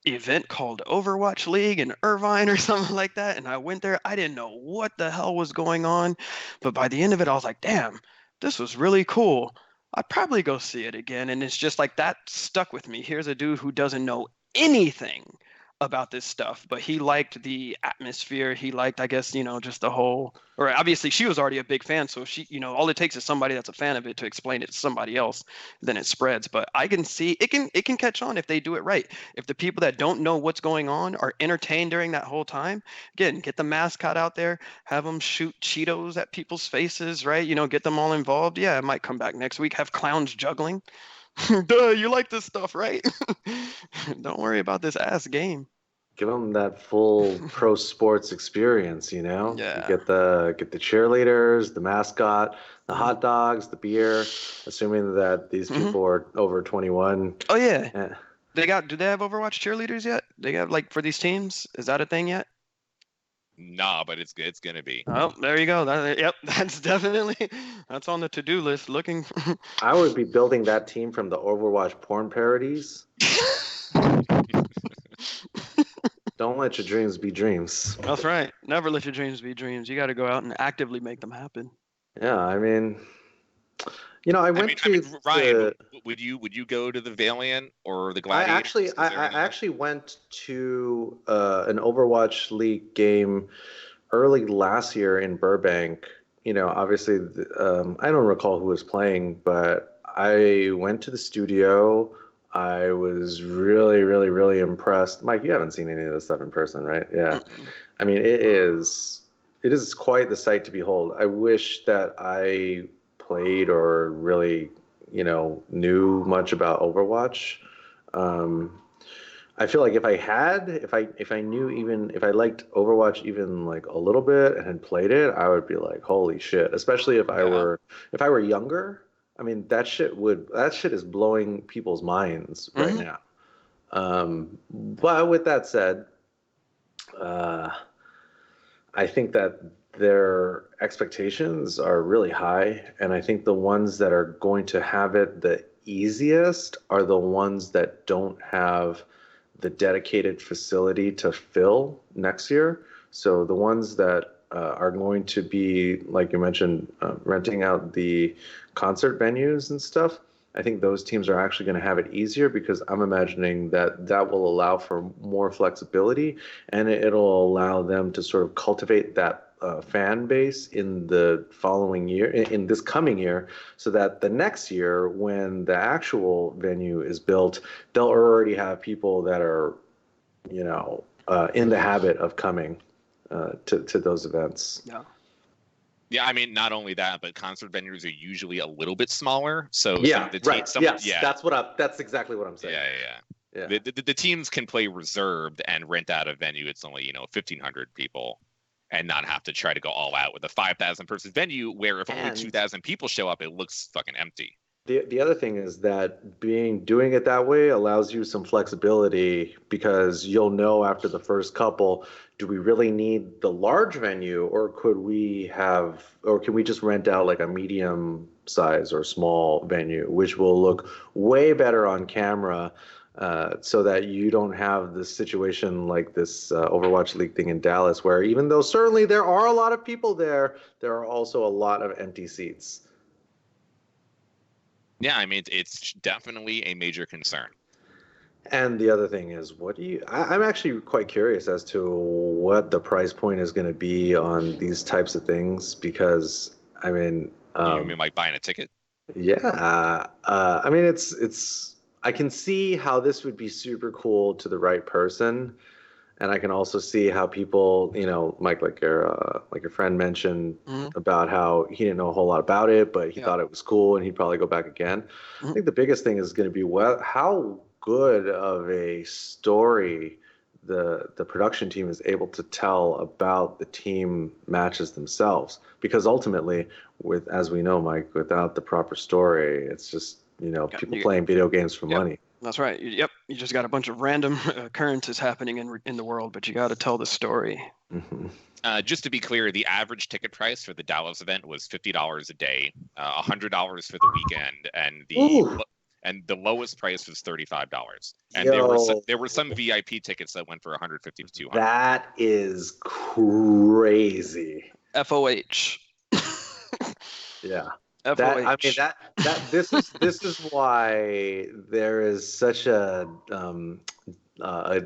[SPEAKER 2] event called Overwatch League in Irvine or something like that. And I went there. I didn't know what the hell was going on. But by the end of it, I was like, damn, this was really cool. I'd probably go see it again." And it's just like that stuck with me. Here's a dude who doesn't know anything about this stuff, but he liked the atmosphere. He liked, I guess, just the whole, or obviously she was already a big fan. So she, all it takes is somebody that's a fan of it to explain it to somebody else, then it spreads. But I can see it can catch on if they do it right. If the people that don't know what's going on are entertained during that whole time, again, get the mascot out there, have them shoot Cheetos at people's faces, right? Get them all involved. Yeah, it might come back next week. Have clowns juggling. Duh, you like this stuff, right? Don't worry about this ass game.
[SPEAKER 1] Give them that full pro sports experience,
[SPEAKER 2] Yeah.
[SPEAKER 1] You get the cheerleaders, the mascot, the hot dogs, the beer, assuming that these people are over 21.
[SPEAKER 2] Oh yeah. Do they have Overwatch cheerleaders yet? They have, like, for these teams? Is that a thing yet?
[SPEAKER 3] Nah, but it's gonna be.
[SPEAKER 2] Oh, there you go. That's on the to-do list. Looking.
[SPEAKER 1] I would be building that team from the Overwatch porn parodies. Don't let your dreams be dreams.
[SPEAKER 2] That's right. Never let your dreams be dreams. You got to go out and actively make them happen.
[SPEAKER 1] Yeah, I mean,
[SPEAKER 3] Ryan, would you go to the Valiant or the Gladiators?
[SPEAKER 1] I actually went to an Overwatch League game early last year in Burbank. Obviously, I don't recall who was playing, but I went to the studio. I was really, really, really impressed. Mike, you haven't seen any of this stuff in person, right? Yeah. I mean, it is quite the sight to behold. I wish that I played or really, knew much about Overwatch. I feel like if I knew, even if I liked Overwatch even like a little bit and had played it, I would be like, holy shit. Especially if I were younger. I mean, that shit is blowing people's minds right now. But with that said, I think that their expectations are really high, and I think the ones that are going to have it the easiest are the ones that don't have the dedicated facility to fill next year. So the ones that are going to be, like you mentioned, renting out the concert venues and stuff, I think those teams are actually going to have it easier, because I'm imagining that will allow for more flexibility, and it'll allow them to sort of cultivate that fan base in the following year, in this coming year, so that the next year, when the actual venue is built, they'll already have people that are, in the habit of coming. to those events.
[SPEAKER 2] Yeah.
[SPEAKER 3] Yeah, I mean, not only that, but concert venues are usually a little bit smaller. So
[SPEAKER 1] Yeah, right. Yes,
[SPEAKER 3] yeah,
[SPEAKER 1] that's exactly what I'm saying.
[SPEAKER 3] Yeah. The teams can play reserved and rent out a venue. It's only 1,500 people, and not have to try to go all out with a 5,000 person venue where if only 2,000 people show up, it looks fucking empty.
[SPEAKER 1] The other thing is that doing it that way allows you some flexibility because you'll know after the first couple, do we really need the large venue or can we just rent out like a medium size or small venue, which will look way better on camera, so that you don't have this situation like this Overwatch League thing in Dallas, where even though certainly there are a lot of people there are also a lot of empty seats.
[SPEAKER 3] Yeah, I mean, it's definitely a major concern.
[SPEAKER 1] And the other thing is, I'm actually quite curious as to what the price point is going to be on these types of things, because, I mean...
[SPEAKER 3] you mean like buying a ticket?
[SPEAKER 1] Yeah. I mean, I can see how this would be super cool to the right person. And I can also see how people, Mike, like your friend mentioned about how he didn't know a whole lot about it, but he thought it was cool and he'd probably go back again. I think the biggest thing is going to be how good of a story the production team is able to tell about the team matches themselves. Because ultimately, as we know, Mike, without the proper story, it's just people playing video games for money.
[SPEAKER 2] That's right. Yep. You just got a bunch of random occurrences happening in the world, but you got to tell the story.
[SPEAKER 1] Mm-hmm.
[SPEAKER 3] Just to be clear, the average ticket price for the Dallas event was $50 a day, $100 for the weekend, and the lowest price was $35. And there were some VIP tickets that went for $150 to $200.
[SPEAKER 1] That is crazy.
[SPEAKER 2] FOH.
[SPEAKER 1] Yeah.
[SPEAKER 2] FOH.
[SPEAKER 1] This is why there is such a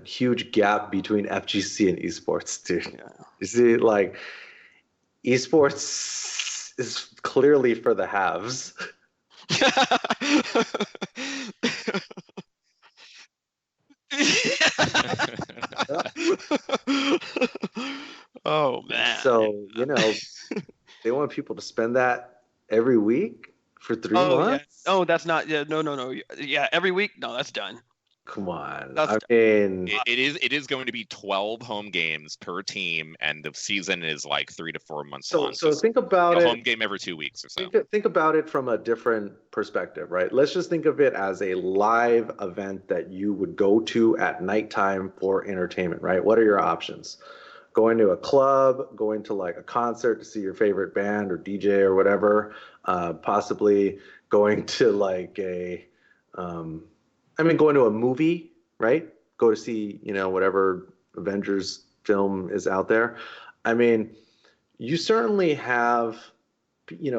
[SPEAKER 1] huge gap between FGC and esports, dude. Yeah. You see, like, esports is clearly for the haves.
[SPEAKER 2] Oh man.
[SPEAKER 1] So, they want people to spend that every week for 3 months?
[SPEAKER 2] Yeah. Oh, that's not. Yeah, no. Yeah, every week. No, that's done.
[SPEAKER 1] Come on.
[SPEAKER 3] It is going to be 12 home games per team, and the season is like 3 to 4 months long.
[SPEAKER 1] So think about
[SPEAKER 3] a home game every 2 weeks or so.
[SPEAKER 1] Think about it from a different perspective, right? Let's just think of it as a live event that you would go to at nighttime for entertainment, right? What are your options? Going to a club, going to like a concert to see your favorite band or DJ or whatever, possibly going to like going to a movie, right? Go to see, whatever Avengers film is out there. I mean, you certainly have,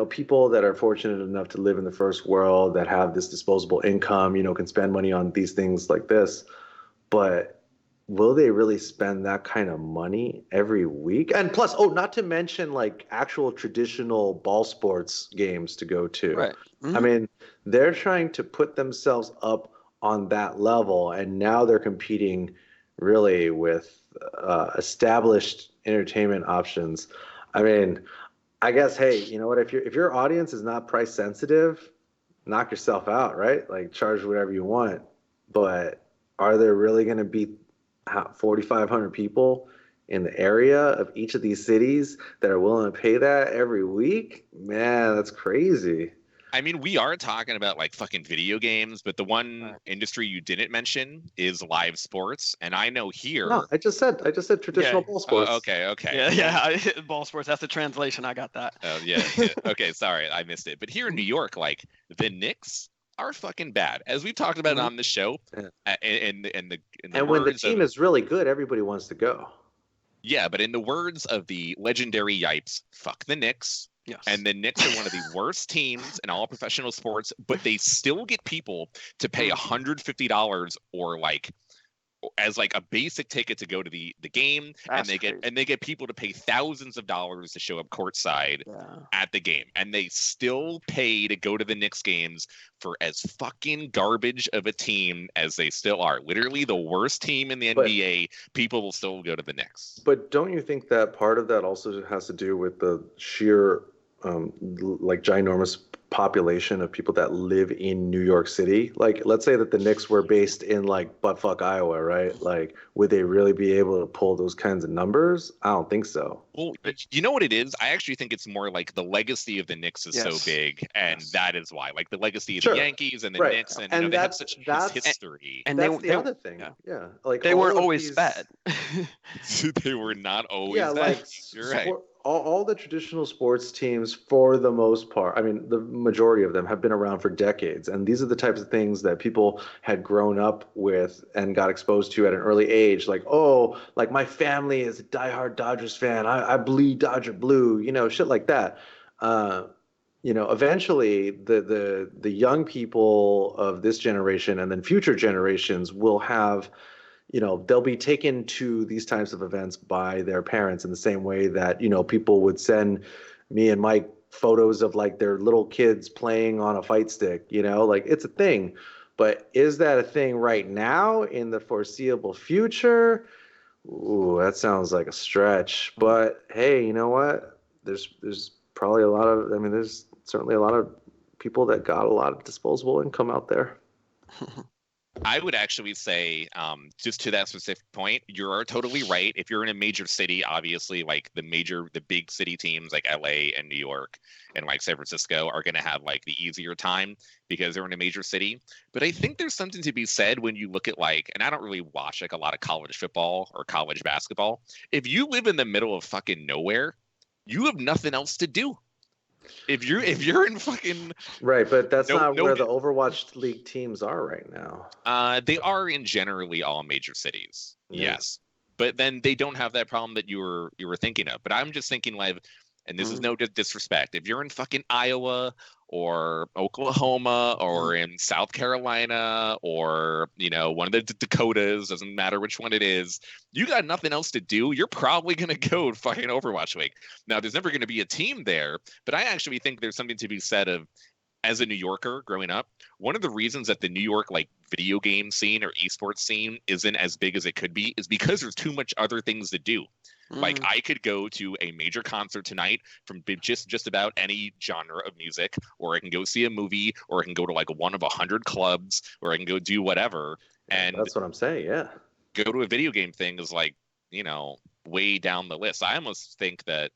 [SPEAKER 1] people that are fortunate enough to live in the first world that have this disposable income, can spend money on these things like this, but will they really spend that kind of money every week? And plus, not to mention like actual traditional ball sports games to go to.
[SPEAKER 2] Right. Mm-hmm.
[SPEAKER 1] I mean, they're trying to put themselves up on that level, and now they're competing really with established entertainment options. I mean, I guess, hey, you know what? If your audience is not price sensitive, knock yourself out, right? Like, charge whatever you want. But are there really going to be 4,500 people in the area of each of these cities that are willing to pay that every week? Man, that's crazy.
[SPEAKER 3] I mean, we are talking about like fucking video games, but the one industry you didn't mention is live sports. And I know here.
[SPEAKER 1] No, I just said traditional ball sports.
[SPEAKER 3] Okay.
[SPEAKER 2] Yeah. Ball sports. That's the translation. I got that.
[SPEAKER 3] Oh yeah. Okay, sorry, I missed it. But here in New York, like the Knicks are fucking bad, as we've talked about on the show. And
[SPEAKER 1] when the team is really good, everybody wants to go.
[SPEAKER 3] Yeah, but in the words of the legendary Yipes, fuck the Knicks.
[SPEAKER 2] Yes.
[SPEAKER 3] And the Knicks are one of the worst teams in all professional sports, but they still get people to pay $150 or as like a basic ticket to go to the game,
[SPEAKER 2] That's
[SPEAKER 3] and they get people to pay thousands of dollars to show up courtside at the game, and they still pay to go to the Knicks games for as fucking garbage of a team as they still are. Literally the worst team in the NBA. People will still go to the Knicks.
[SPEAKER 1] But don't you think that part of that also has to do with the sheer like ginormous population of people that live in New York City? Like, let's say that the Knicks were based in like buttfuck Iowa, right? Like, would they really be able to pull those kinds of numbers? I don't think so.
[SPEAKER 3] Well, you know what it is? I actually think it's more like the legacy of the Knicks is so big, and that is why. Like the legacy of the Yankees and the Knicks, and they have such history.
[SPEAKER 1] And that's the other thing. Yeah, like
[SPEAKER 2] they weren't always bad.
[SPEAKER 3] They were not always bad.
[SPEAKER 1] Like
[SPEAKER 3] you're right.
[SPEAKER 1] All the traditional sports teams, for the most part, I mean, the majority of them have been around for decades. And these are the types of things that people had grown up with and got exposed to at an early age. Like, oh, like my family is a diehard Dodgers fan. I bleed Dodger blue, shit like that. Eventually the young people of this generation and then future generations will have, they'll be taken to these types of events by their parents in the same way that, people would send me and Mike photos of like their little kids playing on a fight stick, like it's a thing. But is that a thing right now in the foreseeable future? Ooh, that sounds like a stretch. But hey, you know what? There's probably there's certainly a lot of people that got a lot of disposable income out there.
[SPEAKER 3] I would actually say, just to that specific point, you're totally right. If you're in a major city, obviously, like the big city teams like LA and New York and like San Francisco are going to have like the easier time because they're in a major city. But I think there's something to be said when you look at like, and I don't really watch like a lot of college football or college basketball. If you live in the middle of fucking nowhere, you have nothing else to do. If you're in fucking
[SPEAKER 1] right, but that's not where the Overwatch League teams are right now.
[SPEAKER 3] They are in generally all major cities. Yes, but then they don't have that problem that you were thinking of. But I'm just thinking like, and this is no disrespect. If you're in fucking Iowa or Oklahoma or in South Carolina or one of the Dakotas, doesn't matter which one it is, you got nothing else to do, you're probably going to go to fucking Overwatch League. Now there's never going to be a team there, but I actually think there's something to be said of, as a New Yorker growing up, one of the reasons that the New York like video game scene or esports scene isn't as big as it could be is because there's too much other things to do. Like I could go to a major concert tonight from just about any genre of music, or I can go see a movie, or I can go to like one of 100 clubs, or I can go do whatever. And
[SPEAKER 1] that's what I'm saying. Yeah.
[SPEAKER 3] Go to a video game thing is like, way down the list. I almost think that,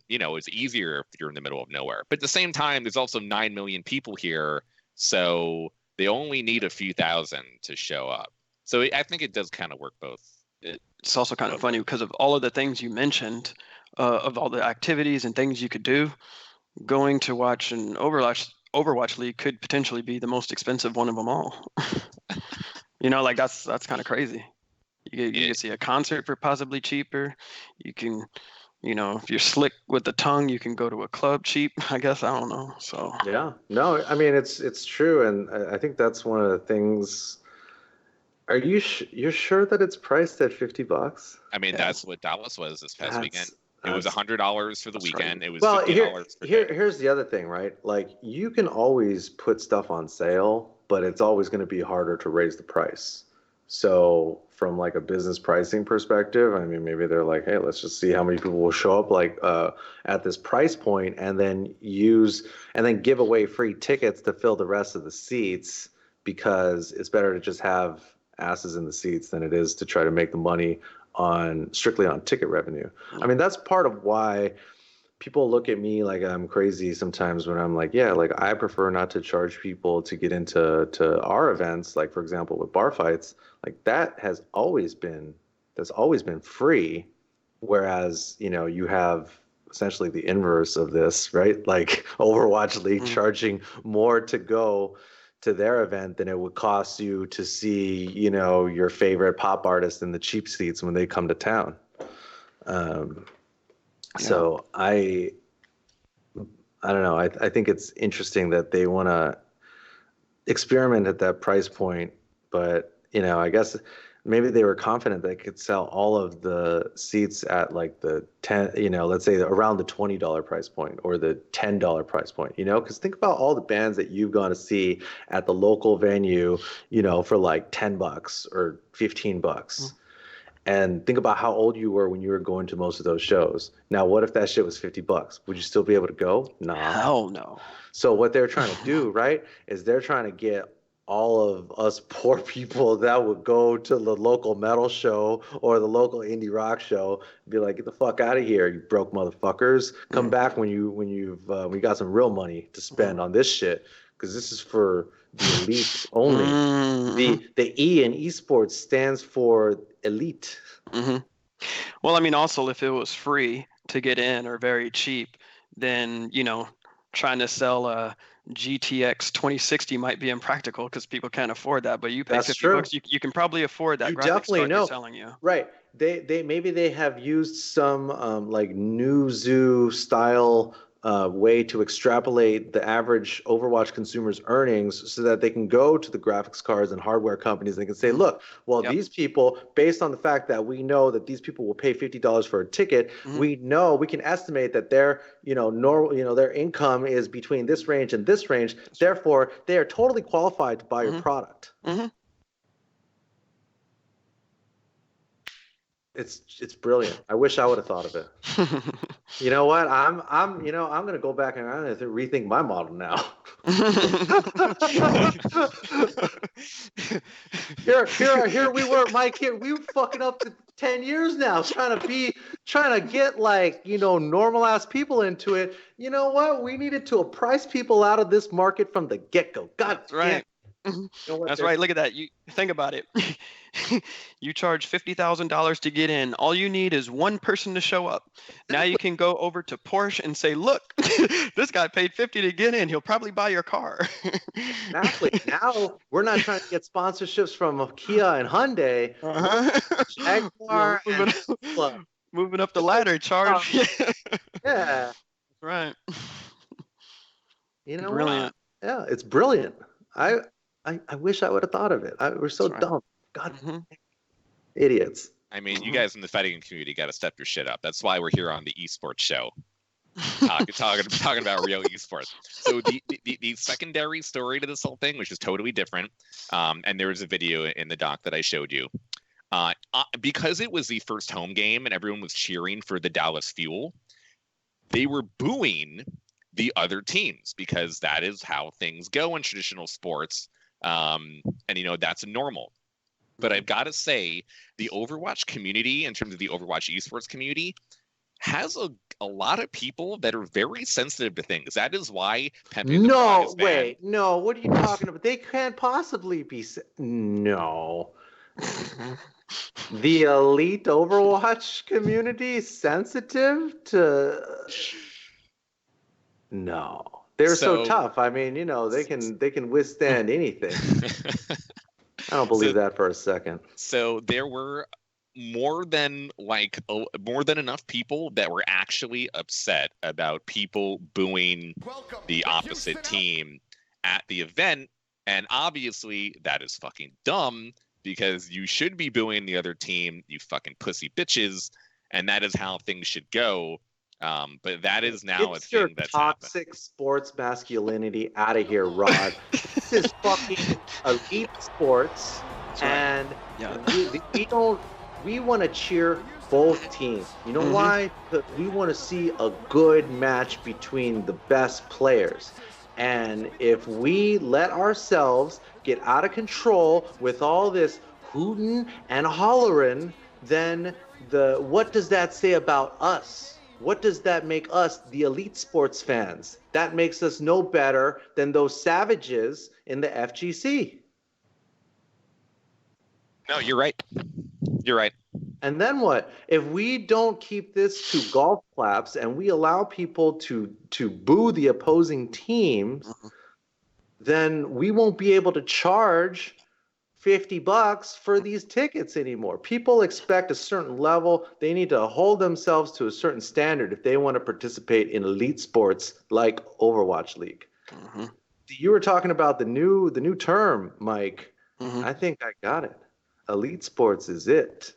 [SPEAKER 3] it's easier if you're in the middle of nowhere. But at the same time, there's also 9 million people here. So they only need a few thousand to show up. So I think it does kind of work both.
[SPEAKER 2] It's also kind of funny because of all of the things you mentioned, of all the activities and things you could do. Going to watch an Overwatch League could potentially be the most expensive one of them all. Like that's kind of crazy. You can see a concert for possibly cheaper. You can, if you're slick with the tongue, you can go to a club cheap. I guess, I don't know. So
[SPEAKER 1] yeah, no, I mean it's true, and I think that's one of the things. Are you're sure that it's priced at $50?
[SPEAKER 3] I mean, that's what Dallas was this past weekend. It was $100 for the weekend. Right. It was $50
[SPEAKER 1] here's the other thing, right? Like you can always put stuff on sale, but it's always going to be harder to raise the price. So from like a business pricing perspective, I mean, maybe they're like, hey, let's just see how many people will show up like at this price point, and then give away free tickets to fill the rest of the seats, because it's better to just have asses in the seats than it is to try to make the money strictly on ticket revenue. I mean, that's part of why people look at me like I'm crazy sometimes when I'm like, yeah, like I prefer not to charge people to get into our events. Like, for example, with bar fights, like that's always been free. Whereas, you have essentially the inverse of this, right? Like Overwatch League charging more to go to their event than it would cost you to see, your favorite pop artist in the cheap seats when they come to town. So I don't know. I think it's interesting that they want to experiment at that price point, but I guess maybe they were confident they could sell all of the seats at like the 10, let's say around the $20 price point or the $10 price point, because think about all the bands that you've gone to see at the local venue, for like $10 or $15. And think about how old you were when you were going to most of those shows. Now, what if that shit was $50? Would you still be able to go? Nah.
[SPEAKER 2] Hell no.
[SPEAKER 1] So what they're trying to do, right, is they're trying to get all of us poor people that would go to the local metal show or the local indie rock show and be like, get the fuck out of here, you broke motherfuckers. Come back when you got some real money to spend on this shit, because this is for the elite only. The E in esports stands for elite.
[SPEAKER 2] Well, I mean, also if it was free to get in or very cheap, then trying to sell a GTX 2060 might be impractical because people can't afford that. But you pay $50, you can probably afford that.
[SPEAKER 1] You definitely know.
[SPEAKER 2] Selling you.
[SPEAKER 1] Right. They maybe they have used some like new zoo style way to extrapolate the average Overwatch consumer's earnings so that they can go to the graphics cards and hardware companies and they can say, look, well, these people, based on the fact that we know that these people will pay $50 for a ticket, we can estimate that their, their income is between this range and this range. Therefore, they are totally qualified to buy your product. It's brilliant. I wish I would have thought of it. You know what? I'm gonna go back and I'm gonna rethink my model now. Here we were, my kid. We were fucking up to 10 years now, trying to get like normal ass people into it. You know what? We needed to price people out of this market from the get go. God,
[SPEAKER 2] that's right. That's right. Look at that. You think about it. You charge $50,000 to get in. All you need is one person to show up. Now you can go over to Porsche and say, look, this guy paid $50 to get in. He'll probably buy your car.
[SPEAKER 1] Exactly. Now we're not trying to get sponsorships from Kia and Hyundai. Jaguar
[SPEAKER 2] moving up the ladder, charge.
[SPEAKER 1] Yeah.
[SPEAKER 2] Right.
[SPEAKER 1] Brilliant. Yeah, it's brilliant. I wish I would have thought of it. We're so dumb. God, idiots.
[SPEAKER 3] I mean, you guys in the fighting community got to step your shit up. That's why we're here on the esports show, talking about real esports. So the secondary story to this whole thing, which is totally different, and there was a video in the doc that I showed you, because it was the first home game and everyone was cheering for the Dallas Fuel. They were booing the other teams because that is how things go in traditional sports. And that's normal. But I've got to say, the Overwatch community, in terms of the Overwatch esports community, has a lot of people that are very sensitive to things. That is why Pepe the Frog is banned.
[SPEAKER 1] No, what are you talking about? They can't possibly be. No. The elite Overwatch community is sensitive to. No. They're so tough. I mean, they can withstand anything. I don't believe that for a second.
[SPEAKER 3] So there were more than enough people that were actually upset about people booing the opposite team at the event, and obviously that is fucking dumb because you should be booing the other team, you fucking pussy bitches, and that is how things should go. But that is now a thing that's
[SPEAKER 1] toxic
[SPEAKER 3] happened.
[SPEAKER 1] Sports masculinity out of here, Rod. This is fucking elite sports, and we want to cheer both teams. You know why? Because we want to see a good match between the best players. And if we let ourselves get out of control with all this hooting and hollering, then what does that say about us? What does that make us, the elite sports fans? That makes us no better than those savages in the FGC.
[SPEAKER 3] No, you're right. You're right.
[SPEAKER 1] And then what? If we don't keep this to golf claps and we allow people to boo the opposing teams, then we won't be able to charge $50 for these tickets anymore. People expect a certain level. They need to hold themselves to a certain standard if they want to participate in elite sports like Overwatch League. You were talking about the new term, Mike,
[SPEAKER 2] Mhm.
[SPEAKER 1] I think I got it. Elite Sports is it.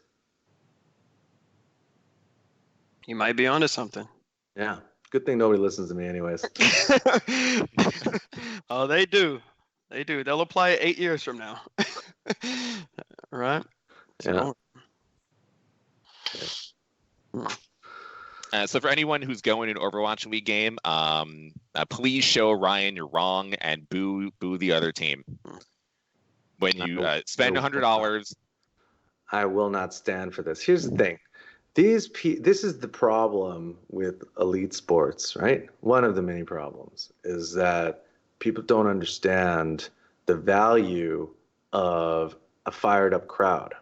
[SPEAKER 2] You might be onto something.
[SPEAKER 1] Yeah. Good thing nobody listens to me anyways.
[SPEAKER 2] Oh, they do. They do. They'll apply it 8 years from now. Right?
[SPEAKER 1] Yeah.
[SPEAKER 3] So for anyone who's going to an Overwatch League game, please show Ryan you're wrong and boo the other team. When you spend $100,
[SPEAKER 1] I will not stand for this. Here's the thing. This is the problem with elite sports, right? One of the many problems is that people don't understand the value of a fired up crowd.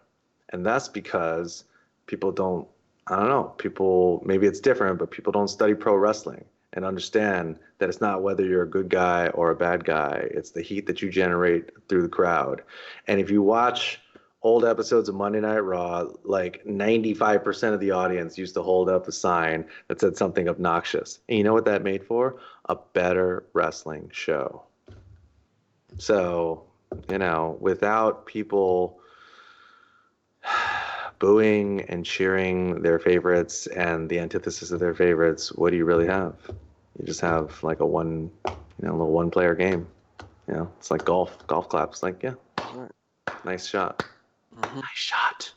[SPEAKER 1] And that's because people don't, I don't know, people, maybe it's different, but people don't study pro wrestling and understand that it's not whether you're a good guy or a bad guy. It's the heat that you generate through the crowd. And if you watch old episodes of Monday Night Raw, like 95% of the audience used to hold up a sign that said something obnoxious. And you know what that made for? A better wrestling show. So, without people booing and cheering their favorites and the antithesis of their favorites, what do you really have? You just have like a little one-player game. It's like golf claps. Like, yeah, nice shot.
[SPEAKER 2] Mhm.
[SPEAKER 1] Nice shot.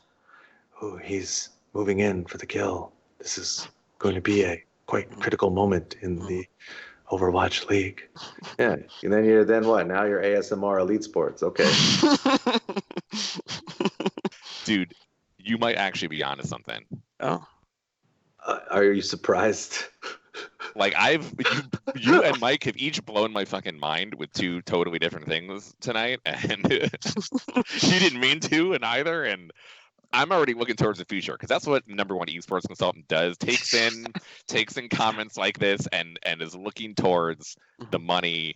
[SPEAKER 1] Oh, he's moving in for the kill. This is going to be a quite critical moment in the Overwatch League. Yeah. And then what? Now you're ASMR Elite Sports. Okay.
[SPEAKER 3] dude, you might actually be onto something.
[SPEAKER 2] Oh.
[SPEAKER 1] Are you surprised?
[SPEAKER 3] Like you and Mike have each blown my fucking mind with two totally different things tonight, and you didn't mean to in either. And I'm already looking towards the future because that's what number one esports consultant does: takes in comments like this and is looking towards the money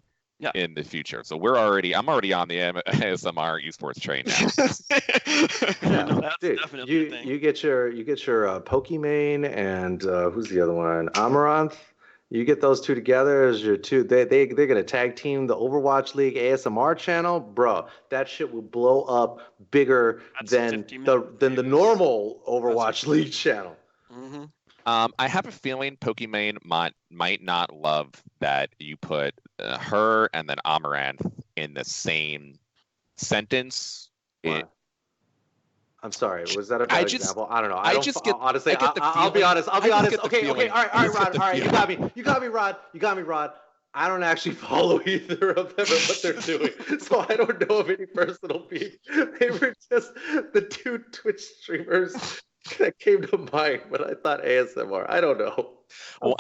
[SPEAKER 3] in the future. So I'm already on the ASMR esports train now.
[SPEAKER 2] No, that's
[SPEAKER 1] dude,
[SPEAKER 2] definitely a thing.
[SPEAKER 1] you get your Pokimane and who's the other one? Amaranth. You get those two together as your two. They're gonna tag team the Overwatch League ASMR channel, bro. That shit will blow up bigger than the normal Overwatch League channel.
[SPEAKER 2] Mm-hmm.
[SPEAKER 3] I have a feeling Pokimane might not love that you put her and then Amaranth in the same sentence.
[SPEAKER 1] I'm sorry. Was that a bad example? I don't know. Honestly, I'll be honest. Okay. All right, Rod. You got me, Rod. I don't actually follow either of them or what they're doing, so I don't know of any personal beef. They were just the two Twitch streamers that came to mind when I thought ASMR. I don't know.
[SPEAKER 3] Well,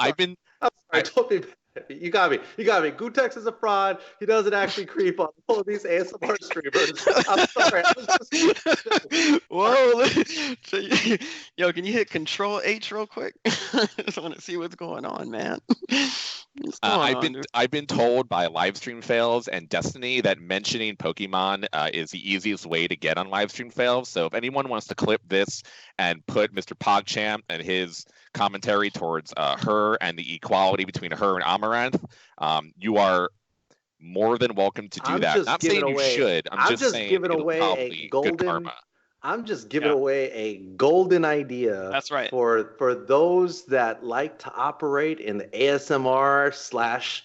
[SPEAKER 1] You got me. Gootecks is a fraud. He doesn't actually creep on all of these ASMR streamers. I'm sorry.
[SPEAKER 2] Whoa. Yo, can you hit Control H real quick? I just want to see what's going on, man.
[SPEAKER 3] I've been told by livestream fails and Destiny that mentioning Pokemon is the easiest way to get on livestream fails. So if anyone wants to clip this and put Mr. PogChamp and his commentary towards her and the equality between her and Amaranth, you are more than welcome to do that. Not saying you should. I'm just saying
[SPEAKER 1] giving away a golden
[SPEAKER 3] good karma.
[SPEAKER 1] I'm just giving away a golden idea.
[SPEAKER 2] That's right.
[SPEAKER 1] For those that like to operate in the ASMR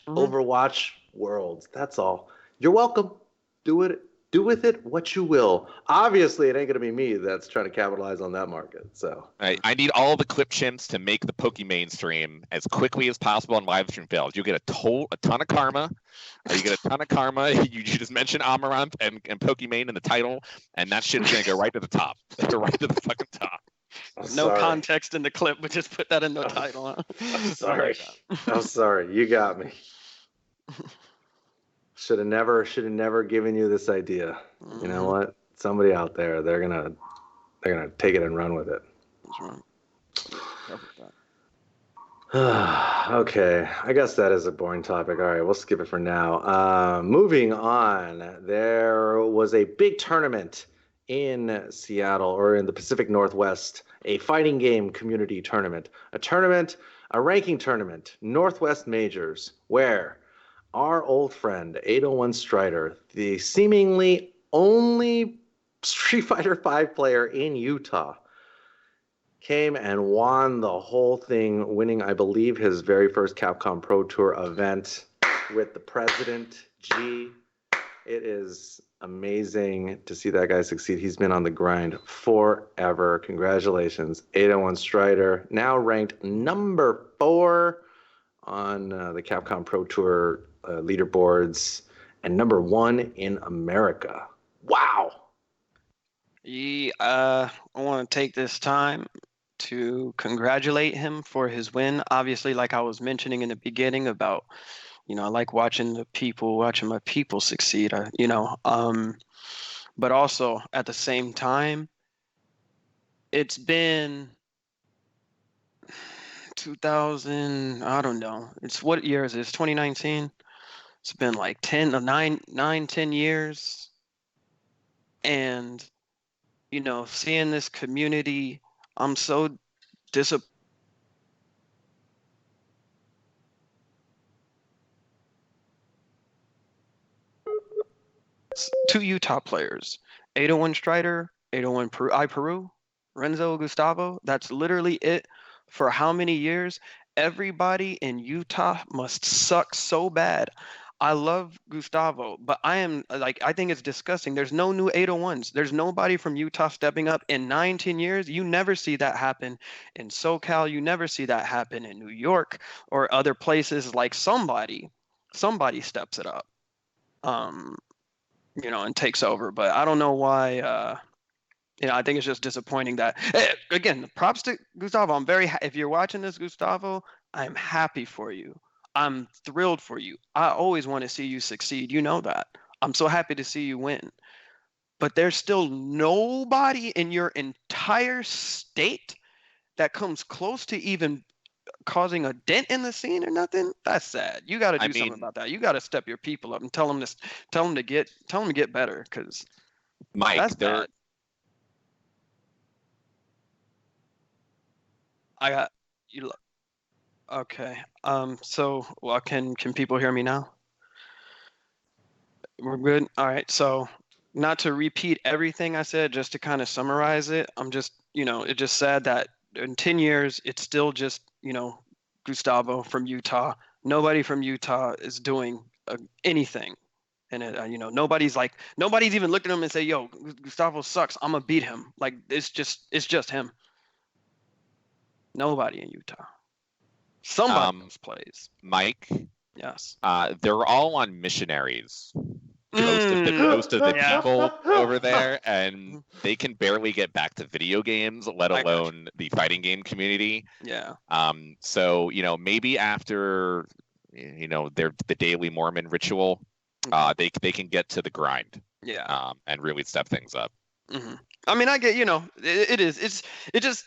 [SPEAKER 1] / Overwatch worlds. That's all. You're welcome. Do it. Do with it what you will. Obviously, it ain't gonna be me that's trying to capitalize on that market. So
[SPEAKER 3] I need all the clip chimps to make the Pokimane stream as quickly as possible on live stream fails. You get a ton of karma. You get a ton of karma. You just mention Amaranth and Pokimane in the title, and that shit is gonna go right to the top. Right to the fucking top.
[SPEAKER 2] No context in the clip, but just put that in the title. Huh?
[SPEAKER 1] I'm sorry. I'm sorry. You got me. Should have never given you this idea. You know what? Somebody out there, they're gonna take it and run with it.
[SPEAKER 2] That's right.
[SPEAKER 1] Okay, I guess that is a boring topic. All right, we'll skip it for now. Moving on, there was a big tournament in Seattle, or in the Pacific Northwest, a fighting game community tournament, a ranking tournament, Northwest Majors, where our old friend 801 Strider, the seemingly only Street Fighter V player in Utah, came and won the whole thing, winning, I believe, his very first Capcom Pro Tour event with the President G. It is amazing to see that guy succeed. He's been on the grind forever. Congratulations, 801 Strider, now ranked number 4 on the Capcom Pro Tour leaderboards and number 1 in America. Wow.
[SPEAKER 2] I want to take this time to congratulate him for his win. Obviously, like I was mentioning in the beginning about, I like watching my people succeed, but also at the same time, it's been 2000, I don't know. What year is this? 2019? It's been like 10 years. And, seeing this community, I'm so disappointed. 2 Utah players, 801 Strider, 801 Peru, Renzo Gustavo. That's literally it. For how many years? Everybody in Utah must suck so bad. I love Gustavo, but I think it's disgusting. There's no new 801s. There's nobody from Utah stepping up in 19 years. You never see that happen in SoCal. You never see that happen in New York or other places. Like somebody steps it up, and takes over. But I don't know why. I think it's just disappointing that, again, props to Gustavo. I'm if you're watching this, Gustavo, I'm happy for you. I'm thrilled for you. I always want to see you succeed. You know that. I'm so happy to see you win. But there's still nobody in your entire state that comes close to even causing a dent in the scene or nothing. That's sad. You got to do something about that. You got to step your people up and tell them to get better, because
[SPEAKER 3] Mike,
[SPEAKER 2] that's bad. I got you. Okay. So, well, can people hear me now? We're good. All right. So, not to repeat everything I said, just to kind of summarize it, I'm just, it's just sad that in 10 years, it's still just, Gustavo from Utah. Nobody from Utah is doing anything. And nobody's even looked at him and say, "Yo, Gustavo sucks. I'm gonna beat him." Like it's just him. Nobody in Utah. Somebody else plays.
[SPEAKER 3] Mike.
[SPEAKER 2] Yes.
[SPEAKER 3] They're all on missionaries. Most of the people over there, and they can barely get back to video games, let alone the fighting game community.
[SPEAKER 2] Yeah.
[SPEAKER 3] So maybe after the daily Mormon ritual, they can get to the grind.
[SPEAKER 2] Yeah.
[SPEAKER 3] And really step things up.
[SPEAKER 2] Mm-hmm. I mean, I get it is. It just.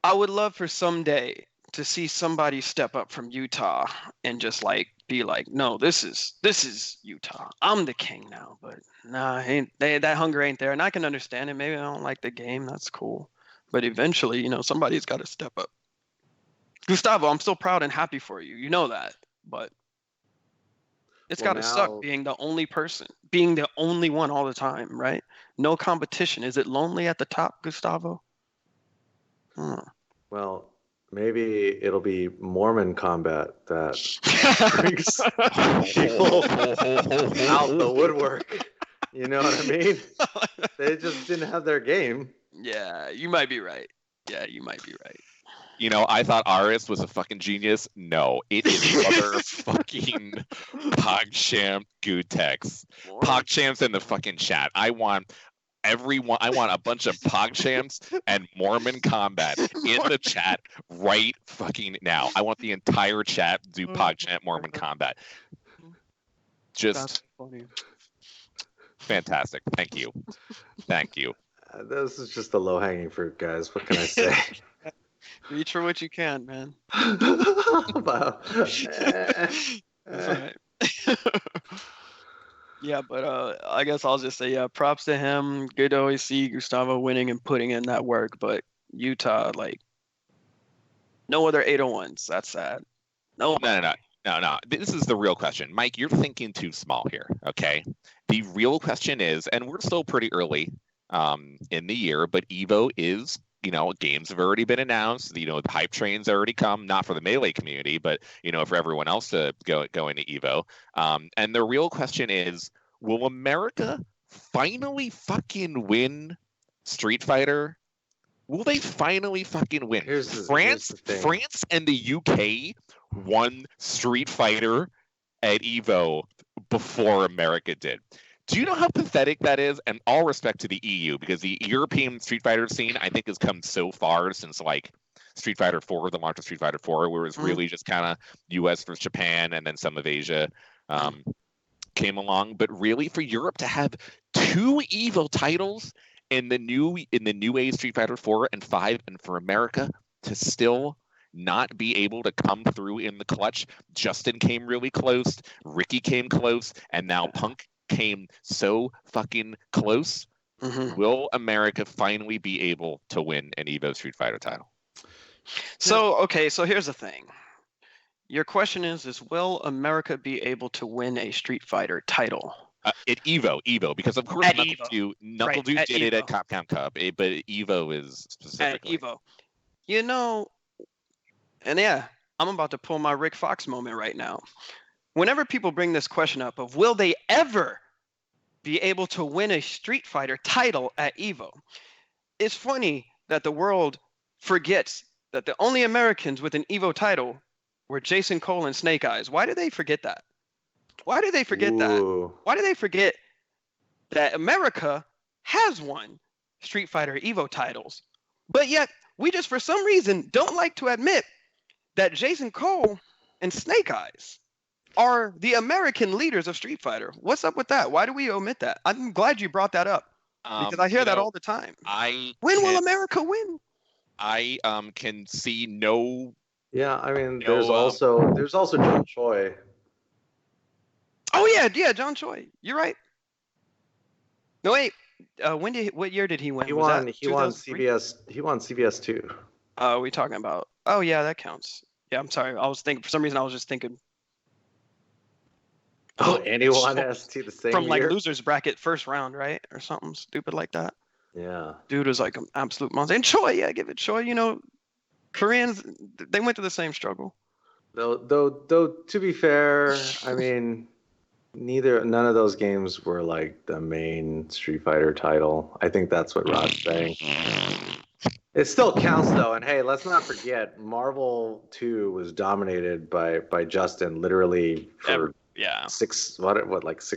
[SPEAKER 2] I would love for someday to see somebody step up from Utah and just be like, no, this is Utah. I'm the king now. But nah, that hunger ain't there. And I can understand it. Maybe I don't like the game. That's cool. But eventually, somebody's got to step up. Gustavo, I'm so proud and happy for you. You know that. But it's got to suck being the only person, being the only one all the time, right? No competition. Is it lonely at the top, Gustavo?
[SPEAKER 1] Well, maybe it'll be Mormon combat that brings people out the woodwork. You know what I mean? They just didn't have their game.
[SPEAKER 2] Yeah, you might be right.
[SPEAKER 3] I thought Aris was a fucking genius. No, it is motherfucking PogChamp gootecks. PogChamps in the fucking chat. I want a bunch of PogChamps and Mormon combat in the chat right fucking now. I want the entire chat to do PogChamp Mormon combat. Just fantastic. Thank you.
[SPEAKER 1] This is just the low-hanging fruit, guys. What can I say?
[SPEAKER 2] Reach for what you can, man.
[SPEAKER 1] Wow.
[SPEAKER 2] That's all right. Yeah, but I guess I'll just say, props to him. Good to always see Gustavo winning and putting in that work. But Utah, no other 801s. That's sad. No.
[SPEAKER 3] No. This is the real question. Mike, you're thinking too small here, okay? The real question is, and we're still pretty early in the year, but EVO is, games have already been announced. The hype train's already come, not for the Melee community, but, for everyone else to go into EVO. And the real question is, will America finally fucking win Street Fighter? Will they finally fucking win? France and the UK won Street Fighter at EVO before America did. Do you know how pathetic that is? And all respect to the EU, because the European Street Fighter scene, I think, has come so far since like Street Fighter 4, the launch of Street Fighter 4, where it was really just kind of US versus Japan, and then some of Asia came along. But really, for Europe to have 2 EVO titles in the new age Street Fighter 4 and 5, and for America to still not be able to come through in the clutch. Justin came really close, Ricky came close, and now Punk came so fucking close. Will America finally be able to win an EVO Street Fighter title?
[SPEAKER 2] So here's the thing. Your question is will America be able to win a Street Fighter title?
[SPEAKER 3] At EVO, because of course Knuckle Dude did it at Capcom Cup, but EVO is specifically.
[SPEAKER 2] At EVO. And yeah, I'm about to pull my Rick Fox moment right now. Whenever people bring this question up of will they ever be able to win a Street Fighter title at EVO, it's funny that the world forgets that the only Americans with an EVO title were Jason Cole and Snake Eyes. Why do they forget that? Why do they forget that? Why do they forget that America has won Street Fighter EVO titles, but yet we just for some reason don't like to admit that Jason Cole and Snake Eyes are the American leaders of Street Fighter? What's up with that? Why do we omit that? I'm glad you brought that up because I hear that all the time. When will America win?
[SPEAKER 3] I can see no.
[SPEAKER 1] Yeah, I mean, there's also John Choi.
[SPEAKER 2] Oh yeah, John Choi. You're right. No wait, what year did he win?
[SPEAKER 1] He won CBS. He won CBS 2.
[SPEAKER 2] Are we talking about? Oh yeah, that counts. Yeah, I'm sorry. I was thinking for some reason. I was just thinking.
[SPEAKER 1] And he won ST the same
[SPEAKER 2] from
[SPEAKER 1] year.
[SPEAKER 2] Like losers bracket first round, right, or something stupid like that.
[SPEAKER 1] Yeah.
[SPEAKER 2] Dude was like an absolute monster. And Choi, yeah, give it Choi. Koreans, they went through the same struggle.
[SPEAKER 1] Though to be fair, I mean, none of those games were like the main Street Fighter title. I think that's what Rod's saying. It still counts though, and hey, let's not forget, Marvel 2 was dominated by Justin literally for 6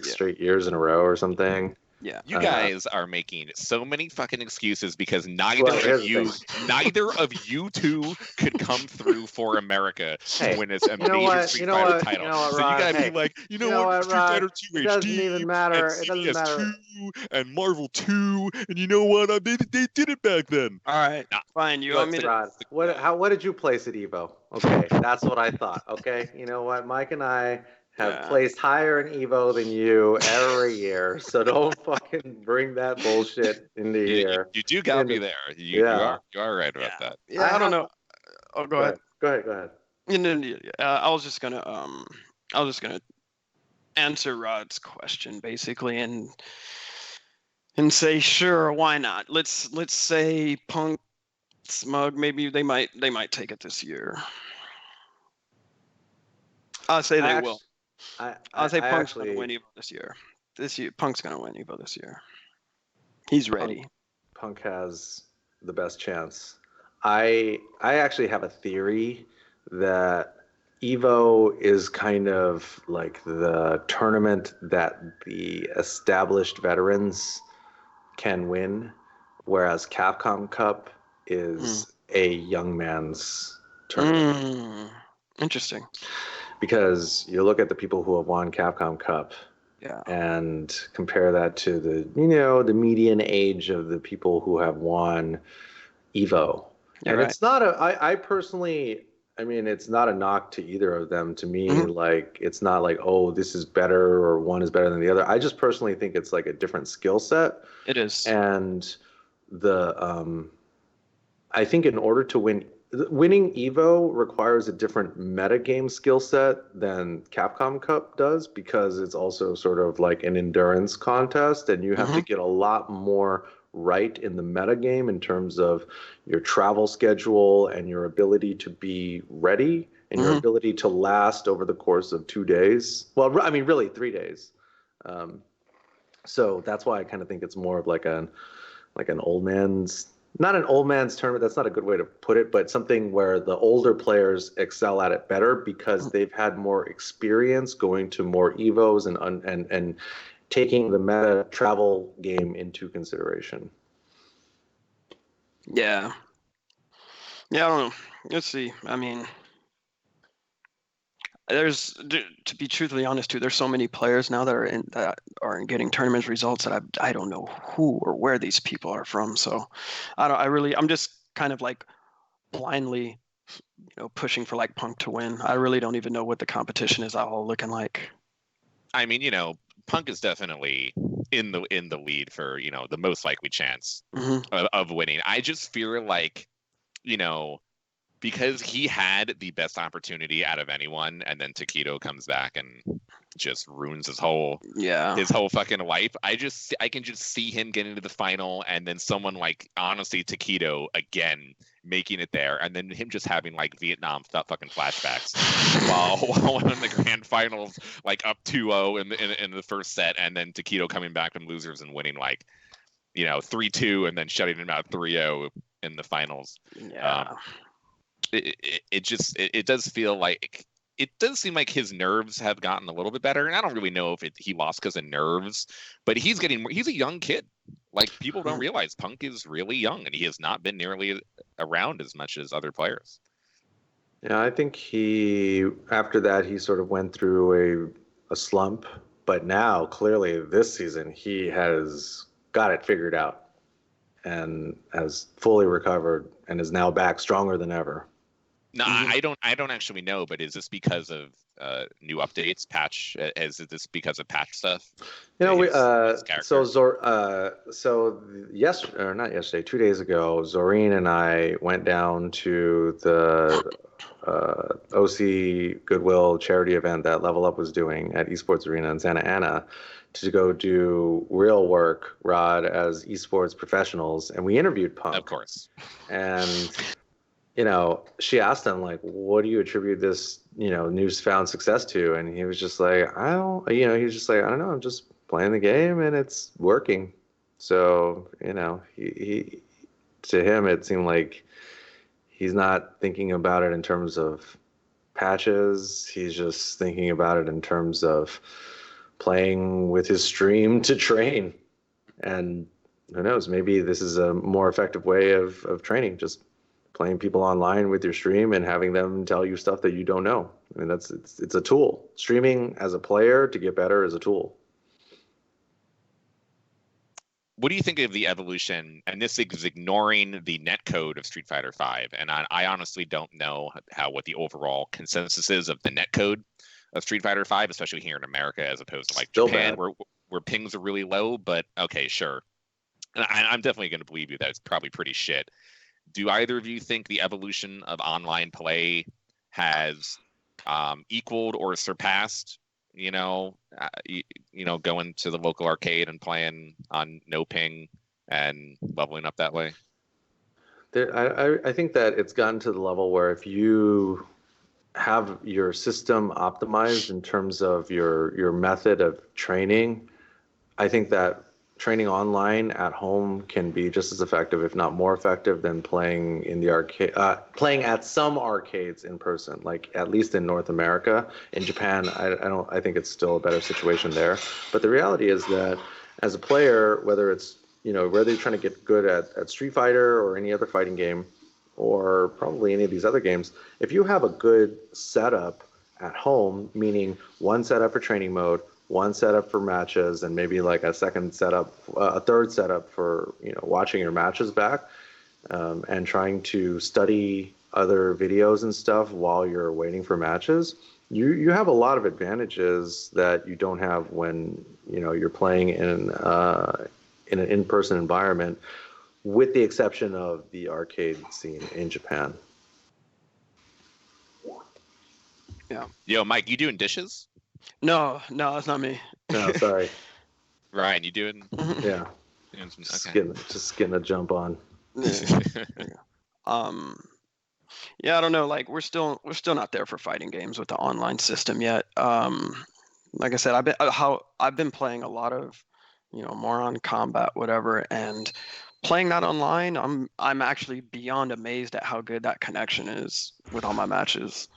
[SPEAKER 1] straight years in a row or something.
[SPEAKER 2] Yeah.
[SPEAKER 3] You guys are making so many fucking excuses because neither of you two could come through for America when it's a major Street Fighter title.
[SPEAKER 1] So
[SPEAKER 3] you gotta be like, what, Street Fighter 2 HD,
[SPEAKER 1] it doesn't even matter.
[SPEAKER 3] And CBS 2 and Marvel 2, and you know what? I mean, they did it back then.
[SPEAKER 2] All right, fine. You want me to?
[SPEAKER 1] Rod, what did you place at EVO? Okay, that's what I thought. Okay, you know what? Mike and I have placed higher in EVO than you every year, so don't fucking bring that bullshit into here.
[SPEAKER 3] You do got me there. You are right about that.
[SPEAKER 2] Yeah, I don't know. Oh, go ahead.
[SPEAKER 1] Go ahead.
[SPEAKER 2] I was just gonna answer Rod's question basically, and say sure, why not? Let's say Punk, Smug, maybe they might take it this year. I'll say they will. I'll say Punk's going to win EVO this year. Punk's going to win EVO this year. He's ready.
[SPEAKER 1] Punk has the best chance. I actually have a theory that EVO is kind of like the tournament that the established veterans can win, whereas Capcom Cup is a young man's tournament.
[SPEAKER 2] Interesting.
[SPEAKER 1] Because you look at the people who have won Capcom Cup and compare that to the median age of the people who have won EVO. It's not I personally, I mean, it's not a knock to either of them. To me, like, it's not like, oh, this is better or one is better than the other. I just personally think it's like a different skill set.
[SPEAKER 2] It is.
[SPEAKER 1] And I think in order to win Winning Evo requires a different metagame skill set than Capcom Cup does because it's also sort of like an endurance contest, and you have to get a lot more right in the metagame in terms of your travel schedule and your ability to be ready and your ability to last over the course of 2 days. Well, I mean, really 3 days. So that's why I kind of think it's more of like an old man's, not an old man's tournament. That's not a good way to put it, but something where the older players excel at it better because they've had more experience going to more Evos and taking the meta travel game into consideration.
[SPEAKER 2] Yeah. Yeah, I don't know. Let's see. I mean, to be truthfully honest too, there's so many players now that are getting tournament results that I don't know who or where these people are from. So I'm just kind of like blindly, pushing for like Punk to win. I really don't even know what the competition is all looking like.
[SPEAKER 3] I mean, Punk is definitely in the lead for, the most likely chance of winning. I just feel like, because he had the best opportunity out of anyone, and then Taquito comes back and just ruins his whole fucking life. I can just see him getting to the final, and then someone like, honestly, Taquito again making it there, and then him just having like Vietnam fucking flashbacks while in the grand finals, like up 2-0 in the first set, and then Taquito coming back from losers and winning like 3-2, and then shutting him out 3-0 in the finals.
[SPEAKER 2] Yeah.
[SPEAKER 3] It does feel like, it does seem like his nerves have gotten a little bit better, and I don't really know if he lost because of nerves, but he's a young kid. Like, people don't realize Punk is really young, and he has not been nearly around as much as other players.
[SPEAKER 1] Yeah, I think after that he sort of went through a slump, but now clearly this season he has got it figured out and has fully recovered and is now back stronger than ever.
[SPEAKER 3] No, I don't actually know, but is this because of new updates, patch? Is this because of patch stuff?
[SPEAKER 1] Not yesterday, 2 days ago, Zorine and I went down to the OC Goodwill charity event that Level Up was doing at Esports Arena in Santa Ana to go do real work, Rod, as esports professionals, and we interviewed Punk.
[SPEAKER 3] Of course.
[SPEAKER 1] And she asked him, like, what do you attribute this, newfound success to? And he was just like, I don't know, I'm just playing the game and it's working. So, he to him, it seemed like he's not thinking about it in terms of patches. He's just thinking about it in terms of playing with his stream to train. And who knows, maybe this is a more effective way of training, just playing people online with your stream and having them tell you stuff that you don't know. I mean, it's a tool. Streaming as a player to get better is a tool.
[SPEAKER 3] What do you think of the evolution? And this is ignoring the netcode of Street Fighter V. And I honestly don't know what the overall consensus is of the netcode of Street Fighter V, especially here in America, as opposed to like
[SPEAKER 1] Still
[SPEAKER 3] Japan,
[SPEAKER 1] bad.
[SPEAKER 3] where pings are really low. But okay, sure. And I'm definitely going to believe you that it's probably pretty shit. Do either of you think the evolution of online play has equaled or surpassed, going to the local arcade and playing on no ping and leveling up that way?
[SPEAKER 1] I think that it's gotten to the level where if you have your system optimized in terms of your method of training, I think that training online at home can be just as effective, if not more effective, than playing in the arcade, playing at some arcades in person, like at least in North America. In Japan, I think it's still a better situation there. But the reality is that as a player, whether you're trying to get good at Street Fighter or any other fighting game, or probably any of these other games, if you have a good setup at home, meaning one setup for training mode, one setup for matches, and maybe like a third setup for watching your matches back, and trying to study other videos and stuff while you're waiting for matches, you have a lot of advantages that you don't have when you're playing in an in-person environment, with the exception of the arcade scene in Japan.
[SPEAKER 2] Yeah.
[SPEAKER 3] Yo, Mike, you doing dishes?
[SPEAKER 2] No, that's not me.
[SPEAKER 1] No, sorry.
[SPEAKER 3] Ryan, you doing?
[SPEAKER 1] Yeah.
[SPEAKER 3] doing some,
[SPEAKER 1] Just getting a jump on.
[SPEAKER 2] Yeah, I don't know. Like we're still not there for fighting games with the online system yet. Like I said, I've been playing a lot of, more on combat, whatever, and playing that online. I'm actually beyond amazed at how good that connection is with all my matches.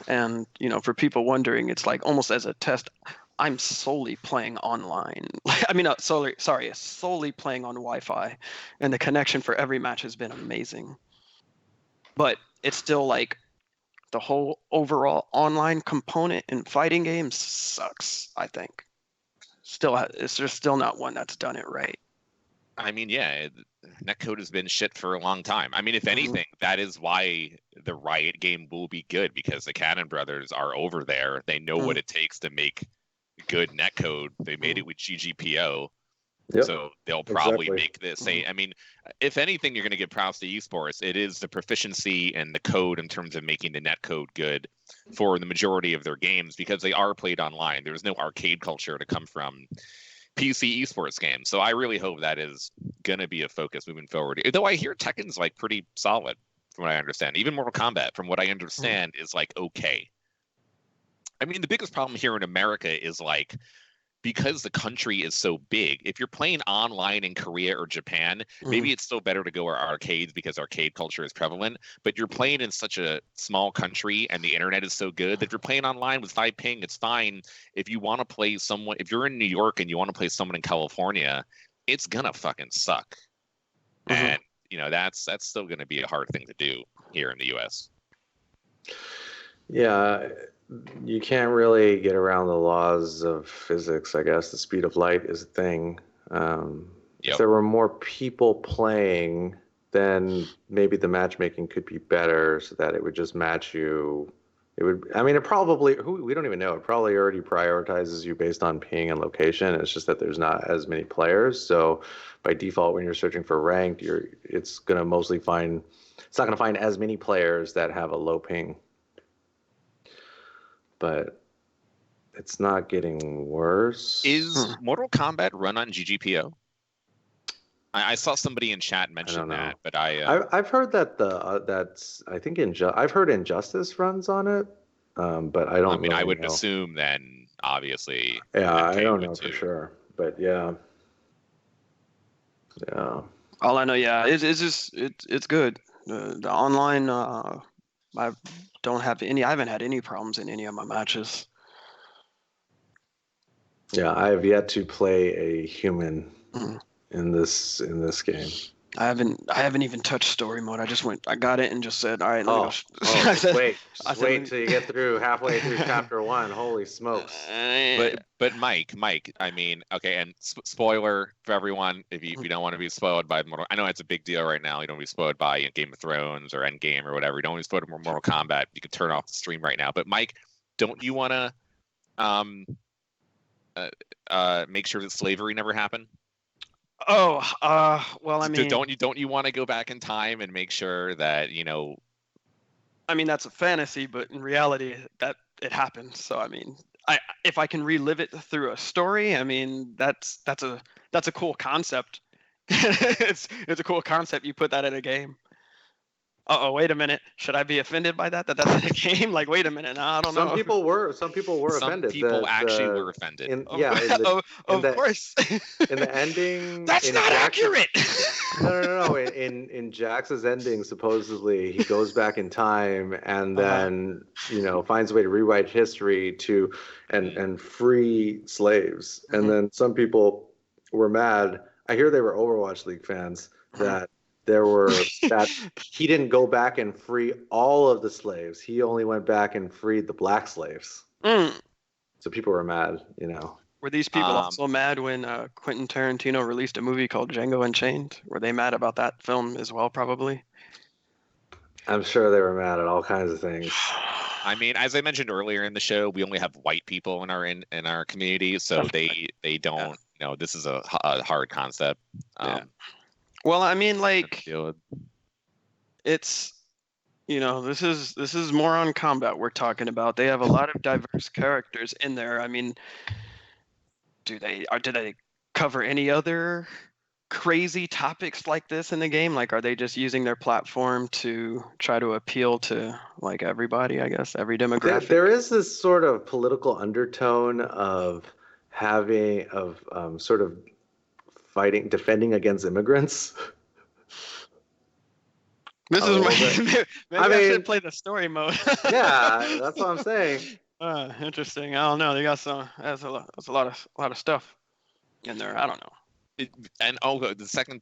[SPEAKER 2] And for people wondering, it's like almost as a test. I'm solely playing online. I mean, solely playing on Wi-Fi, and the connection for every match has been amazing. But it's still like the whole overall online component in fighting games sucks, I think. It's just still not one that's done it right.
[SPEAKER 3] I mean, yeah, netcode has been shit for a long time. I mean, if anything, that is why the Riot game will be good, because the Cannon brothers are over there. They know what it takes to make good netcode. They made it with GGPO. Yep. So they'll probably make this I mean, if anything, you're going to give props to esports. It is the proficiency and the code in terms of making the netcode good for the majority of their games, because they are played online. There's no arcade culture to come from PC esports games. So I really hope that is going to be a focus moving forward. Though I hear Tekken's like pretty solid from what I understand. Even Mortal Kombat, from what I understand, is like okay. I mean, the biggest problem here in America is like, because the country is so big, if you're playing online in Korea or Japan, maybe it's still better to go to arcades because arcade culture is prevalent. But you're playing in such a small country and the internet is so good that if you're playing online with 5 ping, it's fine. If you want to play someone, if you're in New York and you want to play someone in California, it's gonna fucking suck. And that's still gonna be a hard thing to do here in the US.
[SPEAKER 1] Yeah. You can't really get around the laws of physics, I guess. The speed of light is a thing. If there were more people playing, then maybe the matchmaking could be better so that it would just match you. It probably, we don't even know. It probably already prioritizes you based on ping and location. It's just that there's not as many players. So by default, when you're searching for ranked, it's not going to find as many players that have a low ping. But it's not getting worse.
[SPEAKER 3] Is Mortal Kombat run on GGPO? I saw somebody in chat mention that, but
[SPEAKER 1] I've heard that I've heard Injustice runs on it, but I don't.
[SPEAKER 3] I mean,
[SPEAKER 1] really
[SPEAKER 3] I would
[SPEAKER 1] know.
[SPEAKER 3] assume then, obviously.
[SPEAKER 1] Yeah, I don't know for sure, but yeah.
[SPEAKER 2] All I know, it's good. The online, I haven't had any problems in any of my matches.
[SPEAKER 1] Yeah, I have yet to play a human in this game.
[SPEAKER 2] I haven't even touched story mode. I got it and just said, all right, let me
[SPEAKER 1] go. Wait till you get halfway through chapter 1. Holy smokes.
[SPEAKER 3] But Mike, I mean, okay, and spoiler for everyone, if you don't want to be spoiled by Mortal, I know it's a big deal right now. You don't want to be spoiled by Game of Thrones or Endgame or whatever. You don't want to be spoiled by Mortal Kombat. You can turn off the stream right now. But Mike, don't you want to make sure that slavery never happened?
[SPEAKER 2] Well, I mean,
[SPEAKER 3] don't you want to go back in time and make sure that
[SPEAKER 2] I mean, that's a fantasy, but in reality, that it happened. So I mean, if I can relive it through a story, I mean, that's a cool concept. it's a cool concept. You put that in a game. Wait a minute. Should I be offended by that? That's in a game? Like, wait a minute. No, I don't know.
[SPEAKER 1] Some people were offended.
[SPEAKER 3] Some people actually were offended.
[SPEAKER 2] Of course.
[SPEAKER 1] In the ending.
[SPEAKER 2] That's not accurate.
[SPEAKER 1] No. In Jax's ending, supposedly he goes back in time and then finds a way to rewrite history and free slaves. And then some people were mad. I hear they were Overwatch League fans that he didn't go back and free all of the slaves. He only went back and freed the black slaves. So people were mad,
[SPEAKER 2] Were these people also mad when Quentin Tarantino released a movie called Django Unchained? Were they mad about that film as well, probably?
[SPEAKER 3] I'm sure they were mad at all kinds of things. I mean, as I mentioned earlier in the show, we only have white people in our community, so they don't this is a hard concept.
[SPEAKER 2] Well, I mean, like, it's You know, this is more on combat we're talking about. They have a lot of diverse characters in there. I mean, do they cover any other crazy topics like this in the game? Like, are they just using their platform to try to appeal to like everybody, I guess, every demographic?
[SPEAKER 1] There is this sort of political undertone of sort of defending against immigrants.
[SPEAKER 2] This
[SPEAKER 1] A
[SPEAKER 2] is
[SPEAKER 1] little
[SPEAKER 2] my
[SPEAKER 1] bit.
[SPEAKER 2] maybe I should play the story mode.
[SPEAKER 1] Yeah, that's what I'm saying.
[SPEAKER 2] Interesting. I don't know. They got that's a lot of stuff in there. I don't know.
[SPEAKER 3] The second,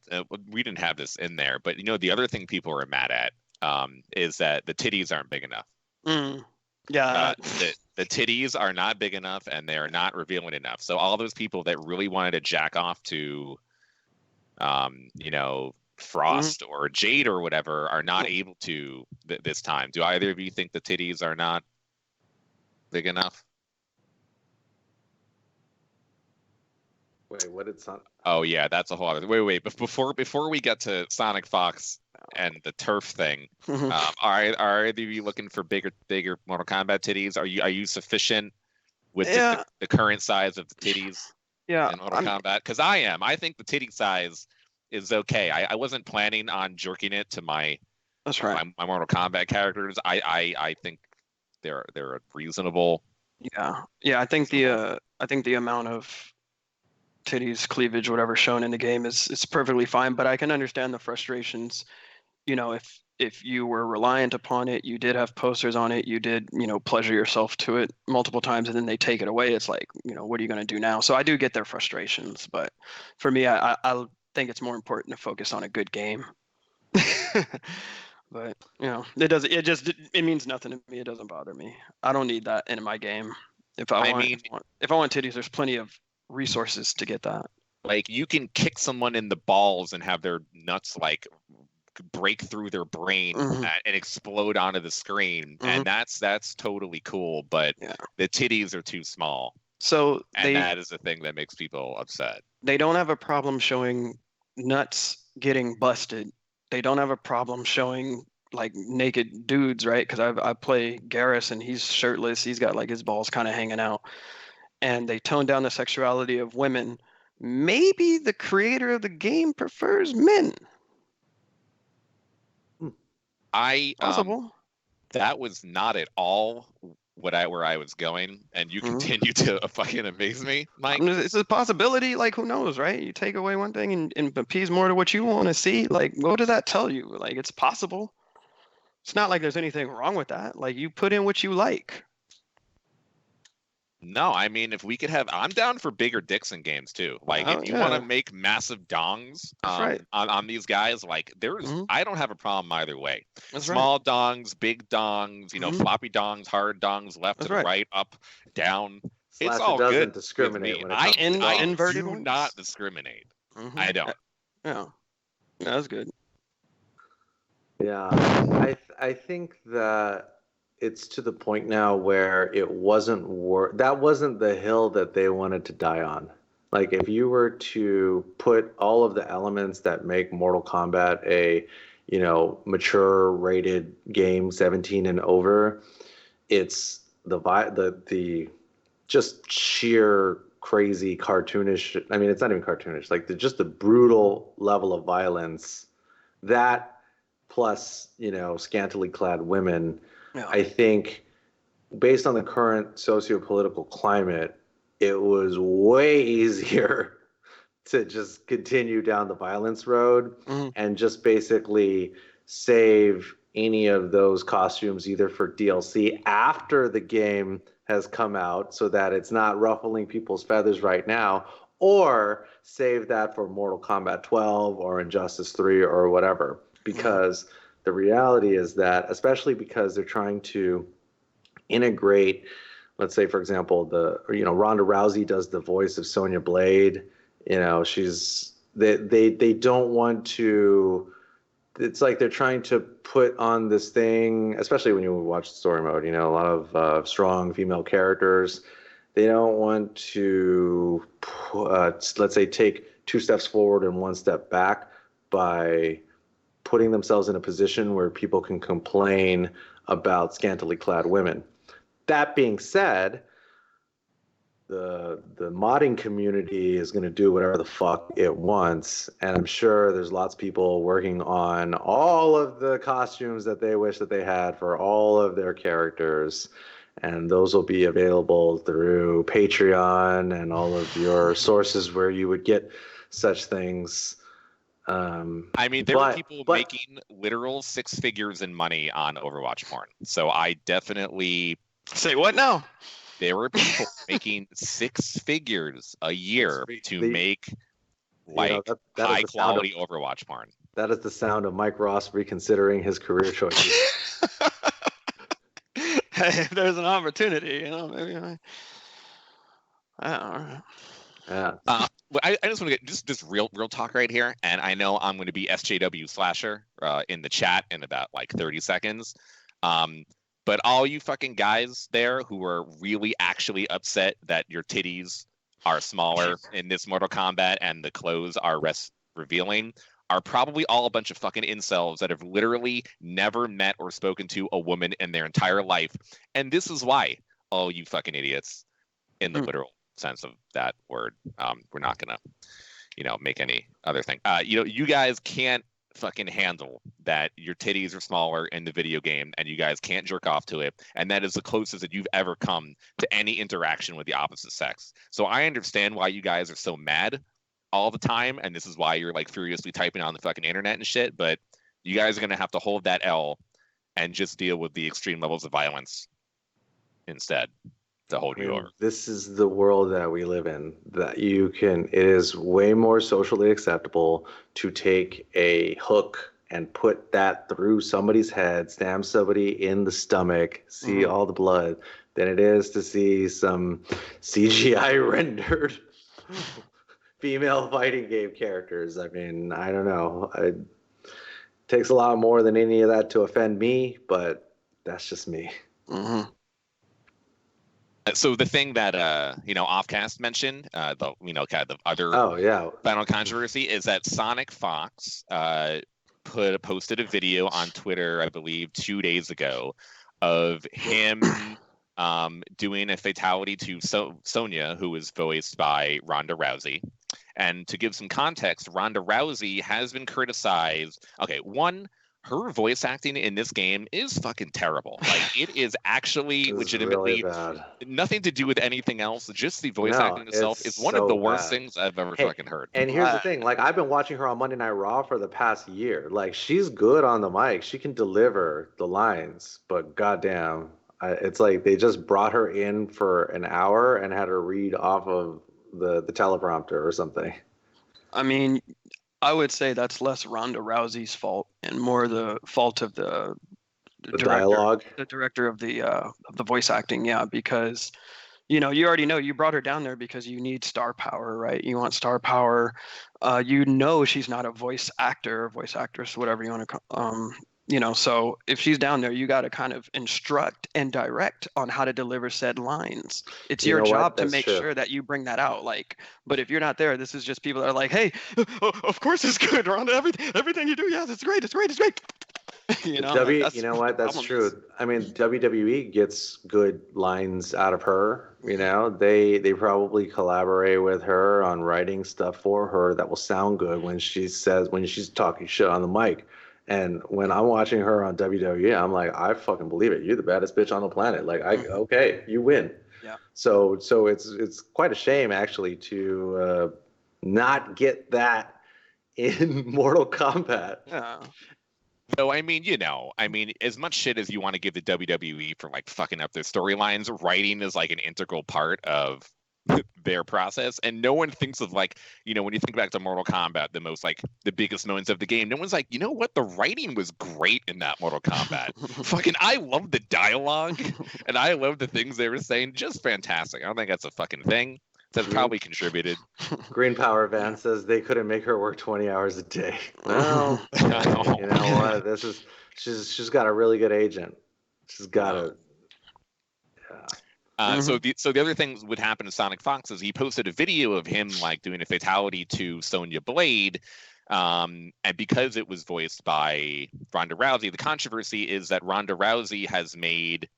[SPEAKER 3] we didn't have this in there, but the other thing people are mad at is that the titties aren't big enough.
[SPEAKER 2] Yeah.
[SPEAKER 3] The titties are not big enough, and they are not revealing enough. So all those people that really wanted to jack off to, Frost or Jade or whatever are not able to this time. Do either of you think the titties are not big enough?
[SPEAKER 1] Wait, what did Sonic?
[SPEAKER 3] Oh yeah, that's a whole other. Wait. Before we get to Sonic Fox and the turf thing, are either of you looking for bigger Mortal Kombat titties? Are you sufficient with the current size of the titties in Mortal Kombat? Because I am. I think the titty size is okay. I wasn't planning on jerking it to my my Mortal Kombat characters. I think they're reasonable.
[SPEAKER 2] Yeah. I think the amount of titties, cleavage, whatever shown in the game is perfectly fine. But I can understand the frustrations. If you were reliant upon it, you did have posters on it, you did pleasure yourself to it multiple times, and then they take it away. It's like, what are you going to do now? So I do get their frustrations, but for me, I think it's more important to focus on a good game. But it means nothing to me. It doesn't bother me. I don't need that in my game. If I want titties, there's plenty of resources to get that.
[SPEAKER 3] Like, you can kick someone in the balls and have their nuts like break through their brain and explode onto the screen, and that's totally cool. But the titties are too small.
[SPEAKER 2] So
[SPEAKER 3] that is the thing that makes people upset.
[SPEAKER 2] They don't have a problem showing nuts getting busted. They don't have a problem showing like naked dudes, right? Because I play Garrus and he's shirtless. He's got like his balls kind of hanging out. And they tone down the sexuality of women. Maybe the creator of the game prefers men. Possible.
[SPEAKER 3] That was not at all where I was going, and you continue to fucking amaze me, Mike.
[SPEAKER 2] It's a possibility. Like, who knows, right? You take away one thing and appease more to what you want to see. Like, what does that tell you? Like, it's possible. It's not like there's anything wrong with that. Like, you put in what you like.
[SPEAKER 3] No, I mean, if we could have, I'm down for bigger dicks in games too. Like, if you want to make massive dongs on these guys, like, I don't have a problem either way. Small dongs, big dongs, floppy dongs, hard dongs, left and right, up, down. It's all good.
[SPEAKER 1] Discriminate when it comes
[SPEAKER 3] I do not discriminate. I don't.
[SPEAKER 2] Yeah, that's good.
[SPEAKER 1] Yeah, I think that it's to the point now where that wasn't the hill that they wanted to die on. Like, if you were to put all of the elements that make Mortal Kombat a, mature rated game, 17 and over, it's the just sheer crazy cartoonish. I mean, it's not even cartoonish. Like, just the brutal level of violence, that plus, scantily clad women. Yeah. I think, based on the current socio-political climate, it was way easier to just continue down the violence road and just basically save any of those costumes either for DLC after the game has come out so that it's not ruffling people's feathers right now, or save that for Mortal Kombat 12 or Injustice 3 or whatever. Because the reality is that, especially because they're trying to integrate, let's say, for example, Ronda Rousey does the voice of Sonya Blade. They don't want to. It's like they're trying to put on this thing, especially when you watch story mode. A lot of strong female characters. They don't want to, let's say, take 2 steps forward and 1 step back by putting themselves in a position where people can complain about scantily clad women. That being said, the modding community is going to do whatever the fuck it wants, and I'm sure there's lots of people working on all of the costumes that they wish that they had for all of their characters, and those will be available through Patreon and all of your sources where you would get such things.
[SPEAKER 3] I mean, there were people making literal six figures in money on Overwatch porn, so I definitely
[SPEAKER 2] say what now?
[SPEAKER 3] There were people making six figures a year to make that high quality Overwatch porn.
[SPEAKER 1] That is the sound of Mike Ross reconsidering his career choices.
[SPEAKER 2] Hey, if there's an opportunity, maybe I don't know.
[SPEAKER 1] Yeah.
[SPEAKER 3] I just want to get just real talk right here, and I know I'm going to be SJW Slasher in the chat in about like 30 seconds. But all you fucking guys there who are really actually upset that your titties are smaller in this Mortal Kombat and the clothes are less revealing are probably all a bunch of fucking incels that have literally never met or spoken to a woman in their entire life. And this is why, all you fucking idiots, in the literal sense of that word. We're not gonna, make any other thing. You guys can't fucking handle that your titties are smaller in the video game and you guys can't jerk off to it, and that is the closest that you've ever come to any interaction with the opposite sex. So I understand why you guys are so mad all the time, and this is why you're like furiously typing on the fucking internet and shit, but you guys are gonna have to hold that L and just deal with the extreme levels of violence instead to hold you over.
[SPEAKER 1] This is the world that we live in, that it is way more socially acceptable to take a hook and put that through somebody's head, stab somebody in the stomach, see all the blood, than it is to see some CGI rendered female fighting game characters. I mean, I don't know. It takes a lot more than any of that to offend me, but that's just me.
[SPEAKER 2] Mm-hmm.
[SPEAKER 3] So the thing that Offcast mentioned, the other final controversy is that Sonic Fox posted a video on Twitter, I believe 2 days ago, of him doing a fatality to Sonya, who was voiced by Ronda Rousey. And to give some context, Ronda Rousey has been criticized. Okay, one, her voice acting in this game is fucking terrible. Like, it is actually legitimately
[SPEAKER 1] really
[SPEAKER 3] nothing to do with anything else. Just the voice acting itself is one of the worst things I've ever fucking heard.
[SPEAKER 1] And here's the thing. Like, I've been watching her on Monday Night Raw for the past year. Like, she's good on the mic. She can deliver the lines. But goddamn, it's like they just brought her in for an hour and had her read off of the teleprompter or something.
[SPEAKER 2] I mean, I would say that's less Ronda Rousey's fault and more the fault of the
[SPEAKER 1] dialogue,
[SPEAKER 2] the director of the voice acting. Yeah, because you already know you brought her down there because you need star power, right? You want star power. She's not a voice actor or voice actress, whatever you want to so if she's down there, you got to kind of instruct and direct on how to deliver said lines. It's your job to make sure that you bring that out. But if you're not there, this is just people that are like, hey, of course it's good, Ronda. Everything you do, yes, it's great. It's great. You know
[SPEAKER 1] what? That's true. I mean, WWE gets good lines out of her. They probably collaborate with her on writing stuff for her that will sound good when she's talking shit on the mic. And when I'm watching her on WWE, I'm like, I fucking believe it. You're the baddest bitch on the planet. Like, okay, you win.
[SPEAKER 2] Yeah.
[SPEAKER 1] So it's quite a shame actually to not get that in Mortal Kombat.
[SPEAKER 2] Yeah.
[SPEAKER 3] So I mean, as much shit as you want to give the WWE for like fucking up their storylines, writing is like an integral part of their process, and no one thinks of when you think back to Mortal Kombat, the biggest moments of the game, no one's like, you know what, the writing was great in that Mortal Kombat. Fucking I love the dialogue and I love the things they were saying, just fantastic. I don't think that's a fucking thing. That probably contributed.
[SPEAKER 1] Green Power Van says they couldn't make her work 20 hours a day. Well, you know what, she's got a really good agent. She's got a
[SPEAKER 3] So the other thing that would happen to Sonic Fox is he posted a video of him doing a fatality to Sonya Blade, And because it was voiced by Ronda Rousey, the controversy is that Ronda Rousey has made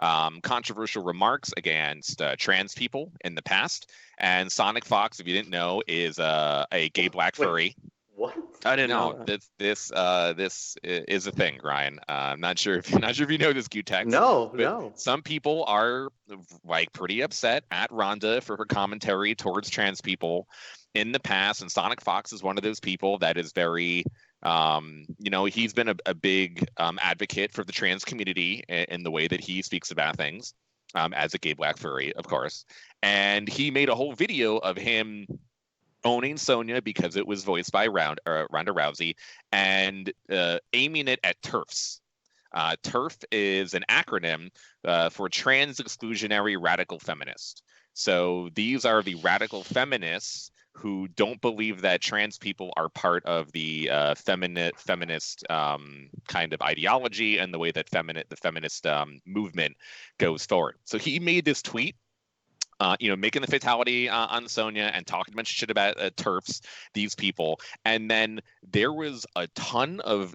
[SPEAKER 3] controversial remarks against trans people in the past. And Sonic Fox, if you didn't know, is a gay black furry.
[SPEAKER 1] What?
[SPEAKER 2] I didn't know that.
[SPEAKER 3] This is a thing, Ryan. I'm not sure if you know this, gootecks.
[SPEAKER 1] No.
[SPEAKER 3] Some people are like pretty upset at Ronda for her commentary towards trans people in the past, and Sonic Fox is one of those people that is very, he's been a big advocate for the trans community in the way that he speaks about things, as a gay black furry, of course. And he made a whole video of him owning Sonya because it was voiced by Ronda Rousey, and aiming it at TERFs. TERF is an acronym for Trans Exclusionary Radical Feminist. So these are the radical feminists who don't believe that trans people are part of the feminist kind of ideology and the way that the feminist movement goes forward. So he made this tweet, making the fatality on Sonya and talking a bunch of shit about TERFs, these people. And then there was a ton of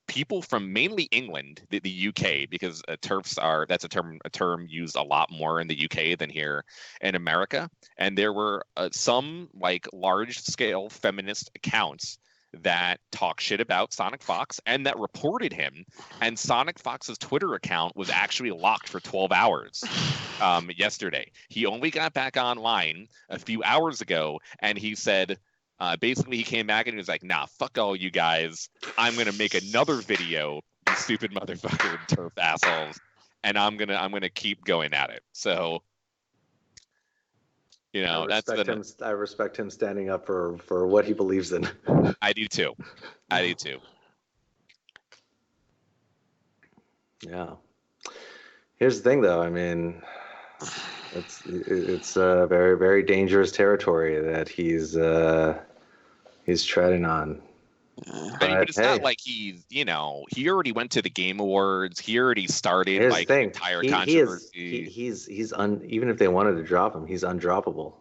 [SPEAKER 3] people from mainly England, the UK, because that's a term used a lot more in the UK than here in America. And there were some like large scale feminist accounts that talk shit about Sonic Fox and that reported him. And Sonic Fox's Twitter account was actually locked for 12 hours yesterday. He only got back online a few hours ago, and he said, basically, he came back and he was like, nah, fuck all you guys. I'm going to make another video, you stupid motherfucker TERF assholes. And I'm gonna keep going at it. So, I
[SPEAKER 1] respect him standing up for what he believes in.
[SPEAKER 3] I do too.
[SPEAKER 1] Yeah. Here's the thing, though. I mean, it's a very, very dangerous territory that he's treading on.
[SPEAKER 3] But it's not like he already went to the Game Awards. He already started the entire controversy.
[SPEAKER 1] He's even if they wanted to drop him, he's undroppable.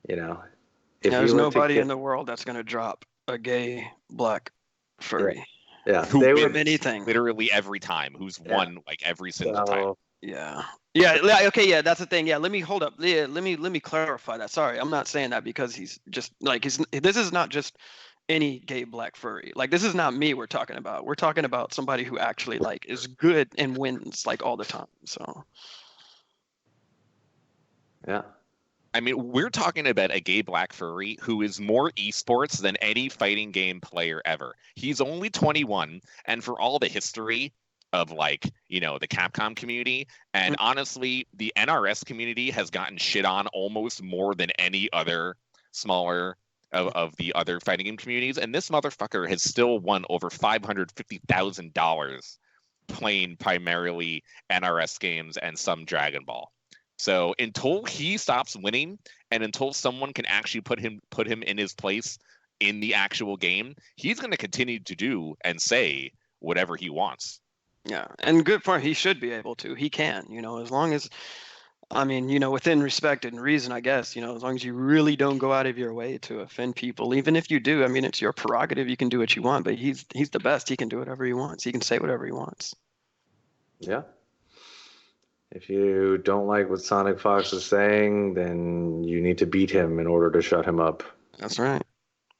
[SPEAKER 2] There's nobody in the world that's going to drop a gay black furry.
[SPEAKER 1] Yeah,
[SPEAKER 3] they were anything literally every time. Who's won every single time.
[SPEAKER 2] Yeah. Okay. Yeah, that's the thing. Yeah. Let me hold up. Yeah. Let me clarify that. Sorry, I'm not saying that because he's just this is not just any gay black furry. This is not me we're talking about. We're talking about somebody who actually is good and wins all the time. So.
[SPEAKER 1] Yeah.
[SPEAKER 3] I mean, we're talking about a gay black furry who is more esports than any fighting game player ever. He's only 21, and for all the history of the Capcom community, and honestly, the NRS community has gotten shit on almost more than any other smaller of the other fighting game communities, and this motherfucker has still won over $550,000 playing primarily NRS games and some Dragon Ball. So until he stops winning, and until someone can actually put him in his place in the actual game, he's going to continue to do and say whatever he wants.
[SPEAKER 2] Yeah, and good for him. He should be able to. He can, as long as, within respect and reason, I guess, as long as you really don't go out of your way to offend people. Even if you do, it's your prerogative. You can do what you want, but he's the best. He can do whatever he wants. He can say whatever he wants.
[SPEAKER 1] Yeah. If you don't like what Sonic Fox is saying, then you need to beat him in order to shut him up.
[SPEAKER 2] That's right.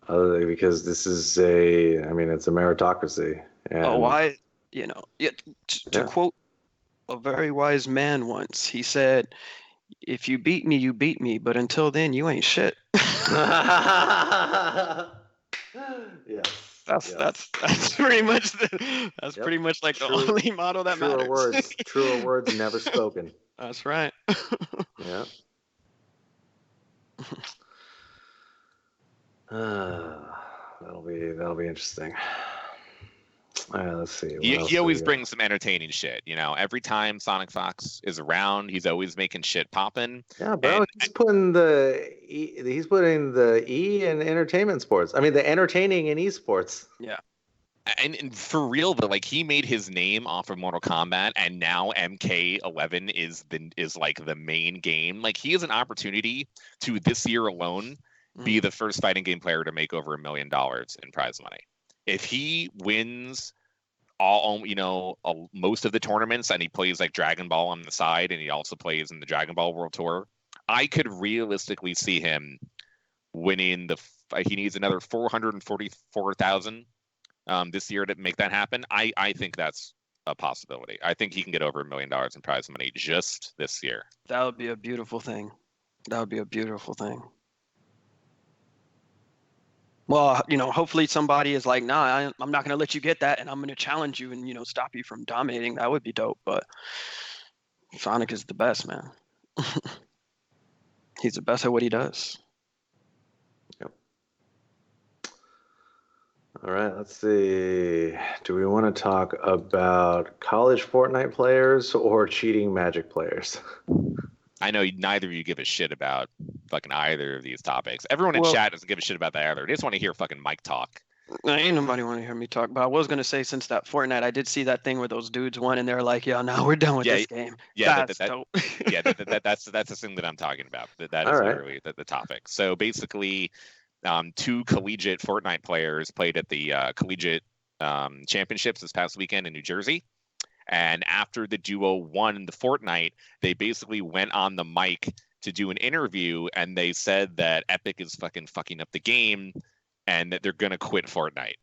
[SPEAKER 1] Because this is it's a meritocracy. And
[SPEAKER 2] to quote a very wise man once, he said, "If you beat me, you beat me, but until then, you ain't shit."
[SPEAKER 1] Yeah.
[SPEAKER 2] That's pretty much pretty much the only motto that matters.
[SPEAKER 1] Truer words never spoken.
[SPEAKER 2] That's right.
[SPEAKER 1] Yeah. That'll be interesting. Let's see.
[SPEAKER 3] He always brings some entertaining shit. Every time Sonic Fox is around, he's always making shit popping.
[SPEAKER 1] Yeah, bro. He's putting the E in entertainment sports. The entertaining in esports.
[SPEAKER 2] Yeah.
[SPEAKER 3] And for real, but he made his name off of Mortal Kombat, and now MK11 is the main game. He has an opportunity to this year alone be the first fighting game player to make over $1 million in prize money. If he wins most of the tournaments, and he plays like Dragon Ball on the side, and he also plays in the Dragon Ball World Tour, I could realistically see him winning he needs another 444,000 this year to make that happen. I think that's a possibility. I think he can get over $1 million in prize money just this year.
[SPEAKER 2] That would be a beautiful thing. That would be a beautiful thing. Well, hopefully somebody is like, nah, I'm not going to let you get that, and I'm going to challenge you and, stop you from dominating. That would be dope, but Sonic is the best, man. He's the best at what he does.
[SPEAKER 1] Yep. All right, let's see. Do we want to talk about college Fortnite players or cheating Magic players?
[SPEAKER 3] I know neither of you give a shit about fucking either of these topics. Everyone in chat doesn't give a shit about that either. They just want to hear fucking Mike talk.
[SPEAKER 2] Ain't nobody want to hear me talk. But I was gonna say, since that Fortnite, I did see that thing where those dudes won, and they're like, "Yeah, now we're done with this game."
[SPEAKER 3] Yeah,
[SPEAKER 2] that's dope.
[SPEAKER 3] That's the thing that I'm talking about. That is literally the topic. So basically, 2 collegiate Fortnite players played at the collegiate championships this past weekend in New Jersey. And after the duo won the Fortnite, they basically went on the mic to do an interview, and they said that Epic is fucking up the game, and that they're gonna quit Fortnite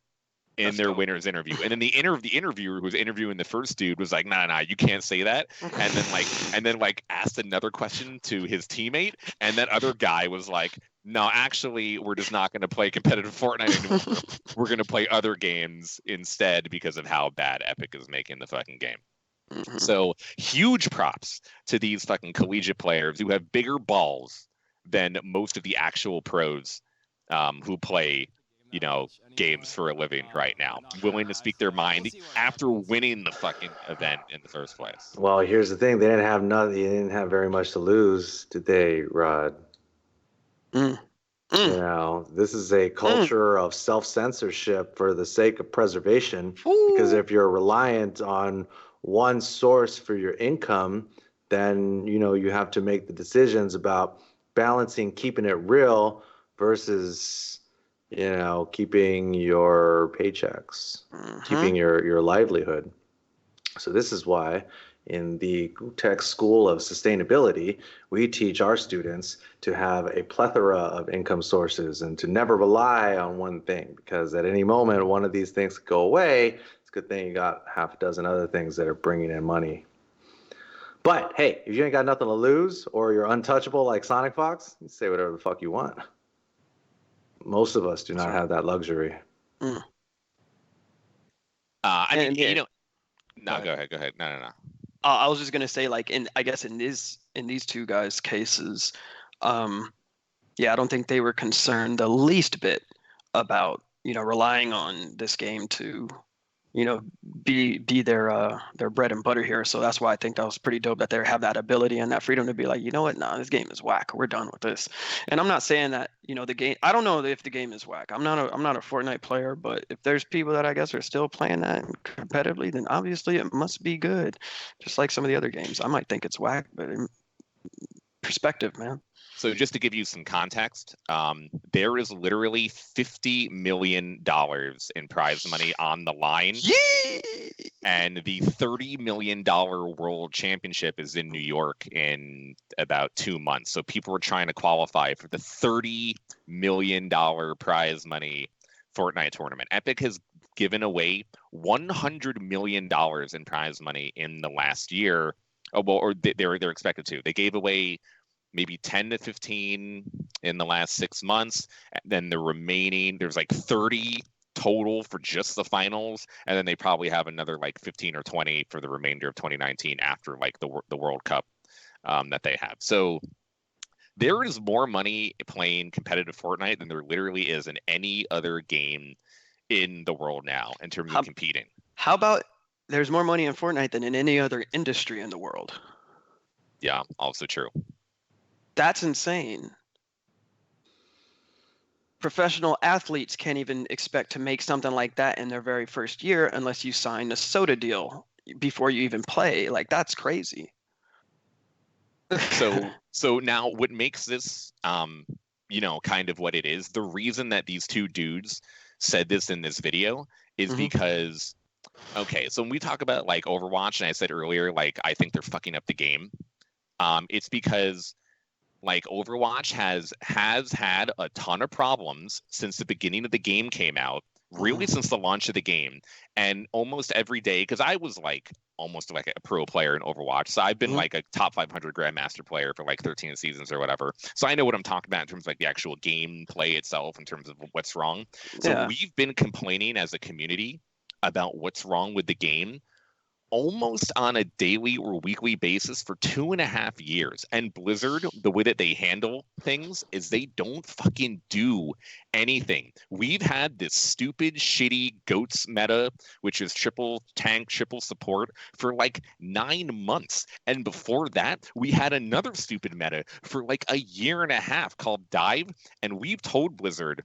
[SPEAKER 3] in their winner's interview. And then the interviewer who was interviewing the first dude was like, nah, you can't say that. And then asked another question to his teammate, and that other guy was like, no, actually, we're just not going to play competitive Fortnite anymore. We're going to play other games instead because of how bad Epic is making the fucking game. Mm-hmm. So huge props to these fucking collegiate players who have bigger balls than most of the actual pros who play, games for a living right now, willing to speak their mind after winning the fucking event in the first place.
[SPEAKER 1] Well, here's the thing. They didn't have very much to lose, did they, Rod? This is a culture of self-censorship for the sake of preservation. Because if you're reliant on one source for your income, then you have to make the decisions about balancing keeping it real versus keeping your paychecks, keeping your livelihood. So this is why in the gootecks School of Sustainability, we teach our students to have a plethora of income sources and to never rely on one thing, because at any moment, one of these things could go away. It's a good thing you got half a dozen other things that are bringing in money. But hey, if you ain't got nothing to lose or you're untouchable like Sonic Fox, you say whatever the fuck you want. Most of us do not have that luxury.
[SPEAKER 3] Go ahead. No.
[SPEAKER 2] I was just gonna say, like, in these two guys' cases, I don't think they were concerned the least bit about relying on this game to be their bread and butter here. So that's why I think that was pretty dope that they have that ability and that freedom to be like, you know what, nah, this game is whack. We're done with this. And I'm not saying that the game. I don't know if the game is whack. I'm not a Fortnite player, but if there's people that I guess are still playing that competitively, then obviously it must be good. Just like some of the other games, I might think it's whack, but in perspective, man.
[SPEAKER 3] So just to give you some context, there is literally $50 million in prize money on the line.
[SPEAKER 2] Yay!
[SPEAKER 3] And the $30 million World Championship is in New York in about 2 months. So people are trying to qualify for the $30 million prize money Fortnite tournament. Epic has given away $100 million in prize money in the last year. They're expected to. They gave away maybe 10 to 15 in the last 6 months. And then the remaining, there's like 30 total for just the finals. And then they probably have another like 15 or 20 for the remainder of 2019 after like the World Cup that they have. So there is more money playing competitive Fortnite than there literally is in any other game in the world now in terms of competing.
[SPEAKER 2] How about there's more money in Fortnite than in any other industry in the world?
[SPEAKER 3] Yeah, also true.
[SPEAKER 2] That's insane. Professional athletes can't even expect to make something like that in their very first year unless you sign a soda deal before you even play. Like, that's crazy.
[SPEAKER 3] So now what makes this kind of what it is. The reason that these two dudes said this in this video is because, okay, so when we talk about like Overwatch, and I said earlier, like, I think they're fucking up the game. It's because like Overwatch has had a ton of problems since the beginning of the game came out, really since the launch of the game. And almost every day, because I was like almost like a pro player in Overwatch, so I've been like a top 500 grandmaster player for like 13 seasons or whatever, so I know what I'm talking about in terms of like the actual gameplay itself, in terms of what's wrong. So we've been complaining as a community about what's wrong with the game almost on a daily or weekly basis for 2.5 years. And Blizzard, the way that they handle things is they don't fucking do anything. We've had this stupid, shitty GOATS meta, which is triple tank, triple support, for like 9 months. And before that, we had another stupid meta for like a year and a half called Dive. And we've told Blizzard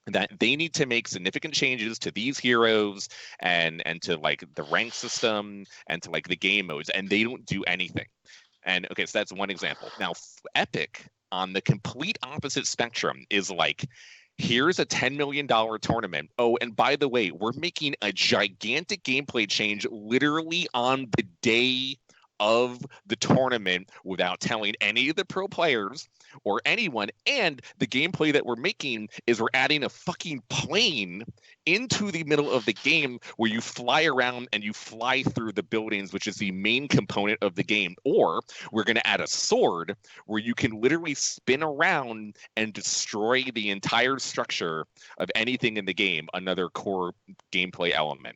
[SPEAKER 3] that they need to make significant changes to these heroes and to like the rank system and to like the game modes, and they don't do anything. And okay, so that's one example. Now Epic, on the complete opposite spectrum, is like, here's a $10 million tournament. Oh, and by the way, we're making a gigantic gameplay change literally on the day of the tournament without telling any of the pro players or anyone. And the gameplay that we're making is we're adding a fucking plane into the middle of the game where you fly around and you fly through the buildings, which is the main component of the game. Or we're going to add a sword where you can literally spin around and destroy the entire structure of anything in the game, another core gameplay element.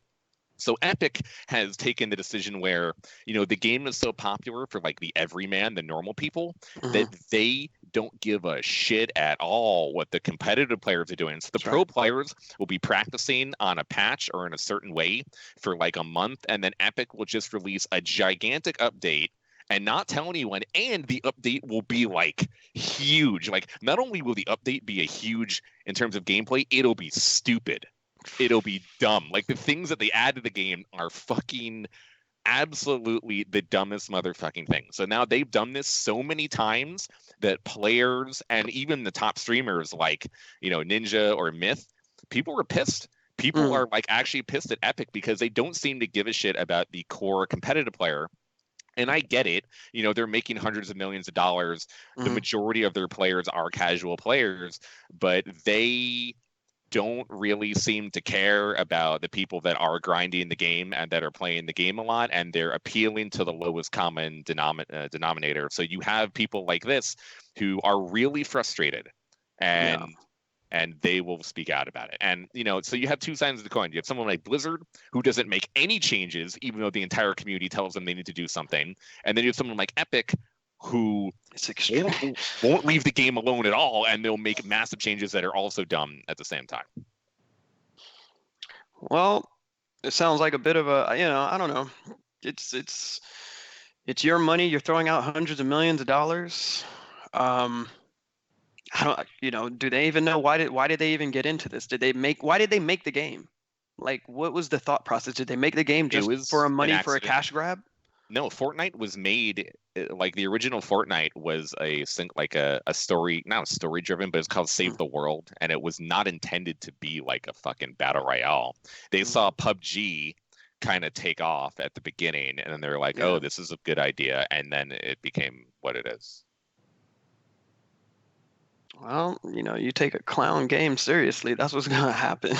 [SPEAKER 3] So Epic has taken the decision where, the game is so popular for like the everyman, the normal people, that they don't give a shit at all what the competitive players are doing. So the pro players will be practicing on a patch or in a certain way for like a month, and then Epic will just release a gigantic update and not tell anyone, and the update will be like huge. Like, not only will the update be a huge in terms of gameplay, it'll be stupid. It'll be dumb. Like, the things that they add to the game are fucking absolutely the dumbest motherfucking thing. So now they've done this so many times that players and even the top streamers like, Ninja or Myth, people are pissed. People are like actually pissed at Epic because they don't seem to give a shit about the core competitive player. And I get it. They're making hundreds of millions of dollars. The majority of their players are casual players, but they don't really seem to care about the people that are grinding the game and that are playing the game a lot, and they're appealing to the lowest common denominator. So you have people like this who are really frustrated, and they will speak out about it. And so you have two sides of the coin. You have someone like Blizzard who doesn't make any changes, even though the entire community tells them they need to do something, and then you have someone like Epic who won't leave the game alone at all, and they'll make massive changes that are also dumb at the same time.
[SPEAKER 2] Well, it sounds like a bit of a, I don't know. It's your money. You're throwing out hundreds of millions of dollars. I don't, do they even know why did they even get into this? Why did they make the game? Like, what was the thought process? Did they make the game just for a cash grab?
[SPEAKER 3] No, Fortnite was made, like the original Fortnite was a story, not story driven, but it's called Save the World, and it was not intended to be like a fucking battle royale. They saw PUBG kind of take off at the beginning, and then they're like, oh, this is a good idea, and then it became what it is.
[SPEAKER 2] Well, you take a clown game seriously, that's what's gonna happen.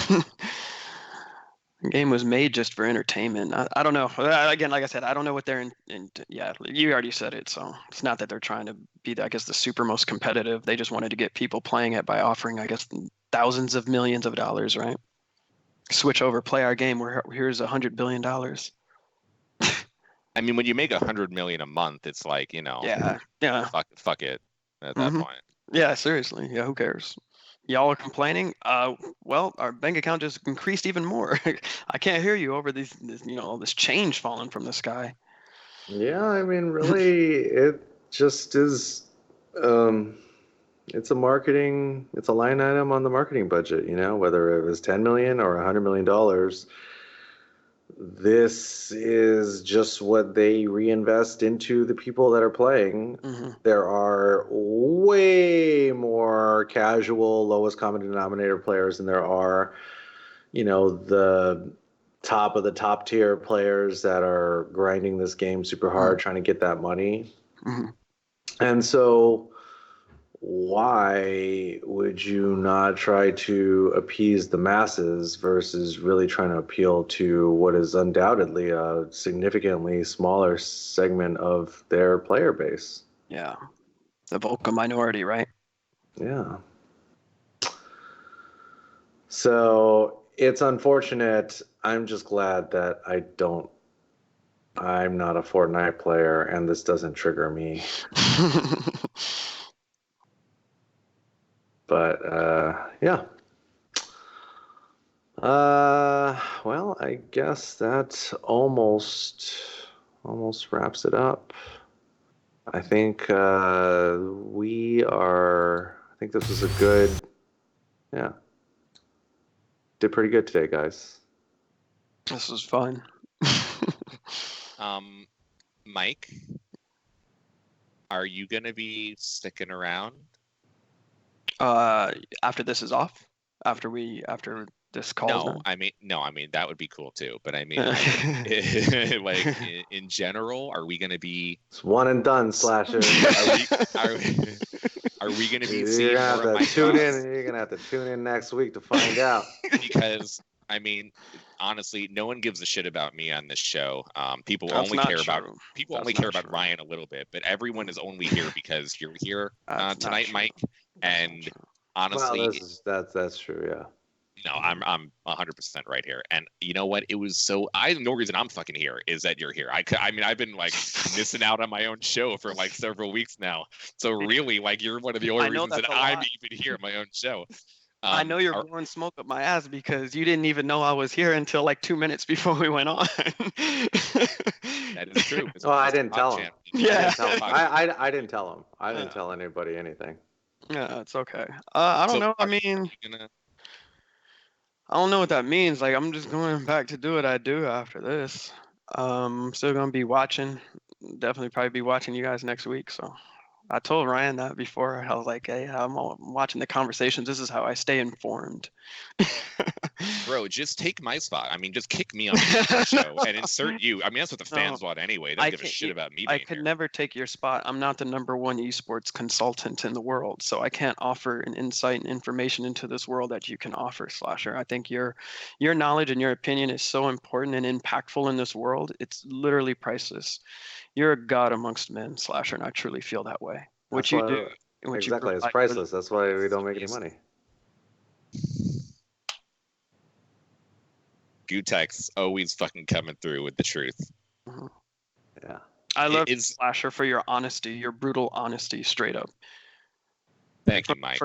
[SPEAKER 2] The game was made just for entertainment. I don't know. Again, like I said, I don't know what they're in. Yeah, you already said it. So it's not that they're trying to be, I guess, the super most competitive. They just wanted to get people playing it by offering, I guess, thousands of millions of dollars, right? Switch over, play our game. Here's $100 billion.
[SPEAKER 3] I mean, when you make $100 million a month, it's like, fuck it at that point.
[SPEAKER 2] Yeah, seriously. Yeah, who cares? Y'all are complaining. Well, our bank account just increased even more. I can't hear you over all this change falling from the sky.
[SPEAKER 1] Yeah, I mean, really, it just is. It's a line item on the marketing budget. Whether it was $10 million or $100 million. this is just what they reinvest into the people that are playing.
[SPEAKER 2] Mm-hmm.
[SPEAKER 1] There are way more casual, lowest common denominator players than there are, the top of the top tier players that are grinding this game super hard, trying to get that money.
[SPEAKER 2] Mm-hmm.
[SPEAKER 1] And so why would you not try to appease the masses versus really trying to appeal to what is undoubtedly a significantly smaller segment of their player base?
[SPEAKER 2] Yeah. The vocal minority, right?
[SPEAKER 1] Yeah. So it's unfortunate. I'm just glad that I'm not a Fortnite player and this doesn't trigger me. But yeah. Well, I guess that almost wraps it up. I think I think this was a good, yeah. Did pretty good today, guys.
[SPEAKER 2] This was fun.
[SPEAKER 3] Mike, are you gonna be sticking around?
[SPEAKER 2] After this is off? After this call?
[SPEAKER 3] No, I mean that would be cool too. But I mean, like in general, are we gonna be?
[SPEAKER 1] It's one and done, Slasher.
[SPEAKER 3] Are we gonna be?
[SPEAKER 1] You're gonna have to tune in. You're gonna have to tune in next week to find out.
[SPEAKER 3] Because I mean, honestly, no one gives a shit about me on this show. People
[SPEAKER 2] That's
[SPEAKER 3] only
[SPEAKER 2] not
[SPEAKER 3] care
[SPEAKER 2] true.
[SPEAKER 3] about people
[SPEAKER 2] That's
[SPEAKER 3] only
[SPEAKER 2] not
[SPEAKER 3] care about
[SPEAKER 2] true.
[SPEAKER 3] Ryan a little bit, but everyone is only here because you're here
[SPEAKER 2] That's not
[SPEAKER 3] tonight,
[SPEAKER 2] true.
[SPEAKER 3] Mike.
[SPEAKER 2] That's
[SPEAKER 3] And
[SPEAKER 2] not true.
[SPEAKER 3] honestly,
[SPEAKER 1] Well, that's true. Yeah.
[SPEAKER 3] no, I'm 100% right here. And you know what? It was so no reason I'm fucking here is that you're here. I mean, I've been like missing out on my own show for like several weeks now. So really, like, you're one of the only
[SPEAKER 2] I know
[SPEAKER 3] reasons that
[SPEAKER 2] that's a
[SPEAKER 3] I'm
[SPEAKER 2] lot.
[SPEAKER 3] even here on my own show.
[SPEAKER 2] I know you're blowing smoke up my ass because you didn't even know I was here until like 2 minutes before we went on.
[SPEAKER 3] That is true.
[SPEAKER 1] Well, I didn't tell him.
[SPEAKER 2] Yeah.
[SPEAKER 1] I didn't tell him. I didn't tell anybody anything.
[SPEAKER 2] Yeah, it's okay. I don't know. I mean, I don't know what that means. Like, I'm just going back to do what I do after this. I'm still gonna be watching. Definitely probably be watching you guys next week. So I told Ryan that before. I was like, hey, I'm watching the conversations. This is how I stay informed.
[SPEAKER 3] Bro, just take my spot. I mean, just kick me on the show and insert you. I mean, that's what the fans want anyway. They don't give a shit about me.
[SPEAKER 2] I could never take your spot. I'm not the #1 esports consultant in the world, so I can't offer an insight and information into this world that you can offer, Slasher. I think your knowledge and your opinion is so important and impactful in this world. It's literally priceless. You're a god amongst men, Slasher, and I truly feel that way. What you do,
[SPEAKER 1] exactly, it's priceless. That's why we don't make any money.
[SPEAKER 3] Gootecks always fucking coming through with the truth.
[SPEAKER 2] Mm-hmm.
[SPEAKER 1] Yeah.
[SPEAKER 2] I love you, Slasher, for your honesty, your brutal honesty, straight up.
[SPEAKER 3] Thank you, Mike.
[SPEAKER 2] The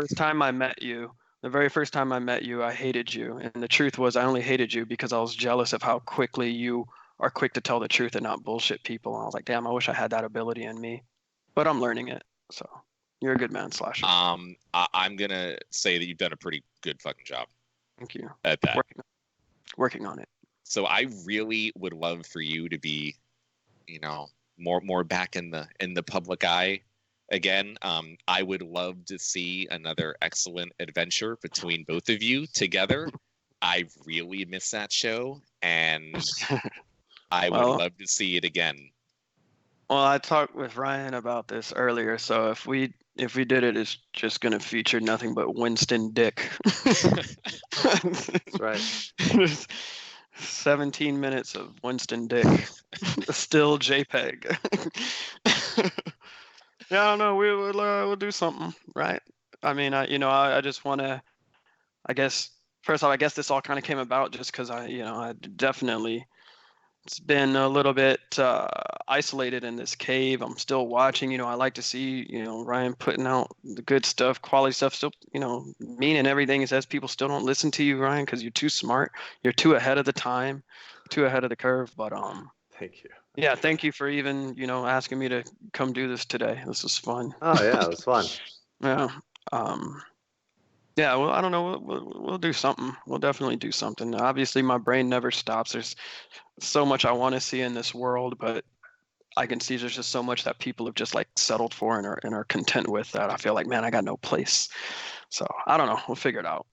[SPEAKER 2] very first time I met you, I hated you. And the truth was I only hated you because I was jealous of how quickly you are quick to tell the truth and not bullshit people. And I was like, damn, I wish I had that ability in me. But I'm learning it. So you're a good man, Slasher.
[SPEAKER 3] I'm gonna say that you've done a pretty good fucking job.
[SPEAKER 2] Thank you.
[SPEAKER 3] At that.
[SPEAKER 2] Working on it.
[SPEAKER 3] So I really would love for you to be, more back in the public eye again. I would love to see another excellent adventure between both of you together. I really miss that show, and I would love to see it again.
[SPEAKER 2] Well, I talked with Ryan about this earlier, so if we did it, it's just gonna feature nothing but Winston Dick.
[SPEAKER 1] That's right.
[SPEAKER 2] 17 minutes of Winston Dick, still JPEG. Yeah, I don't know. We'll do something, right? I mean, I just want to. I guess first off, I guess this all kind of came about just because I definitely. It's been a little bit isolated in this cave. I'm still watching. I like to see, Ryan putting out the good stuff, quality stuff. Still, meaning everything he says. People still don't listen to you, Ryan, because you're too smart. You're too ahead of the time, too ahead of the curve. But
[SPEAKER 1] thank you.
[SPEAKER 2] Yeah, thank you for even asking me to come do this today. This was fun.
[SPEAKER 1] Oh yeah, it was fun.
[SPEAKER 2] Yeah. Yeah, well, I don't know. We'll do something. We'll definitely do something. Obviously, my brain never stops. There's so much I want to see in this world, but I can see there's just so much that people have just like settled for and are content with that. I feel like, man, I got no place. So I don't know. We'll figure it out.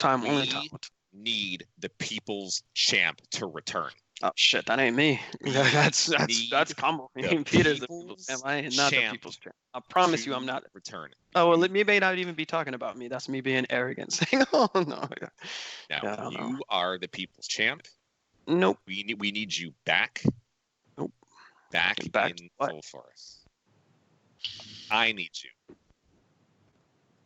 [SPEAKER 2] Only time.
[SPEAKER 3] We need the people's champ to return.
[SPEAKER 2] Oh shit, that ain't me. That's Combo. Peter's the people's champ. I am not the people's champ. I promise you, I'm not.
[SPEAKER 3] Return.
[SPEAKER 2] Oh well, me may not even be talking about me. That's me being arrogant, saying, "Oh no."
[SPEAKER 3] Now you are the people's champ.
[SPEAKER 2] Nope.
[SPEAKER 3] We need you back.
[SPEAKER 2] Nope.
[SPEAKER 3] Back in full force. I need you.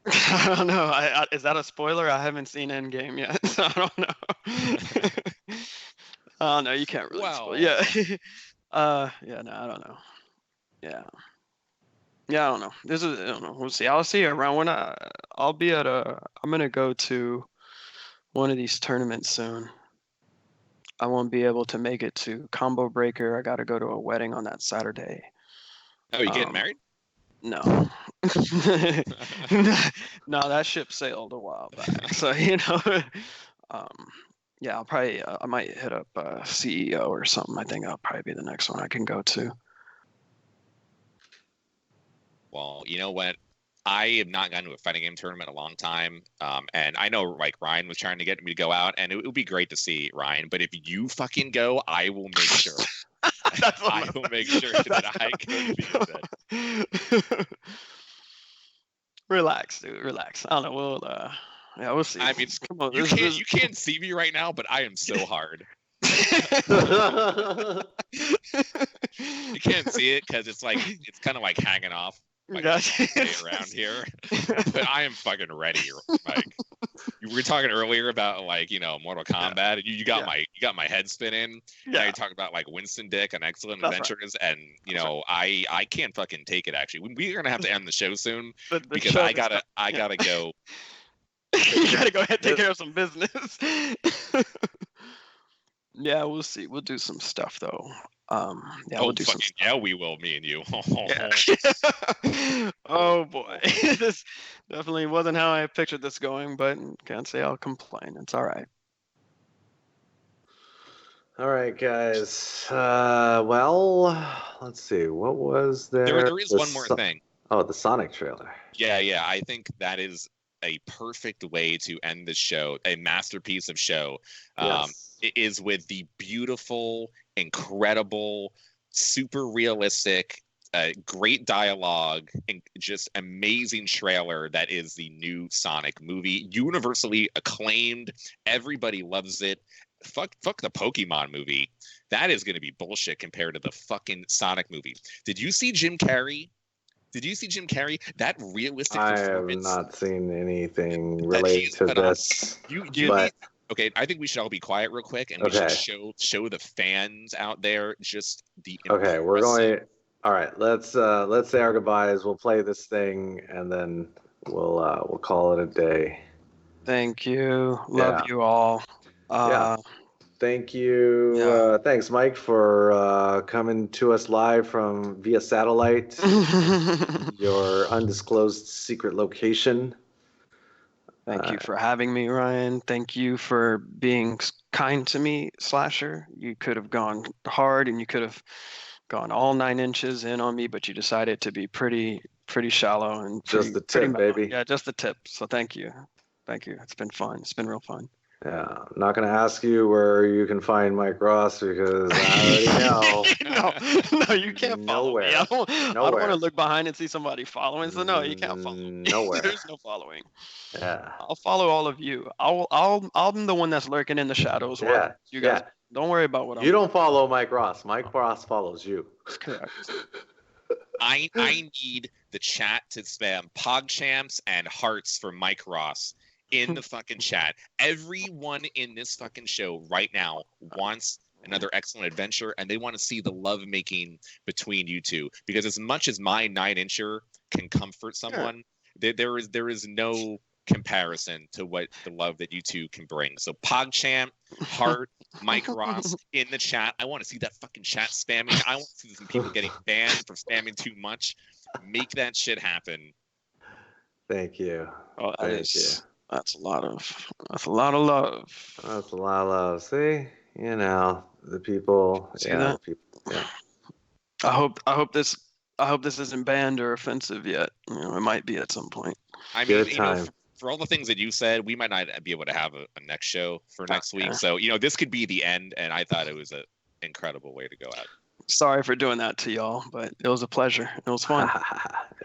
[SPEAKER 2] I don't know. Is that a spoiler? I haven't seen Endgame yet, so I don't know. Oh no, you can't really spoil. Yeah. Yeah, no, I don't know. Yeah. Yeah, I don't know. I don't know. We'll see. I'll see you around when I'll be at I'm gonna go to one of these tournaments soon. I won't be able to make it to Combo Breaker. I gotta go to a wedding on that Saturday.
[SPEAKER 3] Oh, you getting married?
[SPEAKER 2] No. No, that ship sailed a while back. So, yeah, I might hit up CEO or something. I think that'll probably be the next one I can go to.
[SPEAKER 3] Well, you know what? I have not gone to a fighting game tournament in a long time. And I know like Ryan was trying to get me to go out, and it would be great to see Ryan. But if you fucking go, I will make sure. I will make sure that I can be there.
[SPEAKER 2] Relax, dude. Relax. I don't know. We'll see.
[SPEAKER 3] I mean, come on. You can't see me right now, but I am so hard. You can't see it because it's kind of like hanging off. Like, around here, but I am fucking ready, Mike. You were talking earlier about Mortal Kombat, and you got my head spinning. Yeah, you talked about like Winston Dick and Excellent Adventures, right. And I can't fucking take it. Actually, we're gonna have to end the show soon because I gotta go.
[SPEAKER 2] You gotta go ahead and take care of some business. Yeah, we'll see. We'll do some stuff though. We'll do some stuff.
[SPEAKER 3] Yeah, we will, me and you.
[SPEAKER 2] Oh boy. This definitely wasn't how I pictured this going, but can't say I'll complain. It's all right.
[SPEAKER 1] All right, guys. Well, let's see. What was there?
[SPEAKER 3] There is one more thing.
[SPEAKER 1] Oh, the Sonic trailer.
[SPEAKER 3] Yeah. I think that is a perfect way to end the show, a masterpiece of show.
[SPEAKER 1] Yes.
[SPEAKER 3] It is with the beautiful, incredible, super realistic, great dialogue, and just amazing trailer that is the new Sonic movie. Universally acclaimed. Everybody loves it. Fuck the Pokemon movie. That is going to be bullshit compared to the fucking Sonic movie. Did you see Jim Carrey? That realistic performance.
[SPEAKER 1] I have not seen anything related to this.
[SPEAKER 3] Okay, I think we should all be quiet real quick, and we should show the fans out there just the.
[SPEAKER 1] Okay, we're going. All right, let's say our goodbyes. We'll play this thing, and then we'll call it a day.
[SPEAKER 2] Thank you. Love you all.
[SPEAKER 1] Thank you.
[SPEAKER 2] Yeah.
[SPEAKER 1] Thanks, Mike, for coming to us live via satellite, your undisclosed secret location.
[SPEAKER 2] Thank you for having me, Ryan. Thank you for being kind to me, Slasher. You could have gone hard and you could have gone all 9 inches in on me, but you decided to be pretty shallow and
[SPEAKER 1] just the tip, baby.
[SPEAKER 2] Yeah, just the tip. So thank you. It's been fun. It's been real fun.
[SPEAKER 1] Yeah, I'm not going to ask you where you can find Mike Ross because I already
[SPEAKER 2] know. No, you can't follow me. I don't want to look behind and see somebody following. So no, you can't follow me.
[SPEAKER 1] Nowhere.
[SPEAKER 2] There's no following.
[SPEAKER 1] Yeah.
[SPEAKER 2] I'll follow all of you. I'm the one that's lurking in the shadows.
[SPEAKER 1] Yeah.
[SPEAKER 2] You guys don't worry about what I'm.
[SPEAKER 1] You don't follow Mike Ross. Mike Ross follows you.
[SPEAKER 2] That's correct.
[SPEAKER 3] I need the chat to spam PogChamps and hearts for Mike Ross in the fucking chat. Everyone in this fucking show right now wants another excellent adventure, and they want to see the love making between you two. Because as much as my 9-incher can comfort someone, there is no comparison to what the love that you two can bring. So PogChamp, Heart, Mike Ross in the chat. I want to see that fucking chat spamming. I want to see some people getting banned for spamming too much. Make that shit happen.
[SPEAKER 1] Thank you.
[SPEAKER 2] Oh,
[SPEAKER 1] Thank you.
[SPEAKER 2] That's a lot of love.
[SPEAKER 1] That's a lot of love. See, the people.
[SPEAKER 2] See
[SPEAKER 1] Yeah, the
[SPEAKER 2] that?
[SPEAKER 1] people. Yeah.
[SPEAKER 2] I hope this isn't banned or offensive yet. It might be at some point.
[SPEAKER 3] I
[SPEAKER 1] Give
[SPEAKER 3] mean,
[SPEAKER 1] it time.
[SPEAKER 3] for all the things that you said, we might not be able to have a next show for next week. So, this could be the end, and I thought it was an incredible way to go out.
[SPEAKER 2] Sorry for doing that to y'all, but it was a pleasure. It was fun.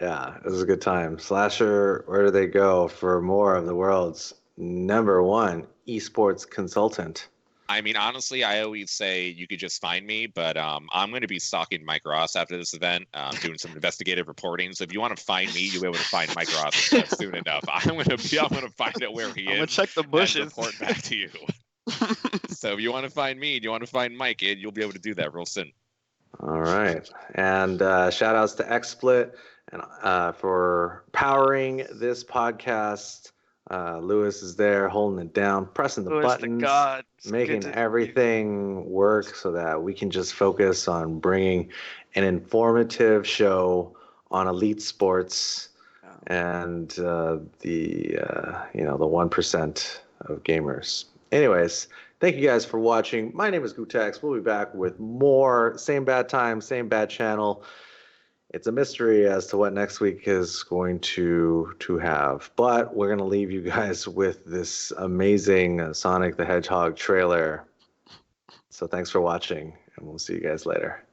[SPEAKER 1] Yeah, it was a good time. Slasher, where do they go for more of the world's #1 esports consultant?
[SPEAKER 3] I mean, honestly, I always say you could just find me, but I'm going to be stalking Mike Ross after this event, doing some investigative reporting. So if you want to find me, you'll be able to find Mike Ross soon enough. I'm going to find out where he is.
[SPEAKER 2] I'm gonna check the bushes.
[SPEAKER 3] And report back to you. So if you want to find me, and you want to find Mike, you'll be able to do that real soon.
[SPEAKER 1] All right, and shout outs to XSplit and for powering this podcast. Lewis is there holding it down, pressing the buttons, making everything work so that we can just focus on bringing an informative show on elite sports and the 1% of gamers. Anyways, thank you guys for watching. My name is gootecks. We'll be back with more. Same bad time, same bad channel. It's a mystery as to what next week is going to have. But we're going to leave you guys with this amazing Sonic the Hedgehog trailer. So thanks for watching, and we'll see you guys later.